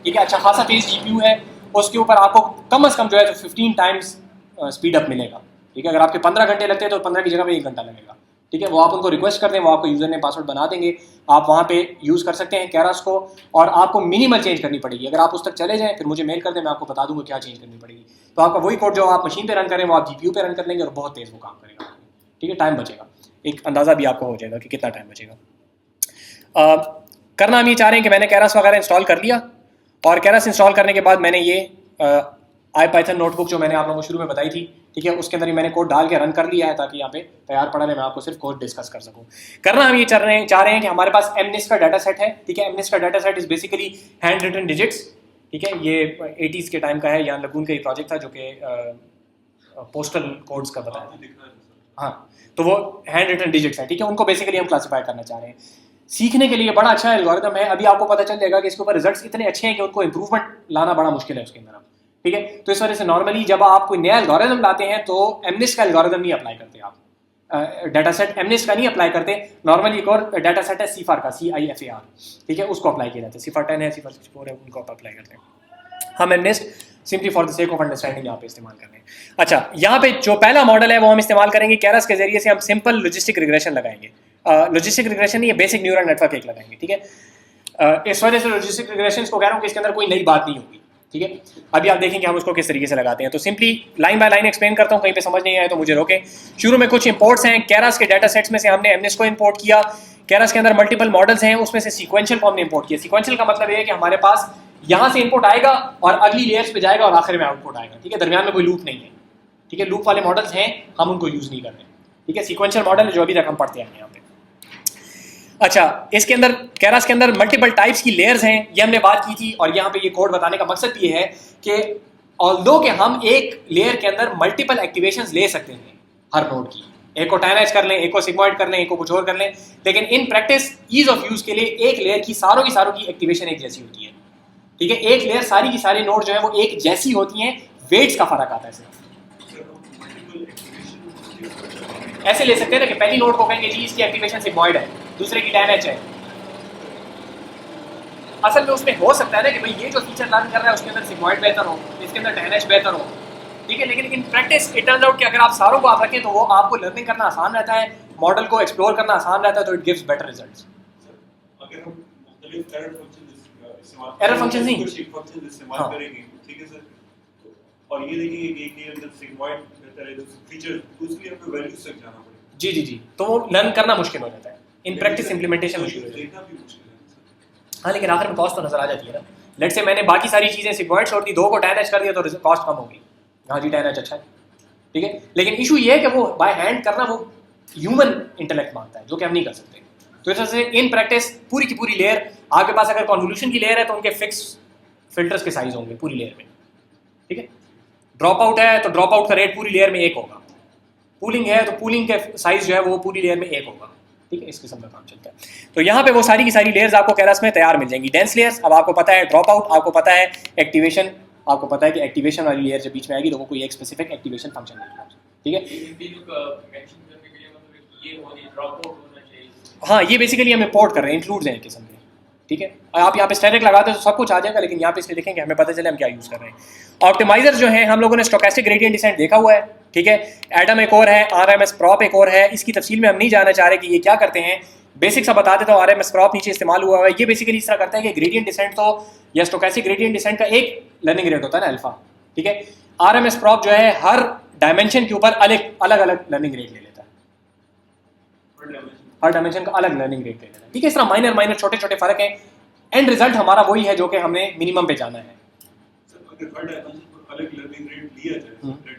ठीक है। अच्छा खासा तेज जीपीयू है, उसके ऊपर आपको कम से कम जो है तो 15 टाइम्स स्पीड अप मिलेगा, ठीक है। अगर आपके 15 घंटे लगते हैं तो 15 की जगह पे 1 घंटा लगेगा, ठीक है। वो आप उनको रिक्वेस्ट कर दें, वो आपको यूज़र ने पासवर्ड बना देंगे, आप वहाँ पे यूज़ कर सकते हैं केरास को। और आपको मिनिमल चेंज करनी पड़ेगी। अगर आप उस तक चले जाएँ फिर मुझे मेल कर दें, मैं आपको बता दूँगा क्या चेंज करनी पड़ेगी। तो आपका वही कोड जो आप मशीन पे रन करें वो आप जीपीयू पे रन कर लेंगे और बहुत तेज़ वो काम करेगा, ठीक है। टाइम बचेगा, एक अंदाज़ा भी आपको हो जाएगा कि कितना टाइम बचेगा। करना हम ये चाह रहे हैं कि मैंने केरास वगैरह इंस्टॉल कर लिया, और केरास इंस्टॉल करने के बाद मैंने ये IPython नोटबुक जो मैंने आप लोगों को शुरू में बताई थी, ठीक है, उसके अंदर ही मैंने कोड डाल के रन कर लिया है ताकि यहाँ पे तैयार पड़ा रहे, मैं आपको सिर्फ कोड डिस्कस कर सकूँ। करना हम ये चाह रहे हैं कि हमारे पास MNIST का डाटा सेट है, ठीक है। MNIST का data set is basically hand written digits, ठीक है। ये 80s के टाइम का है, यहाँ लगून का ही प्रोजेक्ट था जो कि पोस्टल कोड्स का बताया था। हाँ, तो वो हैंड रिटन डिजिट्स है, ठीक है। उनको बेसिकली हम क्लासीफाई करना चाह रहे हैं। सीखने के लिए बड़ा अच्छा एल्गोरिथम है। अभी आपको पता चल जाएगा कि इसके ऊपर रिजल्ट्स इतने अच्छे हैं कि उनको इंप्रूवमेंट लाना बड़ा मुश्किल है उसके अंदर, ठीक है। तो इस वजह से नॉर्मली जब आप कोई नया एल्गोरिथम लाते हैं तो MNIST का एल्गोरिथम नहीं अप्लाई करते आप, डाटा सेट एमनेस्ट का नहीं अप्लाई करते, नॉर्मली एक और डाटा सेट है CIFAR का, CIFAR, ठीक है, उसको अप्लाई किया जाता है। CIFAR 10 है, CIFAR 64 है, उनको आप अप्लाई करते हैं। हम MNIST simply for the sake of understanding यहाँ पे इस्तेमाल कर रहे हैं। अच्छा, यहाँ पे जो पहला मॉडल है वो हम इस्तेमाल करेंगे केरस के जरिए से, हम सिंपल लॉजिस्टिक रिग्रेशन लगाएंगे। लॉजिस्टिक रिग्रेशन नहीं, ये बेसिक न्यूरल नेटवर्क एक लगाएंगे, ठीक है। इस वजह से लॉजिस्टिक रिग्रेशन को कह रहा हूँ कि इसके अंदर कोई नई बात नहीं होगी, ठीक है। अभी आप देखेंगे हम उसको किस तरीके से लगाते हैं। तो simply line by line explain करता हूँ, कहीं पे समझ नहीं आया तो मुझे रोके। शुरू में कुछ इंपोर्ट्स हैं, केरस के डाटा सेट्स में से हमने एमनेस्ट को इंपोर्ट किया। केरस के अंदर मल्टीपल मॉडल्स हैं, उसमें से सीक्वेंशियल को हमने इंपोर्ट किया। सीक्वेंशियल का मतलब ये है कि हमारे पास यहाँ से इनपुट आएगा और अगली लेयर्स पे जाएगा और आखिर में आउटपुट आएगा, ठीक है। दरमियान में कोई लूप नहीं है, ठीक है। लूप वाले मॉडल्स हैं, हम उनको यूज नहीं कर रहे, ठीक है। सीक्वेंशियल मॉडल जो अभी तक हम पढ़ते हैं यहाँ पे। अच्छा, इसके अंदर केरस के अंदर मल्टीपल टाइप्स की लेयर्स हैं, ये हमने बात की थी। और यहाँ पे ये कोड बताने का मकसद ये है कि ऑल्दो कि हम एक लेयर के अंदर मल्टीपल एक्टिवेशंस ले सकते हैं हर नोड की, एक को टाइनाइज कर लें, एक को सिग्मॉइड कर लें, एक को कुछ और कर लें, लेकिन in practice ease of use के लिए एक लेयर की सारों की एक्टिवेशन एक जैसी होती है, ठीक है। एक लेयर सारी की सारी नोड जो है वो एक जैसी होती हैं, वेट्स का फर्क आता है सिर्फ। ऐसे ले सकते हैं ना कि पहली नोड को कहेंगे जी इसकी एक्टिवेशन सिग्मॉइड है, दूसरे की टाइनाइज है। असल में उसमें हो सकता है ना कि भाई ये जो फीचर लर्न कर रहा है उसके अंदर सिग्मॉइड बेहतर हो, इसके अंदर टाइनाइज बेहतर हो, ठीक है। लेकिन in practice it turns out कि अगर आप सारों को आप रखें तो वो आपको लर्निंग करना आसान रहता है, मॉडल को एक्सप्लोर करना आसान रहता है, तो इट गिव्स बेटर रिजल्ट्स। अगर हम मुख्तलिफ एरर फंक्शन नहीं, फंक्शन इस्तेमाल करेंगे, ठीक है सर, और ये देखेंगे कि एक के अंदर सिग्मॉइड बेहतर है, तो फीचर तो उसके लिए आपको वैल्यूज तक जाना पड़ेगा। जी, तो वो लर्न करना मुश्किल हो जाता है, इन प्रैक्टिस इंप्लीमेंटेशन मुश्किल हो जाता है। देखना भी मुश्किल है। हाँ, लेकिन आखिर में कॉस्ट तो नजर आ जाती है ना। लेट से मैंने बाकी सारी चीजें सिग्मॉइड छोड़ दी, दो को टाइनाइज कर दिया तो कॉस्ट कम होगी। हाँ जी, टाइनाइज अच्छा है, ठीक है। लेकिन इशू ये है कि वो बाय हैंड करना वो ह्यूमन इंटेलेक्ट मांगता है, जो कि हम नहीं कर सकते। तो इस वजह से इन प्रैक्टिस पूरी की पूरी लेयर, आपके पास अगर कॉन्वोल्यूशन की लेयर है तो उनके फिक्स फिल्टर्स के साइज होंगे पूरी लेयर में, ठीक है। ड्रॉप आउट है तो ड्रॉप आउट का रेट पूरी लेयर में एक होगा, पूलिंग है तो पूलिंग के साइज जो है वो पूरी लेयर में एक होगा, ठीक है। इस किस्म का काम चलता है। तो यहाँ पे वो सारी की सारी लेयर्स आपको केरस में तैयार मिल जाएंगी। डेंस लेयर्स, अब आपको पता है ड्रॉप आउट, आपको पता है एक्टिवेशन, आपको पता है कि एक्टिवेशन वाली लेयर जब बीच में आएगी तो वो कोई एक स्पेसिफिक एक्टिवेशन फंक्शन देगी, ठीक है। हाँ, ये बेसिकली हम इंपोर्ट कर रहे हैं, इंक्लूड्स हैं एक किस्म के, ठीक है। आप यहाँ पे स्टैटिक लगाते हैं तो सब कुछ आ जाएगा, लेकिन यहाँ पे इसलिए देखेंगे हमें पता चले हम क्या यूज़ कर रहे हैं। ऑप्टिमाइजर जो है हम लोगों ने स्टोकेस्टिक ग्रेडियंट डिसेंट देखा हुआ है, ठीक है। एडम एक और है, RMS प्रॉप एक और है। इसकी तफसील में हम नहीं जाना चाह रहे कि ये क्या करते हैं, बेसिक सा बता देता हूँ। RMS प्रॉप नीचे इस्तेमाल हुआ है, ये बेसिकली इस तरह करता है कि ग्रेडियंट डिसेंट तो या स्टोकेस्टिक ग्रेडियंट डिसेंट का एक लर्निंग रेट होता है ना, अल्फा, ठीक है। RMS प्रॉप जो है हर डायमेंशन के ऊपर अलग अलग लर्निंग रेट ले लेता है, हर डायमेंशन का अलग लर्निंग रेट ले लेता है, ठीक है। इस तरह माइनर छोटे छोटे फर्क हैं। एंड रिजल्ट हमारा वही है जो कि हमें मिनिमम पे जाना है। सर अगर हर डायमेंशन पर अलग लर्निंग रेट लिया जाए,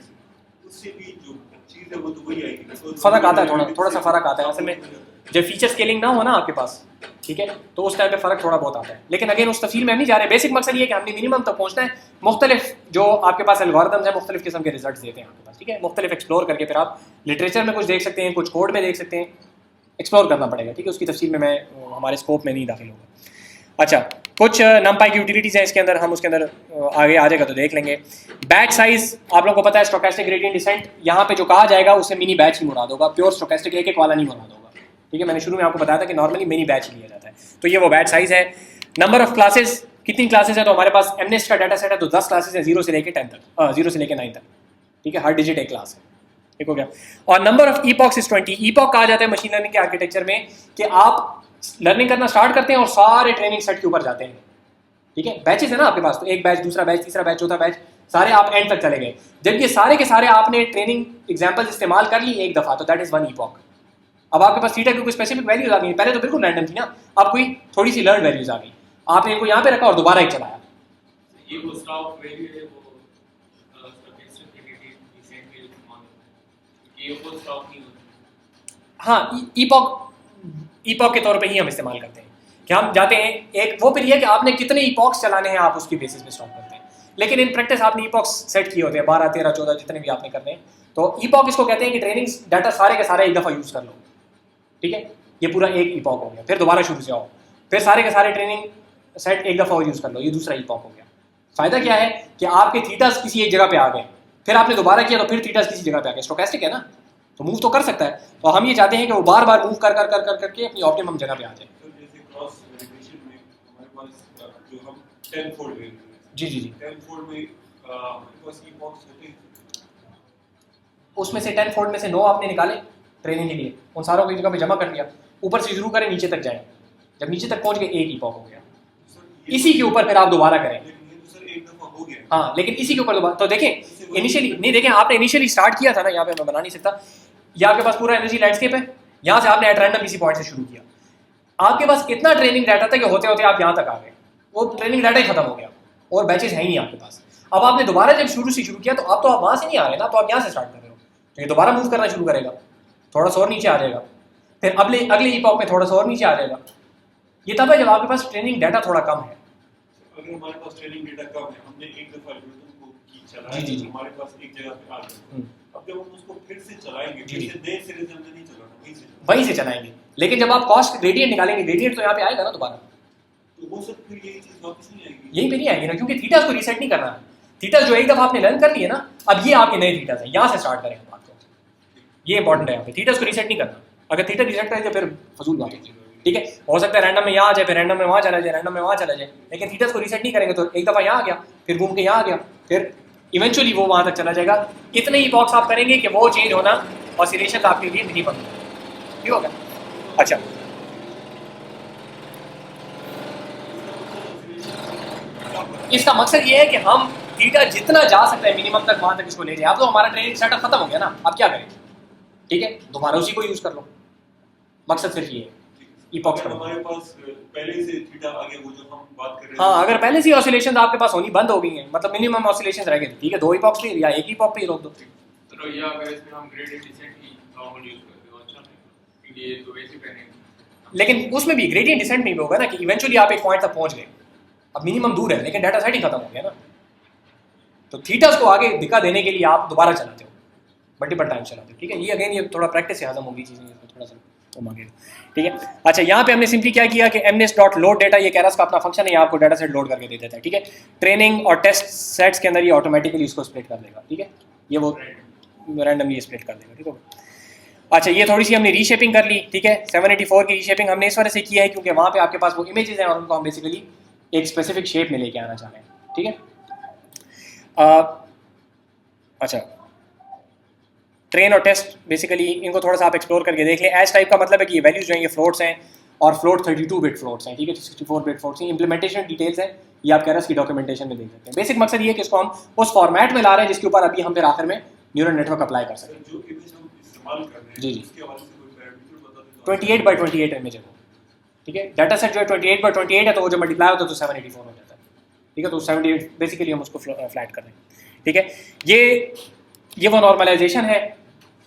उससे भी जो चीज है वो तो वही आएगी। फर्क आता है, थोड़ा सा फर्क आता है असल में। जब फीचर स्केलिंग ना हो ना आपके पास, ठीक है, तो उस टाइम पे फर्क थोड़ा बहुत आता है। लेकिन अगेन उस तफसील में हम नहीं जा रहे। बेसिक मकसद ये है कि हमने मिनिमम तक पहुंचना है। मुख्तलिफ जो आपके पास एल्गोरिथम्स हैं, मुख्तलिफ किस्म के रिजल्ट देते हैं आपके पास, ठीक है। मुख्तलिफ एक्सप्लोर करके फिर आप लिटरेचर में कुछ देख सकते हैं, कुछ कोड में देख सकते हैं, एक्सप्लोर करना पड़ेगा, ठीक है। उसकी तफसील में मैं हमारे स्कोप में नहीं दाखिल होगा। अच्छा, कुछ नमपाई की यूटिलिटीज़ हैं इसके अंदर, हम उसके अंदर आगे आ जाएगा तो देख लेंगे। बैच साइज आप लोगों को पता है, स्टोकेस्टिक ग्रेडियंट डिसेंट यहाँ पे जो कहा जाएगा उससे मिनी बैच ही मुराद होगा, प्योर स्टोकेस्टिक एक वाला नहीं मुराद होगा, ठीक है। मैंने शुरू में आपको बताया था कि नॉर्मली मिनी बैच लिया जाता है, तो ये वो बैच साइज है। नंबर ऑफ क्लासेस, कितनी क्लासेस है, तो हमारे पास एमनेस्ट का डाटा सेट है तो 10 क्लासेस है, 0 से लेकर 10 तक, 0 से लेकर 9 तक, ठीक है। हर डिजिट एक क्लास है, ठीक हो गया। और number of epochs is 20। Epoch कहा जाता है मशीन लर्निंग के आर्किटेक्चर में कि आप लर्निंग करना स्टार्ट करते हैं और सारे ट्रेनिंग सेट के ऊपर जाते हैं, ठीक है। बैचेस है ना आपके पास, तो एक बैच, दूसरा बैच, तीसरा बैच, चौथा बैच, सारे आप एंड तक चले गए। जब ये सारे के सारे आपने ट्रेनिंग एग्जांपल्स इस्तेमाल कर ली एक दफ़ा, तो दैट इज वन ईपॉक। अब आपके पास थीटा की कोई स्पेसिफिक वैल्यूज आ गई, पहले तो बिल्कुल रैंडम थी ना, अब कोई थोड़ी सी लर्न वैल्यूज आ गई, आपने इनको यहाँ पे रखा और दोबारा ही चलाया। ये वो स्टॉक वैल्यू है, वो स्टोकेस्टिक ग्रेडियंट डिसेंट के इस्तेमाल होता है, ये वो स्टॉक नहीं होता। हाँ, ईपॉक के तौर पे ही हम इस्तेमाल करते हैं कि हम जाते हैं एक वो पीरियड कि आपने कितने ईपॉक्स चलाने हैं, आप उसकी बेसिस पे स्टॉप करते हैं। लेकिन इन प्रैक्टिस आपने ईपॉक्स सेट किए होते हैं 12, 13, 14 जितने भी आपने करने हैं। तो ईपॉक इसको कहते हैं कि ट्रेनिंग डाटा सारे के सारे एक दफ़ा यूज़ कर लो, ठीक है। ये पूरा एक ईपॉक हो गया, फिर दोबारा शुरू से आओ, फिर सारे के सारे ट्रेनिंग सेट एक दफ़ा यूज़ कर लो, ये दूसरा ईपॉक हो गया। फ़ायदा क्या है कि आपके थीटास किसी एक जगह पे आ गए, फिर आपने दोबारा किया तो फिर थीटास किसी जगह पे आ गए, स्टोकेस्टिक है ना, तो मूव तो कर सकता है, तो हम ये चाहते हैं कि वो बार बार मूव कर करके अपनी ऑप्टिमम जगह पे आ जाए। तो जैसे क्रॉस वेरिएशन में हमारे पास जो हम 10 फोल्ड ले रहे हैं, जी जी जी, 10 फोल्ड में हमारे पास epochs होते हैं। उसमें से 10 फोल्ड में से 9 आपने निकाले ट्रेनिंग के लिए, उन सारों को एक जगह पे जमा कर दिया, ऊपर से शुरू करें नीचे तक जाए, जब नीचे तक पहुंच गए एक ईपॉक हो गया, सर ये इसी के ऊपर फिर आप दोबारा करें। लेकिन ये तो सर एक दफा हो गया। हाँ, लेकिन इसी के ऊपर दोबारा, तो देखें इनिशियली नहीं, देखें आपने इनिशियली स्टार्ट किया था ना, यहाँ पे मैं बना नहीं सकता, ये आपके पास पूरा एनर्जी लैंडस्केप है, यहाँ से आपने एट रैंडम इसी पॉइंट से शुरू किया, आपके पास कितना ट्रेनिंग डाटा था कि होते होते आप यहाँ तक आ गए, वो ट्रेनिंग डाटा ही खत्म हो गया और बैचेस हैं ही नहीं आपके पास। अब आपने दोबारा जब शुरू से शुरू किया तो अब तो आप वहाँ से नहीं आ रहे ना, तो आप यहाँ से स्टार्ट कर रहे हो, तो ये दोबारा मूव करना शुरू करेगा, थोड़ा सा और नीचे आ जाएगा, फिर अगले ईपॉक में थोड़ा सा और नीचे आ जाएगा। ये तब है जब आपके पास ट्रेनिंग डाटा थोड़ा कम है। अगर हमारे पास ट्रेनिंग डेटा कम है, हमने एक दफा न्यूटन को की चलाया, जी, जी, जी। हमारे पास एक जगह पे आ गया, अब जब हम उसको फिर से चलाएंगे, जी, फिर जी। से नए सिरे से हमने नहीं चलाना, वहीं से वहीं से चलाएंगे, लेकिन जब आप कॉस्ट ग्रेडियंट निकालेंगे, ग्रेडियंट तो यहाँ पे आएगा ना दोबारा, तो वो सब फिर यही चीज वापस नहीं आएगी। यहीं पे नहीं आएगी ना, क्योंकि थीटास को रीसेट नहीं करना है। थीटास जो एक दफा आपने लर्न कर लिए ना, अब ये आपके नए थीटास हैं, यहाँ से स्टार्ट करें बात को, ये इंपॉर्टेंट है यहाँ पे, थीटास को रीसेट नहीं करना। अगर थीटा रीसेट करें तो फिर फजूल बात है, ठीक है, हो सकता है रैंडम में यहाँ आ जाए, फिर रैंडम में वहाँ चला जाए, रैंडम में वहाँ चला जाए, लेकिन थीटास को रीसेट नहीं करेंगे तो एक दफा यहाँ आ गया, फिर घूम के यहाँ आ गया, फिर इवेंचुअली वो वहाँ तक चला जाएगा। इतने ही बॉक्स आप करेंगे कि वो चेंज होना ऑसिलेशन आपके लिए नहीं बन, ठीक होगा। अच्छा, इसका मकसद ये है कि हम थीटा जितना जा सकता है मिनिमम तक वहां तक इसको ले जाए। अब तो हमारा ट्रेनिंग सेटअप खत्म हो गया ना, अब क्या करें, ठीक है, दोबारा उसी को यूज कर लो, मकसद सिर्फ ये है इपॉक्स अगर का। हमारे पास पहले से थीटा आगे वो जो हम बात कर रहे हैं, हाँ, अगर पहले से ऑसिलेशन आपके पास होनी बंद हो गई हैं, मतलब मिनिमम ऑसिलेशन रह गए, ठीक है, 2 इपॉक्स पे या एक इपॉक पे ही रोक दो। तो ये अगर इसमें हम ग्रेडियंट डिसेंट की नॉर्मल यूज करते हो, अच्छा नहीं, क्योंकि ये तो वैसे ट्रेनिंग, लेकिन उसमें भी ग्रेडियंट डिसेंट नहीं होगा ना, कि इवेंचुअली आप एक पॉइंट तक पहुंच गए, अब मिनिमम दूर है लेकिन डाटा सेट ही खत्म हो गया ना, तो थीटास को आगे दिखा देने के लिए आप दोबारा चलाते हो, मल्टीपल टाइम चलाते हो, ठीक है। ये अगेन ये थोड़ा प्रैक्टिस से हजम होगी चीज़ें, थोड़ा सा वो मांगेगा, ठीक है। अच्छा, यहाँ पे हमने सिंपली क्या किया कि mnest.load data, ये कैरस का अपना फंक्शन है, ये आपको डाटा सेट लोड करके दे देता है, ठीक है। ट्रेनिंग और टेस्ट सेट्स के अंदर ये ऑटोमेटिकली इसको स्प्लिट कर देगा, ठीक है, ये वो रैंडमली स्प्लिट कर देगा, ठीक है। अच्छा, ये थोड़ी सी हमने रीशेपिंग कर ली, ठीक है। 784 की रीशेपिंग हमने इस वजह से की है क्योंकि वहाँ पे आपके पास वो इमेजेस हैं और उनको हम बेसिकली एक स्पेसिफिक शेप में लेके आना चाह रहे हैं, ठीक है। अच्छा, ट्रेन और टेस्ट बेसिकली इनको थोड़ा सा आप एक्सप्लोर करके देख लें। एज टाइप का मतलब है कि ये वैल्यूज जो हैं ये फ्लोट्स हैं और फ्लोट 32 बिट फ्लोट्स हैं, ठीक है, 64 बिट फ्लोट्स हैं। इंप्लीमेंटेशन डिटेल्स हैं, ये आप कैरस की डॉक्यूमेंटेशन में देख सकते हैं। बेसिक मकसद ये है कि इसको हम उस फॉर्मेट में ला रहे हैं जिसके ऊपर अभी हम फिर आखिर में न्यूरल नेटवर्क अप्लाई कर सकें। जो इमेज हम इस्तेमाल कर रहे हैं, जी, जी। उसके हवाले से कोई पैरामीटर बता दें तो 28 बाई 28 इमेज है वो, ठीक है। डाटा सेट जो है 28 बाई 28 है, तो वो जो मल्टीप्लाई होता है तो 784 हो जाता है, ठीक है। तो 78 बेसिकली हम उसको फ्लैट कर रहे हैं, ठीक है। ये वो नॉर्मलाइजेशन है,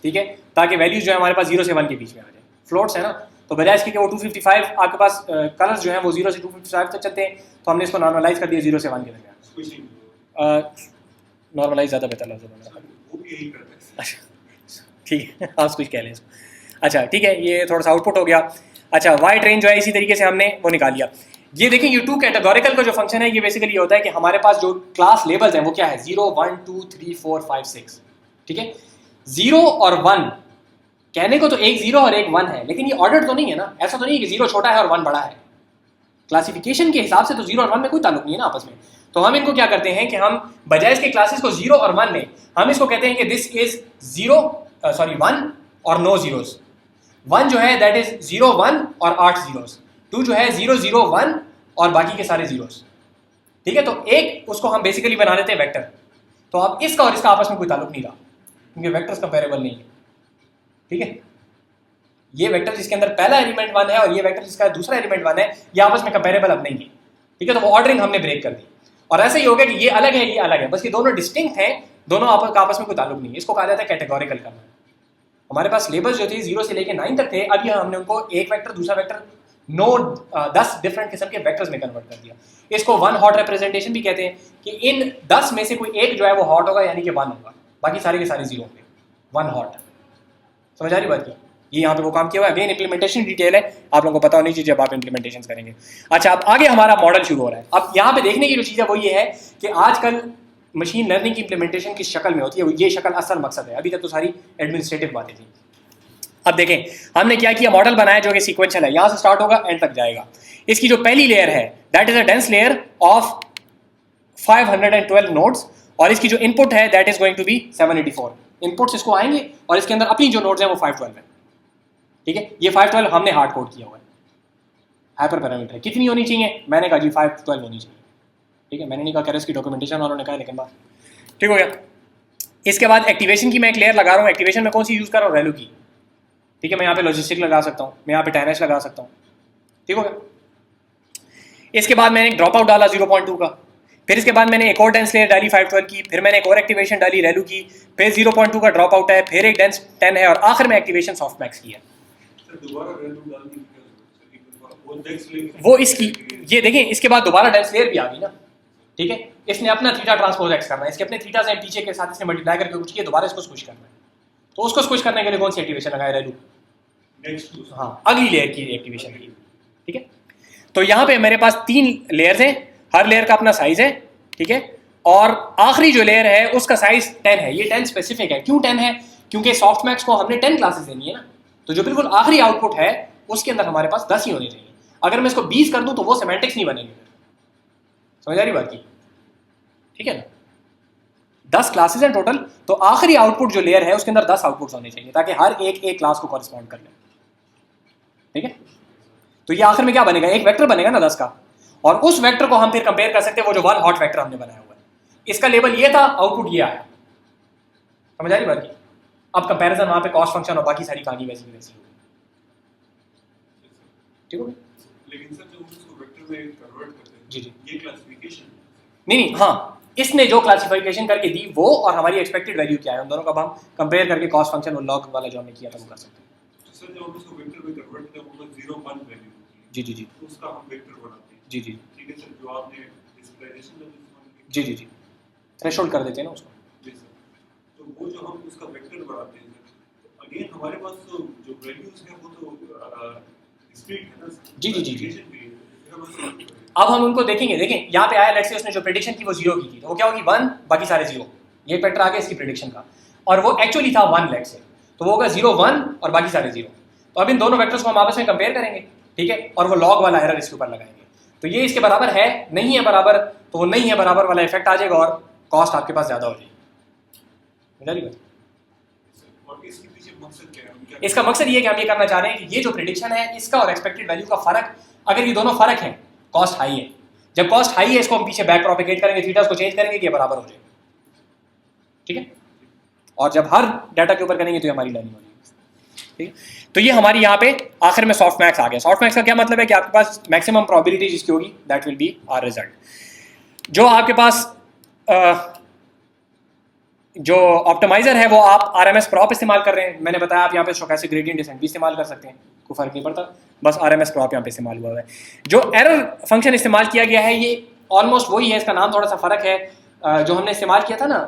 ठीक है, ताकि वैल्यूज जो है हमारे पास 0 से 1 के बीच में आ जाए। फ्लोट्स है ना, तो बजाय इसके कि वो 255 आपके पास कलर्स जो हैं वो 0 से 255 तक चलते हैं, तो हमने इसको नॉर्मलाइज कर दिया 0 से 1 के दरमियान। स्क्विशिंग वो नॉर्मलाइज ज़्यादा बेहतर लफ्ज़ है, भी यही करते हैं। अच्छा ठीक है, आप कुछ कह लें इसको। अच्छा ठीक है, ये थोड़ा सा आउटपुट हो गया। अच्छा, वाई ट्रेन जो है इसी तरीके से हमने वो निकाल लिया। ये देखिए, ये 2 कैटेगोरिकल का जो फंक्शन है ये बेसिकली ये होता है कि हमारे पास जो क्लास लेबल्स हैं वो क्या है, 0 1 2 3 4 5 6, ठीक है। 0 और 1 कहने को तो एक 0 और एक 1 है, लेकिन ये ऑर्डर तो नहीं है ना, ऐसा तो नहीं है कि 0 छोटा है और 1 बड़ा है। क्लासिफिकेशन के हिसाब से तो 0 और 1 में कोई ताल्लुक नहीं है ना आपस में। तो हम इनको क्या करते हैं कि हम बजाय इसके क्लासेस को 0 और 1 में हम इसको कहते हैं कि दिस इज 1 और नो जीरोस। 1 जो है दैट इज 0 1 और 8 जीरोस। 2 जो है 0 0 1 और बाकी के सारे जीरोस, ठीक है। तो एक उसको हम बेसिकली बना लेते हैं वेक्टर। तो अब इसका और इसका आपस में कोई ताल्लुक नहीं रहा क्योंकि वेक्टर्स कंपेरेबल नहीं है, ठीक है। ये वेक्टर जिसके अंदर पहला एलिमेंट 1 है और ये वेक्टर जिसका दूसरा एलिमेंट 1 है, ये आपस में कंपेरेबल अब नहीं है, ठीक है। तो वो ऑर्डरिंग हमने ब्रेक कर दी और ऐसे ही हो गया कि ये अलग है ये अलग है, बस ये दोनों डिस्टिंक्ट हैं, दोनों आपस में कोई ताल्लुक नहीं है। इसको कहा जाता है कैटेगोरिकल करना। हमारे पास लेबल्स जो थे 0 से लेकर 9 तक थे, अब यह हमने उनको एक वेक्टर दूसरा वेक्टर 10 डिफरेंट किस्म के वेक्टर्स में कन्वर्ट कर दिया। इसको 1 हॉट रिप्रेजेंटेशन भी कहते हैं कि इन 10 में से कोई एक जो है वो हॉट होगा, यानी कि 1 होगा, बाकी सारे के सारे 0 होंगे। 1 हॉट, समझ आ रही बात की? ये यहाँ पे वो काम किया हुआ है। अगेन इंप्लीमेंटेशन डिटेल है, आप लोगों को पता होनी चाहिए जब आप इंप्लीमेंटेशन करेंगे। अच्छा, अब आगे हमारा मॉडल शुरू हो रहा है। अब यहाँ पे देखने की जो चीज़ है वो ये है कि आजकल मशीन लर्निंग की इम्प्लीमेंटेशन किस शक्ल में होती है, ये शक्ल असल मकसद है। अभी तक तो सारी एडमिनिस्ट्रेटिव बातें थी। अब देखें हमने क्या किया, मॉडल बनाया जो कि सीक्वेंशियल है, यहाँ से स्टार्ट होगा एंड तक जाएगा। इसकी जो पहली लेयर है that is a dense layer of 512 nodes, और इसकी जो इनपुट है that is going to be 784। Inputs इसको आएंगे और इसके अंदर अपनी जो नोड्स हैं वो 512 है, ठीक है। ये 512 हमने हार्ड कोड किया हुआ है, हाइपर पैरामीटर है। कितनी होनी चाहिए, मैंने कहा जी 512 होनी चाहिए, ठीक है। मैंने नहीं कहा कैरेस की डॉक्यूमेंटेशन वालों ने कहा, लेकिन बात ठीक हो गया। इसके बाद एक्टिवेशन की मैं एक लेयर लगा रहा हूँ। एक्टिवेशन में कौन सी यूज़ कर रहा हूँ, वैल्यू की, ठीक है। मैं यहाँ पे लॉजिस्टिक लगा सकता हूँ, मैं यहाँ पे 10H लगा सकता हूँ, ठीक हो गया। इसके बाद मैंने एक ड्रॉप आउट डाला 0.2 का, फिर इसके बाद मैंने एक और डेंस लेयर डाली 512 की, फिर मैंने एक और एक्टिवेशन डाली रैलू की, फिर 0.2 का ड्रॉप आउट है, फिर एक डेंस 10 है, और आखिर में एक्टिवेशन सॉफ्ट मैक्स की है। वो इसकी ये देखें, इसके बाद दोबारा डेंस लेयर भी आ गई ना, ठीक है। इसने अपना थीटा ट्रांसपोज एक्स करना है, इसके अपने थीटा से पीछे के साथ इसने मल्टीप्लाई करके कुछ किया, दोबारा इसको स्विच करना है। तो उसको स्विच करने के लिए कौन सी एक्टिवेशन लगाए, रैलू, हाँ अगली लेयर की एक्टिवेशन की, ठीक है। तो यहाँ पे मेरे पास 3 लेयर्स हैं, हर लेयर का अपना साइज है, ठीक है। और आखिरी जो लेयर है उसका साइज 10 है। ये 10 स्पेसिफिक है, क्यों 10 है, क्योंकि सॉफ्ट मैक्स को हमने 10 क्लासेस देनी है ना, तो जो बिल्कुल आखिरी आउटपुट है उसके अंदर हमारे पास 10 ही होने चाहिए। अगर मैं इसको 20 कर दूं तो वो सेमेंटिक्स नहीं बनेंगे, समझ आ रही बात की, ठीक है ना। 10 क्लासेस हैं टोटल, तो आखिरी आउटपुट जो लेयर है उसके अंदर 10 आउटपुट्स होने चाहिए ताकि हर एक क्लास को कॉरेस्पॉन्ड कर ले, ठीक है। तो ये आखिर में क्या बनेगा, एक वेक्टर बनेगा ना 10 का, और उस वेक्टर को हम फिर कंपेयर कर सकते हैं वो जो 1 हॉट वेक्टर हमने बनाया हुआ है, इसका लेबल ये था, आउटपुट ये आया, समझ आ रही बात की। अब कंपैरिजन वहां पे कॉस्ट फंक्शन और बाकी सारी कहानी वैसी की वैसी होगी, ठीक है। लेकिन सर जब हम उसको वेक्टर में कन्वर्ट करते हैं, जी जी, ये क्लासिफिकेशन नहीं हाँ, इसने जो क्लासिफिकेशन करके दी वो और हमारी एक्सपेक्टेड वैल्यू क्या है, उन दोनों का हम कंपेयर करके कॉस्ट फंक्शन और लॉग वाला जो हमने किया था वो कर सकते हैं। तो सर जब हम उसको वेक्टर में कन्वर्ट करते हैं वो 0 1 वैल्यू होती है, जी जी जी, तो उसका हम वेक्टर बनाते हैं, जी जी ठीक है सर। जो आपने डिस्क्रिमिनेशन में जी जी जी, थ्रेशोल्ड कर देते हैं ना उसको, जी सर। तो वो जो हम उसका वेक्टर बनाते हैं, तो अगेन हमारे पास तो जो वैल्यूज है वो तो डिस्क्रीट है ना। जी जी जी जी। जी। अब हम उनको देखेंगे, देखें यहाँ पे आया, लेट्स से उसने जो प्रेडिक्शन की वो 0 की थी, तो वो क्या होगी 1, बाकी सारे 0, ये पैटर्न आ गया इसकी प्रेडिक्शन का, और वो एक्चुअली था 1 लेट्स से, तो वो होगा 0 1 और बाकी सारे 0। तो अब इन दोनों वेक्टर्स को हम आपस में कंपेयर करेंगे, ठीक है, और वो लॉग वाला एरर इसके ऊपर लगाएंगे। तो ये इसके बराबर है, नहीं है बराबर, तो वो नहीं है बराबर वाला इफेक्ट आ जाएगा और कॉस्ट आपके पास ज्यादा हो जाएगी। और इसके पीछे मकसद क्या है? इसका मकसद ये है कि हम ये करना चाह रहे हैं कि ये जो प्रेडिक्शन है इसका और एक्सपेक्टेड वैल्यू का फर्क, अगर ये दोनों फर्क है, कॉस्ट हाई है, जब कॉस्ट हाई है इसको हम पीछे बैक प्रोपेगेट करेंगे, थीटा को चेंज करेंगे कि ये बराबर हो जाए, ठीक है। और जब हर डाटा के ऊपर करेंगे तो ये हमारी लर्निंग हो जाएगी, ठीक है। तो ये हमारी यहाँ पे आखिर में सॉफ्ट मैक्स आ गया। सॉफ्ट मैक्स का क्या मतलब है कि आपके पास मैक्सिमम प्रोबेबिलिटी जिसकी होगी that will be our result. जो आपके पास जो ऑप्टिमाइजर है वो आप RMS प्रॉप इस्तेमाल कर रहे हैं, मैंने बताया आप यहाँ पे स्टोचैस्टिक ग्रेडियंट डिसेंट भी इस्तेमाल कर सकते हैं, कोई फर्क नहीं पड़ता, बस RMS प्रॉप यहाँ पे इस्तेमाल हुआ है। जो एरर फंक्शन इस्तेमाल किया गया है ये ऑलमोस्ट वही है, इसका नाम थोड़ा सा फर्क है। जो हमने इस्तेमाल किया था ना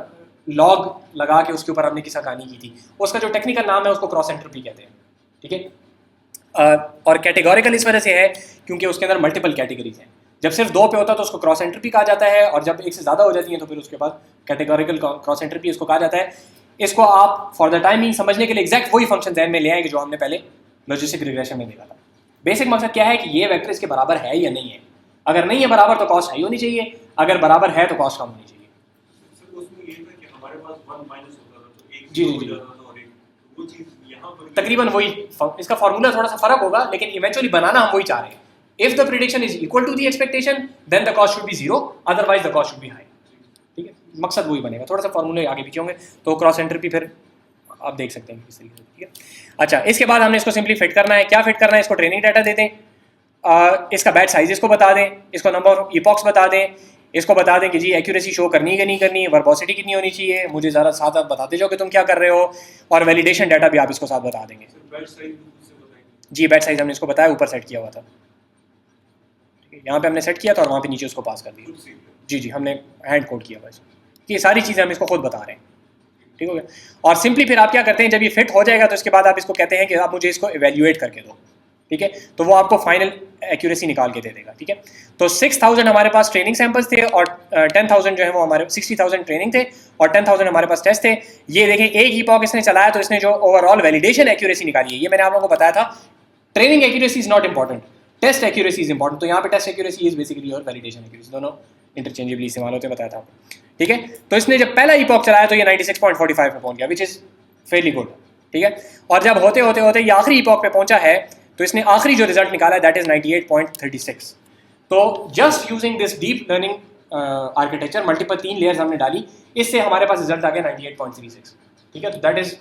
लॉग लगा के उसके ऊपर हमने किसा कहानी की थी, उसका जो टेक्निकल नाम है उसको क्रॉस एंट्रोपी कहते हैं, ठीक है। और कैटेगोरिकल इस वजह से है क्योंकि उसके अंदर मल्टीपल कैटेगरीज हैं। जब सिर्फ 2 पे होता है तो उसको क्रॉस एंट्रोपी कहा जाता है, और जब 1 से ज़्यादा हो जाती है तो फिर उसके बाद कैटेगोरिकल क्रॉस एंट्रोपी इसको कहा जाता है। इसको आप फॉर द टाइमिंग समझने के लिए एग्जैक्ट वही फंक्शन ध्यान में ले आएंगे जो हमने पहले लॉजिस्टिक रिग्रेशन में देखा था। बेसिक मकसद क्या है कि ये वेक्टर इसके बराबर है या नहीं है, अगर नहीं है बराबर तो कॉस्ट हाई होनी चाहिए, अगर बराबर है तो कॉस्ट कम होनी चाहिए। सर उसमें ये था कि हमारे पास 1 माइनस होता था तो एक जी, जी, हो जी। जाता था और एक, तो वो चीज यहाँ पर तकरीबन वही, इसका फॉर्मूला थोड़ा सा फर्क होगा लेकिन इवेंचुअली बनाना हम वही चाह रहे हैं। If the prediction is equal to the expectation then the cost should be 0, otherwise the cost should be high, ठीक है। मकसद वही बनेगा, थोड़ा सा फॉर्मूले आगे पीछे होंगे तो क्रॉस एंट्रोपी फिर आप देख सकते हैं किस तरीके से, ठीक है। अच्छा, इसके बाद हमने इसको सिंपली फिट करना है। क्या फिट करना है, इसको ट्रेनिंग डाटा दे दें, इसका बैच साइज इसको बता दें, इसको नंबर ऑफ इपॉक्स बता दें, इसको बता दें कि जी एक्यूरेसी शो करनी है कि नहीं करनी, वर्बोसिटी कितनी होनी चाहिए, मुझे ज़रा साथ आप बताते जाओ कि तुम क्या कर रहे हो, और वैलिडेशन डाटा भी आप इसको साथ बता देंगे। बैच साइज मुझसे बताएंगे। जी बैच साइज हमने इसको बताया, ऊपर सेट किया हुआ था, ठीक है। यहाँ पे हमने सेट किया था और वहाँ पे नीचे उसको पास कर दिया। खुद सीख लो। जी जी, हमने हैंड कोड किया हुआ है इसको। ये सारी चीज़ें हम इसको खुद बता रहे हैं, ठीक हो गया। और सिंपली फिर आप क्या करते हैं, जब ये फिट हो जाएगा तो इसके बाद आप इसको कहते हैं कि आप मुझे इसको एवेल्यूएट करके दो, ठीक है, तो वो आपको फाइनल एक्यूरेसी निकाल के दे देगा, ठीक है। तो 6000 हमारे पास ट्रेनिंग सैंपल्स थे और 10,000 जो है वो हमारे 60,000 ट्रेनिंग थे और 10,000 हमारे पास टेस्ट थे। ये देखें एक ईपॉक इसने चलाया तो इसने जो ओवरऑल वैलिडेशन एक्यूरेसी निकाली है, ये मैंने आप लोगों को बताया था, training accuracy is not important, test accuracy is important. तो यहाँ पे टेस्ट एक्यूरेसी इज बेसिकली और वैलिडेशन एक्यूरेसी दोनों इंटरचेंजेबली इस्तेमाल होते हैं, बताया था आपको, ठीक है। तो इसने जब पहला ईपॉक चलाया तो ये 96.45 पे पहुंच गया, विच इज फेयरली गुड, ठीक है। और जब होते होते होते ये आखिरी ईपॉक पे पहुंचा है तो इसने आखिरी जो रिजल्ट निकाला है दैट इज 98.36। तो just using this deep learning architecture, multiple 3 layers हमने डाली, इससे हमारे पास रिजल्ट आ गया 98.36, ठीक है। तो that is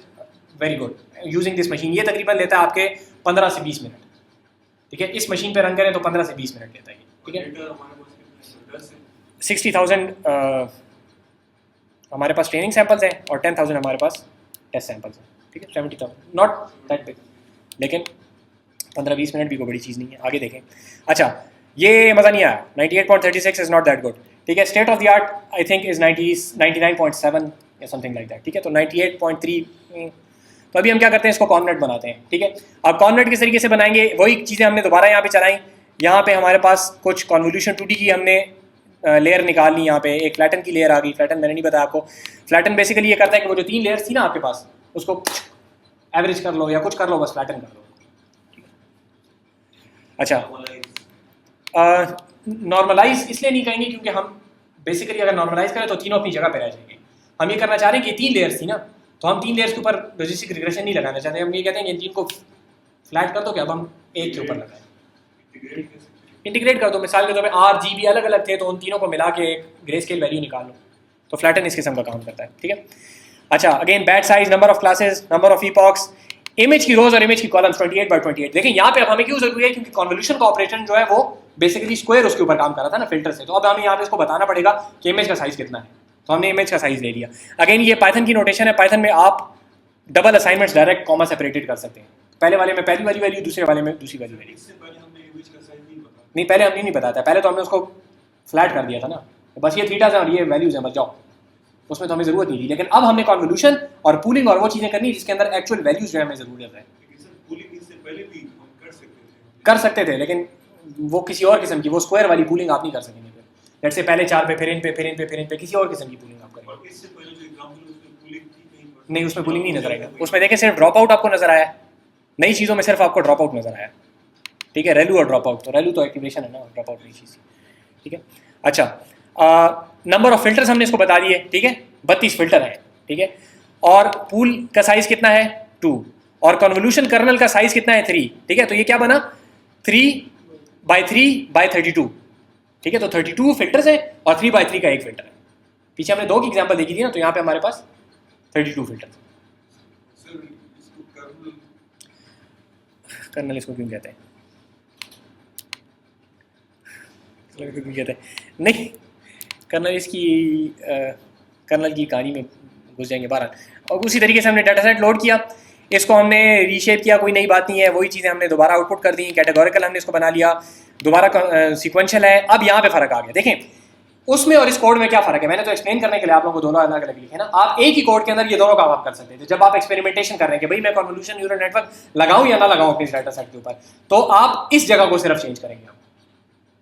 very good using this machine. ये तकरीबन लेता है आपके 15 से 20 मिनट, ठीक है। इस मशीन पे रन करें तो 15 से 20 मिनट लेता है, ठीक है। डेटा हमारे पास कितना है? 10 है। 60,000 हमारे पास ट्रेनिंग सैंपल्स हैं और 10,000 हमारे पास टेस्ट सैंपल्स हैं, ठीक है। 70,000 नॉट दैट बिग, लेकिन 15-20 मिनट भी कोई बड़ी चीज़ नहीं है। आगे देखें, अच्छा ये मज़ा नहीं आया, 98.36 इज़ नॉट दैट गुड, ठीक है। State of the art I think is 99.7 या समथिंग लाइक दैट, ठीक है। तो 98.3, तो अभी हम क्या करते हैं, इसको कॉर्ननेट बनाते हैं, ठीक है। अब कॉर्ननेट किस तरीके से बनाएंगे, वही चीज़ें हमने दोबारा यहाँ पे चलाई। यहाँ पे हमारे पास कुछ कॉन्वोल्यूशन 2D की हमने लेयर निकाल ली, यहाँ पे एक फ्लैटन की लेयर आ गई। फ्लैटन मैंने नहीं बताया आपको, फ्लैटन बेसिकली ये करता है कि वो जो 3 लेयर्स थी ना आपके पास, उसको एवरेज कर लो या कुछ कर लो, बस फ्लैटन कर लो। अच्छा, नॉर्मलाइज इसलिए नहीं कहेंगे क्योंकि हम बेसिकली अगर नॉर्मलाइज करें तो तीनों अपनी जगह पे रह जाएंगे। हम ये करना चाह रहे हैं कि 3 लेयर्स थी ना, तो हम 3 लेयर्स के ऊपर लॉजिस्टिक रिग्रेशन नहीं लगाना चाहते। हम ये कहते हैं कि इन 3 को फ्लैट कर दो, क्या अब हम एक के ऊपर लगाएं, इंटीग्रेट कर दो। मिसाल के तौर पे RGB अलग अलग थे तो उन तीनों को मिला के एक ग्रे स्केल वैल्यू निकाल लो, तो फ्लैटन इस किस्म का काम करता है, ठीक है। अच्छा, again batch size, number of classes, number of epochs, image की रोज और इमेज की कॉलम्स 28/28। देखिए यहाँ पे अब हमें क्यों जरूरी है, क्योंकि कॉन्वोल्यूशन का ऑपरेशन जो है वो बेसिकली स्क्वायर उसके ऊपर काम कर रहा था ना फिल्टर से। तो अब हमें यहाँ पे इसको बताना पड़ेगा कि इमेज का साइज कितना है, तो हमने इमेज का साइज ले लिया। अगेन ये पाइथन की नोटेशन है, पाइथन में आप double assignments direct comma separated कर सकते हैं। पहले वाले में पहली वाली वैल्यू, दूसरे वाले में दूसरी वाली वैल्यू। इससे पहले हमने इमेज का साइज नहीं बताया। नहीं, पहले हमने नहीं बताया था, पहले तो हमने उसको फ्लैट कर दिया था ना, बस ये थीटास है और ये वैल्यूज हैं, बस जाओ, उसमें तो हमें जरूरत नहीं थी। लेकिन अब हमने कॉन्वोल्यूशन और पूलिंग और वो चीज़ें करनी जिसके अंदर एक्चुअल वैल्यूज जो है हमें जरूरत है। लेकिन सर पूलिंग इससे पहले भी हम कर सकते थे, लेकिन वो किसी और किस्म की, वो स्क्वायर वाली पूलिंग आप नहीं कर सकेंगे। लेट्स से पहले 4 पे, फिर इन पे, फिर इन पे, फिर इन पे, किसी और किस्म की पूलिंग आप करेंगे। और इससे पहले जो एग्जांपल उसमें पूलिंग थी कहीं पर? नहीं, उसमें पूलिंग नहीं नजर आएगा। उसमें देखें सिर्फ ड्रॉप आउट आपको नजर आया, नई चीज़ों में सिर्फ आपको ड्रॉप आउट नजर आया, ठीक है। रेलू और ड्रॉप आउट, तो रेलू तो एक्टिवेशन है ना, ड्रॉप आउट नई चीज़, ठीक है। अच्छा, नंबर ऑफ फिल्टर्स हमने इसको बता दिए, ठीक है। 32 फिल्टर है, ठीक है। और पूल का साइज कितना है 2, और कन्वोल्यूशन कर्नल का साइज कितना है 3, ठीक है। तो ये क्या बना 3/3/32, ठीक है। तो 32 फिल्टर्स है और 3/3 का एक फिल्टर है। पीछे हमने 2 की एग्जांपल देखी थी ना, तो यहाँ पे हमारे पास 32 फिल्टर। सर इसको कर्नल इसको क्यों कहते हैं, क्यों कहते हैं, नहीं कर्नल इसकी कर्नल की कहानी में घुस जाएंगे बहरहाल। और उसी तरीके से हमने डाटा सेट लोड किया, इसको हमने रीशेप किया, कोई नई बात नहीं है, वही चीज़ें हमने दोबारा आउटपुट कर दी। कैटेगोरिकल हमने इसको बना लिया, दोबारा सीक्वेंशियल है। अब यहाँ पे फ़र्क आ गया, देखें उसमें और इस कोड में क्या फ़र्क है। मैंने तो एक्सप्लेन करने के लिए आप लोगों को दोनों अलग अलग लिखे ना। आप एक ही कोड के अंदर ये दोनों काम आप कर सकते थे। जब आप एक्सपेरिमेंटेशन कर रहे हैं कि भाई मैं कन्वोल्यूशन न्यूरल नेटवर्क लगाऊं या ना लगाऊं अपने डाटा सेट के ऊपर, तो आप इस जगह को सिर्फ चेंज करेंगे आप,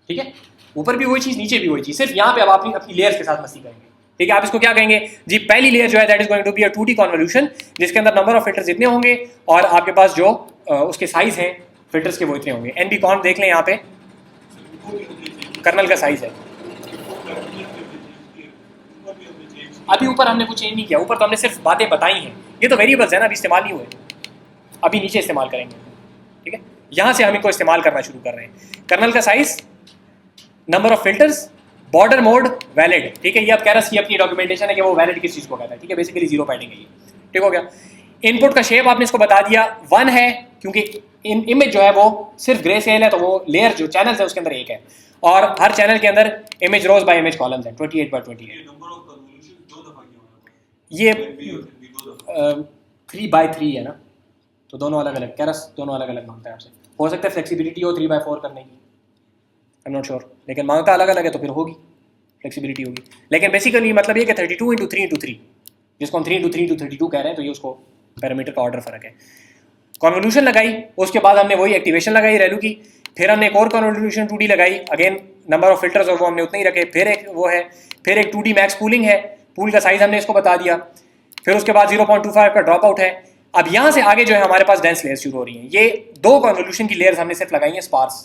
ठीक है। ऊपर भी वही चीज़, नीचे भी वही चीज़, सिर्फ यहाँ पे अब आप अपनी लेयर्स के साथ मस्ती करेंगे, ठीक है। आप इसको क्या कहेंगे जी, पहली लेयर जो है that is going to be a 2D convolution, जिसके अंदर नंबर ऑफ फिल्टर्स इतने होंगे और आपके पास जो उसके साइज हैं फिल्टर्स के वो इतने होंगे। NB कॉन देख लें, यहाँ पे कर्नल का साइज है। अभी ऊपर हमने कुछ चेंज नहीं किया, ऊपर तो हमने सिर्फ बातें बताई हैं, ये तो वेरिएबल्स है ना, अभी इस्तेमाल नहीं हुए, अभी नीचे इस्तेमाल करेंगे, ठीक है। यहाँ से हम इनको इस्तेमाल करना शुरू कर रहे हैं। कर्नल का size, number of filters, border mode, valid, ठीक है। ये अब कैरस की अपनी डॉक्यूमेंटेशन है कि वो वैलिड किस चीज़ को कहता है, ठीक है। बेसिकली 0 पैडिंग है ये, ठीक हो गया। इनपुट का शेप आपने इसको बता दिया 1 है, क्योंकि इमेज जो है वो सिर्फ ग्रे स्केल है, तो वो लेयर जो चैनल्स है उसके अंदर एक है, और हर चैनल के अंदर इमेज रोज बाय इमेज कॉलम्स है 28/28। ये नंबर ऑफ कन्वोल्यूशन 2 दफा किया होना पड़ा। ये NB और NB 2 दफा। 3/3 है ना, तो दोनों अलग अलग, कैरस दोनों अलग अलग मांगता है आपसे। हो सकता है फ्लेक्सिबिलिटी हो 3/4 करने की, आई एम नॉट श्योर, लेकिन मांगता अलग अलग है तो फिर होगी, फ्लेक्सिबिलिटी होगी। लेकिन बेसिकली मतलब ये कि 32 × 3 × 3, जिसको हम 3 × 3 × 32 कह रहे हैं, तो ये उसको पैरामीटर का ऑर्डर फ़र्क है। कॉन्वोल्यूशन लगाई, उसके बाद हमने वही एक्टिवेशन लगाई रेलू की, फिर हमने एक और कॉन्वोल्यूशन 2D लगाई, अगेन नंबर ऑफ फिल्टर्स और वो हमने उतने ही रखे, फिर एक वो है, फिर एक 2D मैक्स पूलिंग है, पूल का साइज हमने इसको बता दिया, फिर उसके बाद 0.25 का ड्रॉप आउट है। अब यहाँ से आगे जो है हमारे पास डेंस लेयर्स शुरू हो रही हैं। ये 2 कॉन्वोल्यूशन की लेयर्स हमने सिर्फ लगाई हैं स्पार्स,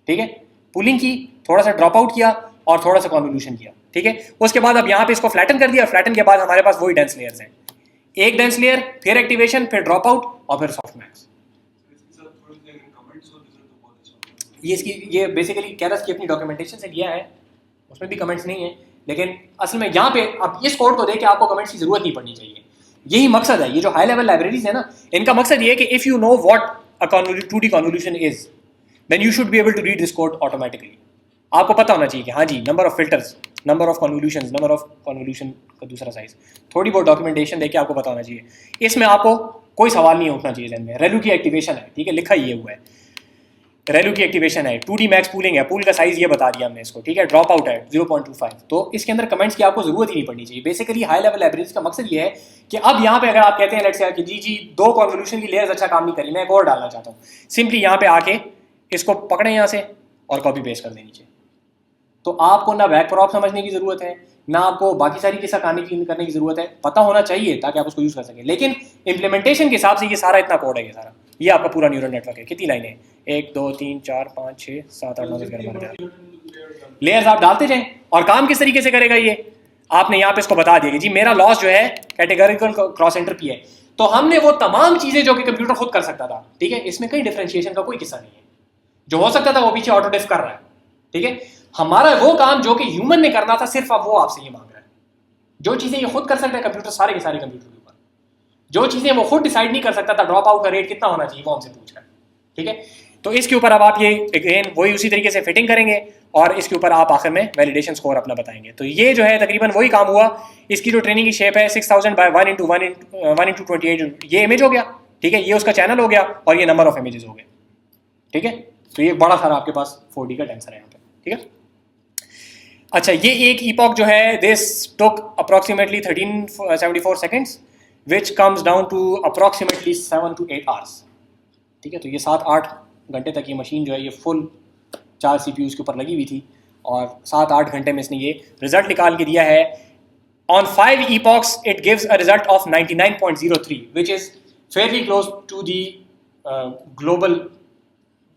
ठीक है, पुलिंग की, थोड़ा सा ड्रॉप आउट किया और थोड़ा सा कॉन्वोल्यूशन किया, ठीक है। उसके बाद अब यहाँ पे इसको फ्लैटन कर दिया, फ्लैटन के बाद हमारे पास वही डेंस लेयर्स हैं, एक डेंस लेयर, फिर एक्टिवेशन, फिर ड्रॉप आउट और फिर सॉफ्ट मैक्स। इसके साथ थोड़ी सी अगर कमेंट्स हो रिजल्ट तो बहुत अच्छा होगा। ये इसकी ये बेसिकली कैरस की अपनी डॉक्यूमेंटेशन से लिया है, उसमें भी कमेंट्स नहीं है, लेकिन असल में यहाँ पे अब इस कोड को देख के आपको कमेंट्स की जरूरत नहीं पड़नी चाहिए। यही मकसद है, ये जो हाई लेवल लाइब्रेरीज है ना, इनका मकसद ये है कि if you know what a 2D convolution is, then you should be able to read this code automatically. आपको पता होना चाहिए कि हाँ जी, number of filters, number of convolutions, number of convolution का दूसरा साइज, थोड़ी बहुत डॉक्यूमेंटेशन देके आपको पता होना चाहिए। इसमें आपको कोई सवाल नहीं उठना चाहिए जहन में। रेलू की एक्टिवेशन है, ठीक है, लिखा ही हुआ है, रेलू की एक्टिवेशन है, 2D मैक्स पूलिंग है, पूल का साइज ये बता दिया हमने इसको, ठीक है, ड्रॉप आउट है 0.25, तो इसके अंदर कमेंट्स की आपको जरूरत ही नहीं पड़नी चाहिए। बेसिकली हाई लेवल लाइब्रेरीज का मकसद ये है कि अब यहाँ पे अगर आप कहते हैं लेट्स से कि जी 2 कॉन्वोल्यूशन की लेयर्स अच्छा काम नहीं करी, मैं एक और डालना चाहता हूँ, सिंपली यहाँ पे आके इसको पकड़े यहाँ से और कॉपी पेस्ट कर दें नीचे, तो आपको ना बैक प्रॉप समझने की जरूरत है, ना आपको बाकी सारी किस्सा करने की जरूरत है, पता होना चाहिए ताकि आप उसको यूज कर सकें। लेकिन इंप्लीमेंटेशन के हिसाब से ये सारा इतना कोड है, ये सारा, ये आपका पूरा न्यूरल नेटवर्क है। कितनी लाइनें? 1 2 3 4 5 6 7 8 9 10 11 लेयर्स आप डालते जाएं। और काम किस तरीके से करेगा ये, आपने यहाँ पे इसको बता दिया कि जी मेरा लॉस जो है कैटेगोरिकल क्रॉस एंट्रोपी है, तो हमने वो तमाम चीजें जो कि कंप्यूटर खुद कर सकता था, ठीक है, इसमें कहीं डिफरेंशिएशन का कोई किस्सा नहीं है, जो हो सकता था वो पीछे ऑटोडेफ कर रहा है, ठीक है। हमारा वो काम जो कि ह्यूमन ने करना था, सिर्फ अब वो आपसे ये मांग रहा है। जो चीजें ये खुद कर सकता है कंप्यूटर, सारे के सारे कंप्यूटर के ऊपर, जो चीजें वो खुद डिसाइड नहीं कर सकता था, ड्रॉप आउट का रेट कितना होना चाहिए, वो हमसे पूछ रहा है, ठीक है। तो इसके ऊपर अब आप ये अगेन वही उसी तरीके से फिटिंग करेंगे और इसके ऊपर आप आखिर में वैलिडेशन स्कोर अपना बताएंगे। तो ये जो है तकरीबन वही काम हुआ। इसकी जो ट्रेनिंग की शेप है 6000 बाय 1:1:28, ये इमेज हो गया, ठीक है, ये उसका चैनल हो गया और ये नंबर ऑफ इमेजेस हो गए, ठीक है। तो ये बड़ा सारा आपके पास 4D का टेंसर है यहाँ पे, ठीक है। अच्छा, ये एक ईपॉक जो है, this took approximately 1374 seconds which comes down to approximately 7 to 8 hours, ठीक है। तो ये 7-8 घंटे तक ये मशीन जो है ये फुल 4 CPUs के ऊपर लगी हुई थी और 7-8 घंटे में इसने ये रिजल्ट निकाल के दिया है। On 5 epochs it gives a result of 99.03 which is fairly close to the global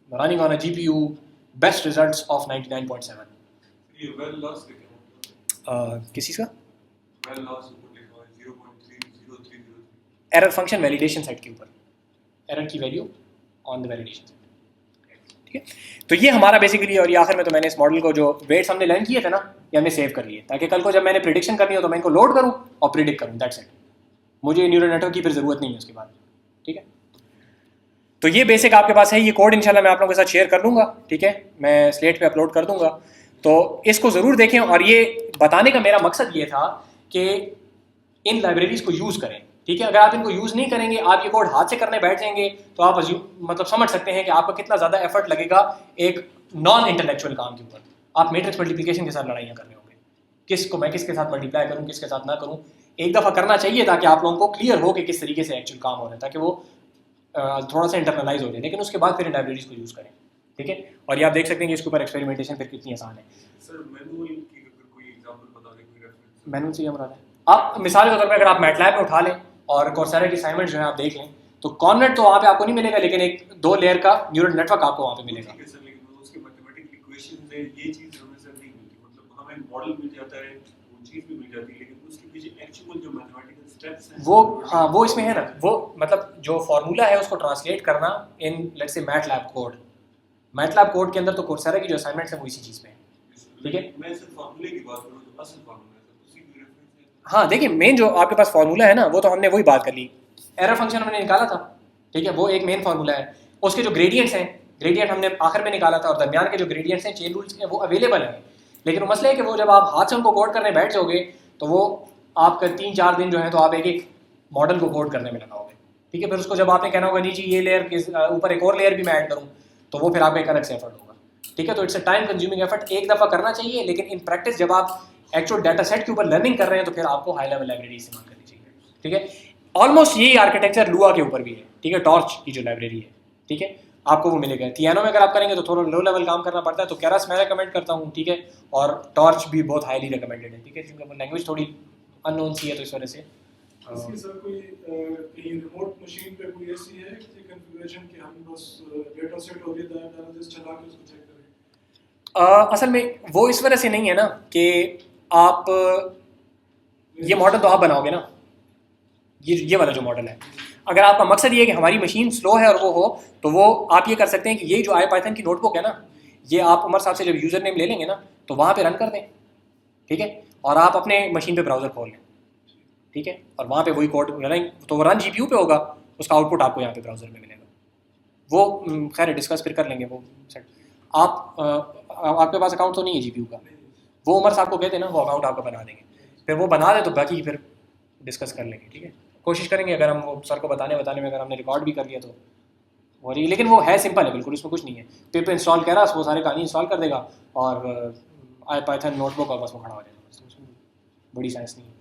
running on a GPU best results of 99.7। ये वेल लॉस लिखा है, किस चीज़ का? वेल लॉस ऊपर लिखा हुआ है 0.30303। एरर फंक्शन वैलिडेशन सेट के ऊपर, एरर की value on the validation set, ठीक है। तो ये हमारा बेसिकली, और ये आखिर में तो मैंने इस मॉडल को जो वेट्स हमने लर्न किए थे ना, ये हमने सेव कर लिए ताकि कल को जब मैंने प्रिडिक्शन करनी हो तो मैं इनको लोड करूँ और प्रिडिक्ट करूँ, दैट्स इट। मुझे न्यूरल नेटवर्क की फिर ज़रूरत नहीं है उसके बाद, ठीक है। तो ये बेसिक आपके पास है। ये कोड इंशाल्लाह मैं आप लोगों के साथ शेयर कर दूंगा, ठीक है, मैं स्लेट पे अपलोड कर दूंगा, तो इसको ज़रूर देखें। और ये बताने का मेरा मकसद ये था कि इन लाइब्रेरीज को यूज़ करें, ठीक है। अगर आप इनको यूज़ नहीं करेंगे, आप ये कोड हाथ से करने बैठ जाएंगे, तो आप मतलब समझ सकते हैं कि आपका कितना ज़्यादा एफर्ट लगेगा एक नॉन इंटेलेक्चुअल काम के ऊपर। आप मैट्रिक्स मल्टीप्लिकेशन के साथ लड़ाइयाँ कर रहे होंगे, किसको मैं किसके साथ मल्टीप्लाई करूँ, किसके साथ ना करूँ। एक दफ़ा करना चाहिए ताकि आप लोगों को क्लियर हो कि किस तरीके से एक्चुअल काम हो रहा है, ताकि वो थोड़ा सा इंटरनलाइज हो जाए, लेकिन उसके बाद फिर इन लाइब्रेरीज को यूज़ करें, ठीक है। और ये आप देख सकते हैं कि इसके ऊपर एक्सपेरिमेंटेशन फिर कितनी आसान है। सर मैनुअल की अगर कोई एग्जांपल बता दें, कोई रेफरेंस। मैनुअल से मुराद है, आप मिसाल के तौर पर अगर आप मैटलैब में उठा लें और कोर्सेरा की असाइनमेंट जो है आप देख लें, तो कॉन्वेंट तो वहाँ पे आपको नहीं मिलेगा, लेकिन एक 2 लेयर का न्यूरल नेटवर्क आपको वहाँ पे मिलेगा। ठीक है सर, लेकिन उसके मैथमेटिकल इक्वेशंस है, ये चीज हमें सर नहीं मिलती। मतलब हमें मॉडल मिल जाता है, वो चीज भी मिल जाती है, लेकिन उसके पीछे एक्चुअल जो मैथमेटिकल स्टेप्स हैं वो हाँ, वो इसमें है ना, वो मतलब जो फॉर्मूला है उसको ट्रांसलेट करना in let's say MATLAB code. MATLAB code के अंदर तो कोर्सेरा की जो असाइनमेंट्स है वो इसी चीज़ में है, ठीक है। मैं सिर्फ फार्मूले की बात करूं, जो असल फार्मूला है सर, उसी की रेफरेंस है। हाँ देखिए, मेन जो आपके पास फार्मूला है ना, वो तो हमने वही बात कर ली। एरर फंक्शन हमने निकाला था, ठीक है, वो एक मेन फार्मूला है। उसके जो ग्रेडियंट्स हैं, ग्रेडियंट हमने आखिर में निकाला था, और दरमियान के जो ग्रेडियंट्स हैं, चेन रूल्स के, वो अवेलेबल हैं। लेकिन मसला है कि वो जब आप हाथ से उनको कोड करने बैठ जाओगे तो वो आपका 3-4 दिन जो है तो आप एक मॉडल को कोड करने में लगाओगे, ठीक है। फिर उसको जब आपने कहना होगा नहीं जी ये लेयर के ऊपर एक और लेयर भी मैं ऐड करूँ, तो वो फिर आपका एक अलग से एफर्ट होगा, ठीक है। तो it's a time consuming effort. एक दफ़ा करना चाहिए, लेकिन इन प्रैक्टिस जब आप एक्चुअल डाटा सेट के ऊपर लर्निंग कर रहे हैं तो फिर आपको हाई लेवल लाइब्रेरी इस्तेमाल करनी चाहिए, ठीक है। ऑलमोस्ट यही आर्किटेक्चर लुआ के ऊपर भी है, ठीक है, टॉर्च की जो लाइब्रेरी है, ठीक है, आपको वो मिलेगा। थियानो में अगर आप करेंगे तो थोड़ा लो लेवल काम करना पड़ता है, तो केरस मैं रिकमेंड करता हूँ, ठीक है, और टॉर्च भी बहुत हाईली रिकमेंडेड है, ठीक है, क्योंकि लैंग्वेज थोड़ी अननोन सी है तो इस वजह से। इसकी सर कोई कहीं रिमोट मशीन पे कोई ऐसी है कि कॉन्फ़िगरेशन कि हम बस डेटा सेट हो गया डाटा जस्ट चला के उसको चेक करें? असल में वो इस वजह से नहीं है ना कि आप ये मॉडल तो आप बनाओगे ना, ये वाला जो मॉडल है, अगर आपका मकसद ये है कि हमारी मशीन स्लो है और वो हो, तो वो आप ये कर सकते हैं कि ये जो IPython की नोटबुक है ना, ये आप उमर साहब से जब यूज़र नेम ले लेंगे ना, तो वहाँ पे रन कर दें, ठीक है, और आप अपने मशीन पे ब्राउज़र खोल लें, ठीक है, और वहाँ पे वही कोड रन, तो वो रन GPU पे होगा, उसका आउटपुट आपको यहाँ पे ब्राउज़र में मिलेगा। वो खैर डिस्कस फिर कर लेंगे वो सेट। आपके पास अकाउंट तो नहीं है GPU का, वो उमर साहब को कहते हैं ना, वो अकाउंट आपका बना देंगे, फिर वो बना दे तो बाकी फिर डिस्कस कर लेंगे, ठीक है, कोशिश करेंगे अगर हम वो सर को बताने में अगर हमने रिकॉर्ड भी कर लिया तो वो रही, लेकिन वो है सिंपल है बिल्कुल, उसमें कुछ नहीं है, पेपर इंस्टॉल कह रहा वो सारे कहानी इंस्टॉल कर देगा और IPython नोटबुक और बस वो खड़ा हो जाएगा, बस उसमें बड़ी साइंस नहीं है,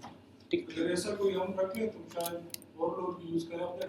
ठीक। अगर ऐसा कोई हम रख लें तो शायद और लोग यूज़ करें अपने